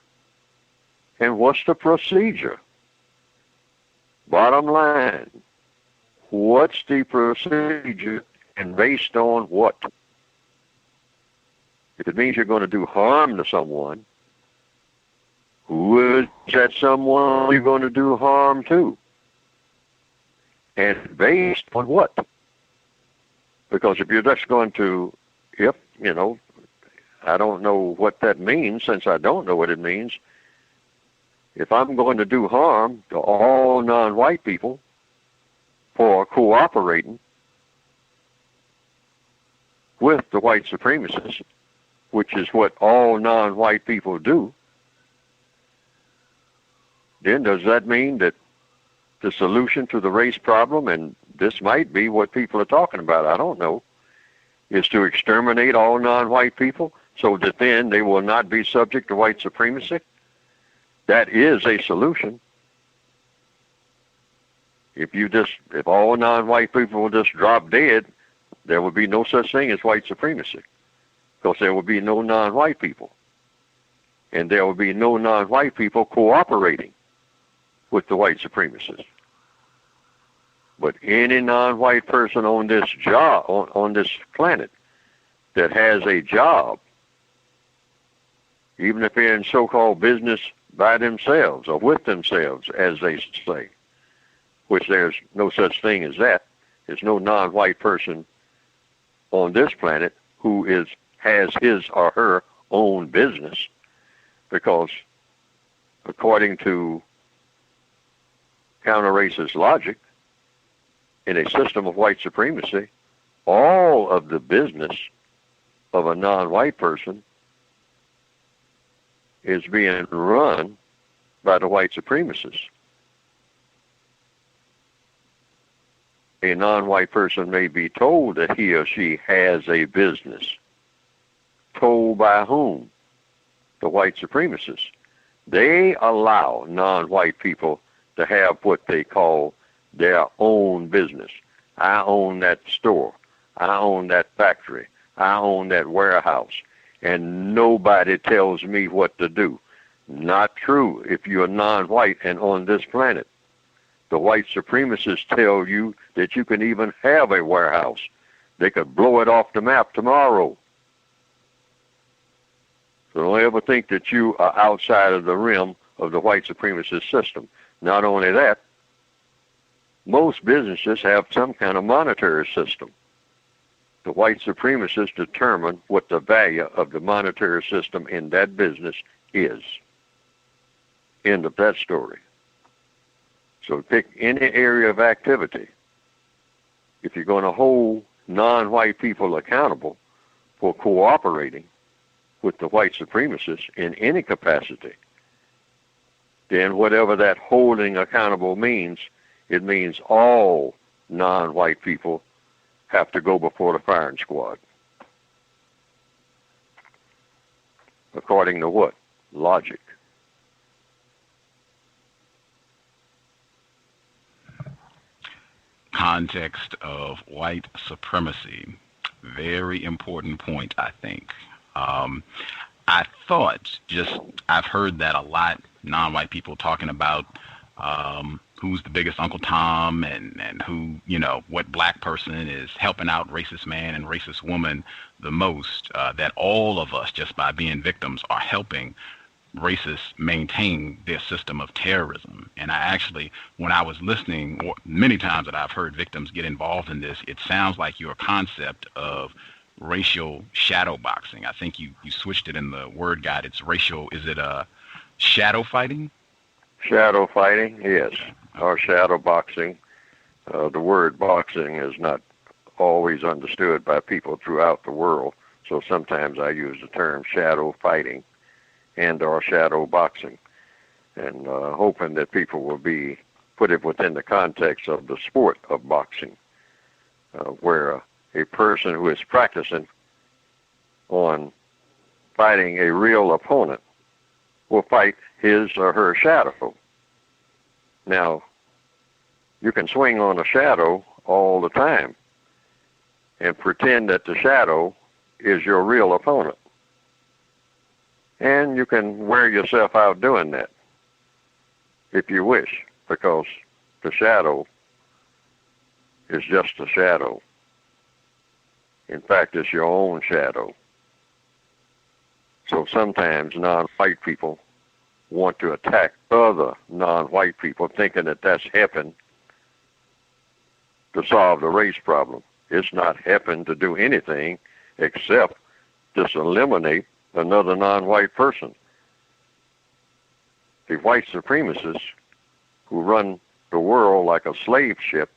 And what's the procedure? Bottom line, what's the procedure and based on what? If it means you're going to do harm to someone, who is that someone you're going to do harm to? And based on what? Because if you're just going to, I don't know what that means, since I don't know what it means. If I'm going to do harm to all non-white people for cooperating with the white supremacists, which is what all non-white people do, then does that mean that the solution to the race problem, and this might be what people are talking about, I don't know, is to exterminate all non-white people so that then they will not be subject to white supremacy? That is a solution. If all non-white people will just drop dead, there would be no such thing as white supremacy, because there would be no non-white people. And there would be no non-white people cooperating with the white supremacists. But any non-white person on this job, on this planet, that has a job, even if they're in so-called business by themselves or with themselves, as they say, which there's no such thing as that. There's no non-white person on this planet who has his or her own business, because according to counter-racist logic, in a system of white supremacy, all of the business of a non-white person is being run by the white supremacists. A non-white person may be told that he or she has a business. Told by whom? The white supremacists. They allow non-white people to have what they call their own business. I own that store. I own that factory. I own that warehouse. And nobody tells me what to do. Not true if you're non-white and on this planet. The white supremacists tell you that you can even have a warehouse. They could blow it off the map tomorrow. So don't ever think that you are outside of the realm of the white supremacist system. Not only that, most businesses have some kind of monetary system. The white supremacists determine what the value of the monetary system in that business is. End of that story. So pick any area of activity. If you're going to hold non-white people accountable for cooperating with the white supremacists in any capacity, then whatever that holding accountable means, it means all non-white people have to go before the firing squad. According to what? Logic. Context of white supremacy. Very important point, I think. I thought I've heard that a lot, non-white people talking about who's the biggest Uncle Tom and who, what black person is helping out racist man and racist woman the most, that all of us, just by being victims, are helping racists maintain their system of terrorism. And I actually, when I was listening, many times that I've heard victims get involved in this, it sounds like your concept of racial shadow boxing. I think you switched it in the word guide. It's racial, is it shadow fighting? Shadow fighting, yes, or shadow boxing. The word boxing is not always understood by people throughout the world, so sometimes I use the term shadow fighting and or shadow boxing, and hoping that people will put it within the context of the sport of boxing, where a person who is practicing on fighting a real opponent will fight his or her shadow. Now, you can swing on a shadow all the time and pretend that the shadow is your real opponent. And you can wear yourself out doing that if you wish, because the shadow is just a shadow. In fact, it's your own shadow. So sometimes non-white people want to attack other non-white people, thinking that that's helping to solve the race problem. It's not helping to do anything except just eliminate another non-white person. The white supremacists who run the world like a slave ship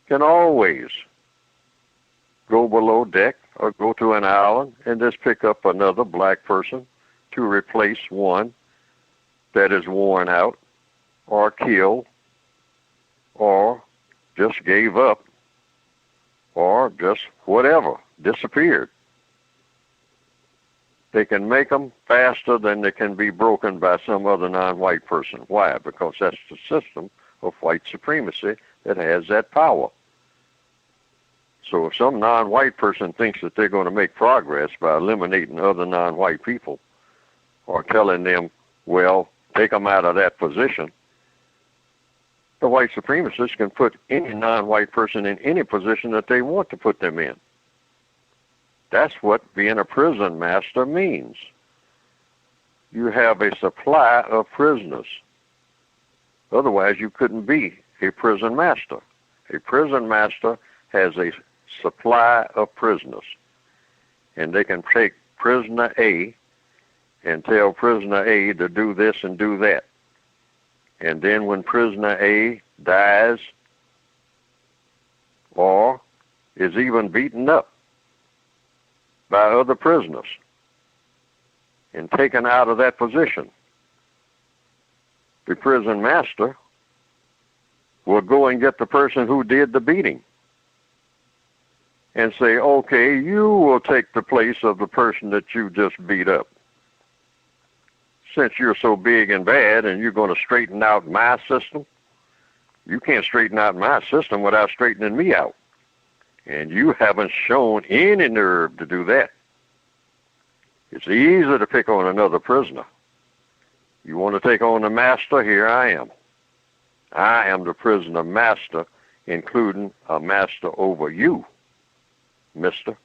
can always go below deck or go to an island and just pick up another black person to replace one that is worn out or killed or just gave up or just whatever, disappeared. They can make them faster than they can be broken by some other non-white person. Why? Because that's the system of white supremacy that has that power. So if some non-white person thinks that they're going to make progress by eliminating other non-white people or telling them, well, take them out of that position, The white supremacists can put any non-white person in any position that they want to put them in. That's what being a prison master means. You have a supply of prisoners. Otherwise, you couldn't be a prison master. A prison master has a supply of prisoners. And they can take prisoner A and tell prisoner A to do this and do that. And then when prisoner A dies or is even beaten up by other prisoners and taken out of that position, the prison master will go and get the person who did the beating and say, okay, you will take the place of the person that you just beat up. Since you're so big and bad and you're going to straighten out my system, you can't straighten out my system without straightening me out. And you haven't shown any nerve to do that. It's easy to pick on another prisoner. You want to take on the master? Here I am. I am the prisoner master, including a master over you, mister.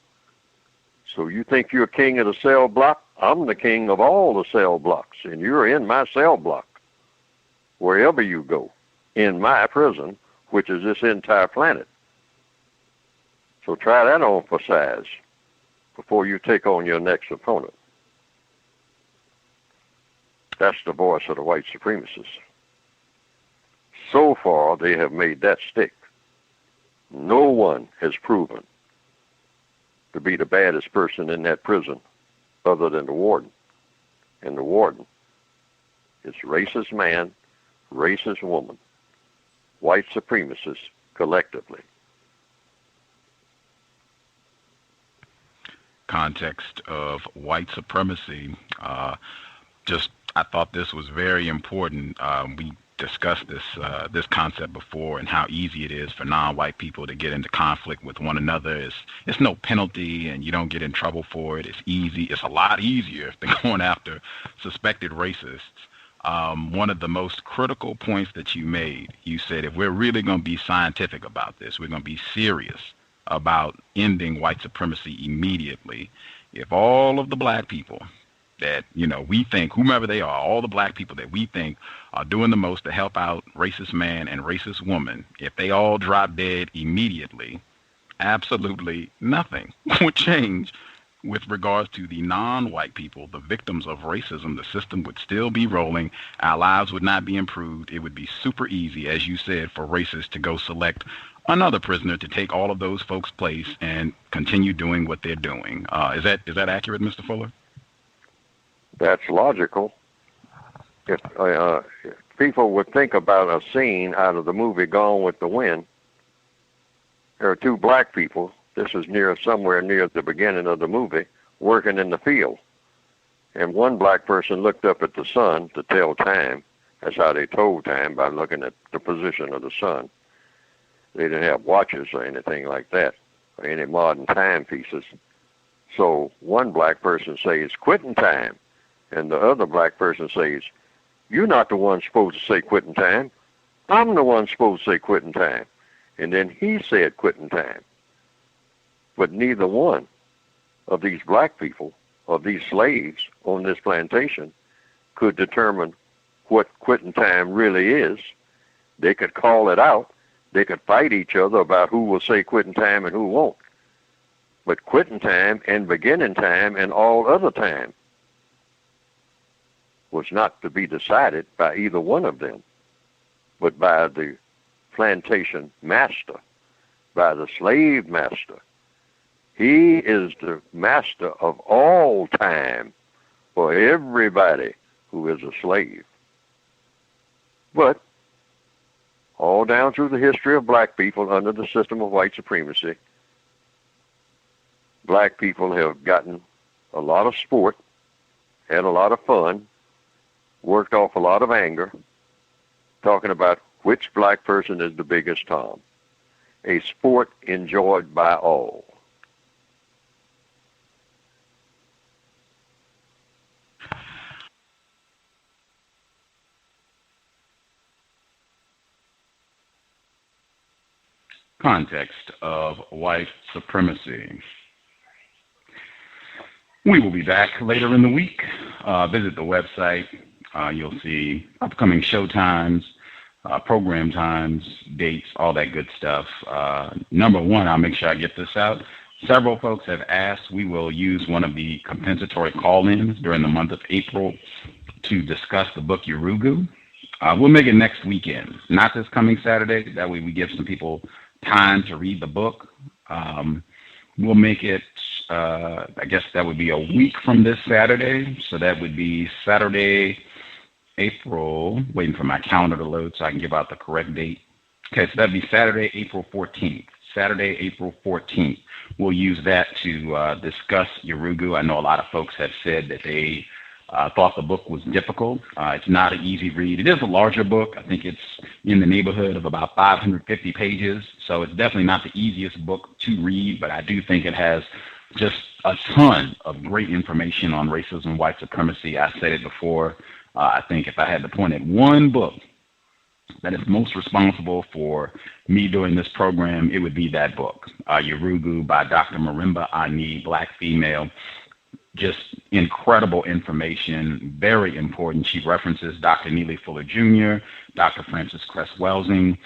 So you think you're king of the cell block? I'm the king of all the cell blocks, and you're in my cell block, wherever you go, in my prison, which is this entire planet. So try that on for size before you take on your next opponent. That's the voice of the white supremacists. So far, they have made that stick. No one has proven to be the baddest person in that prison other than the warden. And the warden is racist man, racist woman, white supremacists collectively. Context of white supremacy, I thought this was very important. We discussed this concept before and how easy it is for non-white people to get into conflict with one another. It's no penalty and you don't get in trouble for it. It's easy. It's a lot easier than going after suspected racists. One of the most critical points that you made, you said, if we're really going to be scientific about this, we're going to be serious about ending white supremacy immediately, if all of the black people that, we think, whomever they are, all the black people that we think are doing the most to help out racist man and racist woman, if they all drop dead immediately, absolutely nothing would change with regards to the non-white people, the victims of racism. The system would still be rolling. Our lives would not be improved. It would be super easy, as you said, for racists to go select another prisoner to take all of those folks' place and continue doing what they're doing. Is that accurate, Mr. Fuller? That's logical. If people would think about a scene out of the movie Gone with the Wind, there are two black people, this is somewhere near the beginning of the movie, working in the field. And one black person looked up at the sun to tell time. That's how they told time, by looking at the position of the sun. They didn't have watches or anything like that, or any modern timepieces. So one black person says, quitting time. And the other black person says, you're not the one supposed to say quitting time. I'm the one supposed to say quitting time. And then he said quitting time. But neither one of these black people, of these slaves on this plantation, could determine what quitting time really is. They could call it out. They could fight each other about who will say quitting time and who won't. But quitting time and beginning time and all other time was not to be decided by either one of them, but by the plantation master, by the slave master. He is the master of all time for everybody who is a slave. But all down through the history of black people under the system of white supremacy, black people have gotten a lot of sport, had a lot of fun, worked off a lot of anger, talking about which black person is the biggest Tom. A sport enjoyed by all. Context of White Supremacy. We will be back later in the week. Visit the website. You'll see upcoming show times, program times, dates, all that good stuff. Number one, I'll make sure I get this out. Several folks have asked. We will use one of the compensatory call-ins during the month of April to discuss the book Yurugu. We'll make it next weekend, not this coming Saturday. That way we give some people time to read the book. We'll make it, I guess that would be a week from this Saturday. So that would be Saturday, April, waiting for my calendar to load so I can give out the correct date. Okay, so that'd be Saturday, April 14th. Saturday, April 14th. We'll use that to discuss Yurugu. I know a lot of folks have said that they thought the book was difficult. It's not an easy read. It is a larger book. I think it's in the neighborhood of about 550 pages. So it's definitely not the easiest book to read, but I do think it has just a ton of great information on racism, white supremacy. I said it before. I think if I had to point at one book that is most responsible for me doing this program, it would be that book, Yurugu by Dr. Marimba Ani, black female. Just incredible information, very important. She references Dr. Neely Fuller Jr., Dr. Francis Cress Welsing.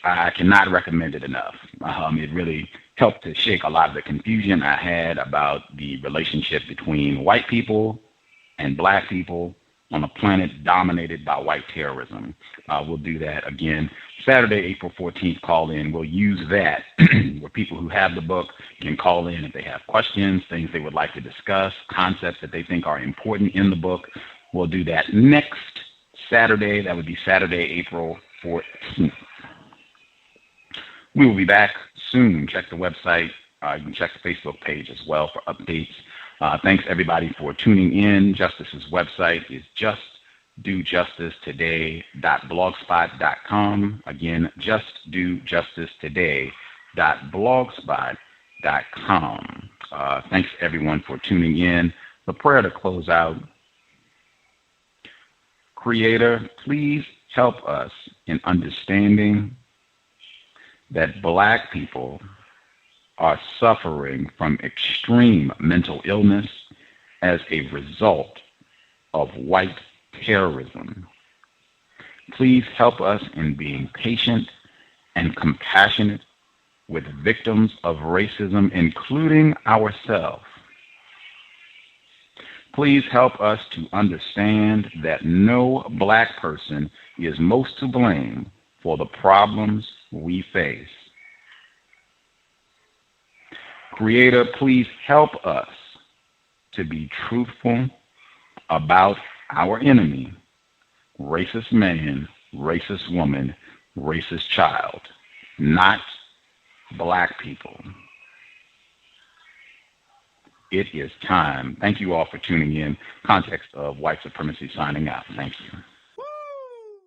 I cannot recommend it enough. It really helped to shake a lot of the confusion I had about the relationship between white people and black people on a planet dominated by white terrorism. We'll do that again Saturday, April 14th, call in. We'll use that where people who have the book can call in if they have questions, things they would like to discuss, concepts that they think are important in the book. We'll do that next Saturday. That would be Saturday, April 14th. We will be back soon. Check the website. You can check the Facebook page as well for updates. Thanks everybody for tuning in. Justice's website is justdojusticetoday.blogspot.com. Again, justdojusticetoday.blogspot.com. Thanks everyone for tuning in. The prayer to close out. Creator, please help us in understanding that black people are suffering from extreme mental illness as a result of white terrorism. Please help us in being patient and compassionate with victims of racism, including ourselves. Please help us to understand that no black person is most to blame for the problems we face. Creator, please help us to be truthful about our enemy, racist man, racist woman, racist child, not black people. It is time. Thank you all for tuning in. Context of White Supremacy signing out. Thank you.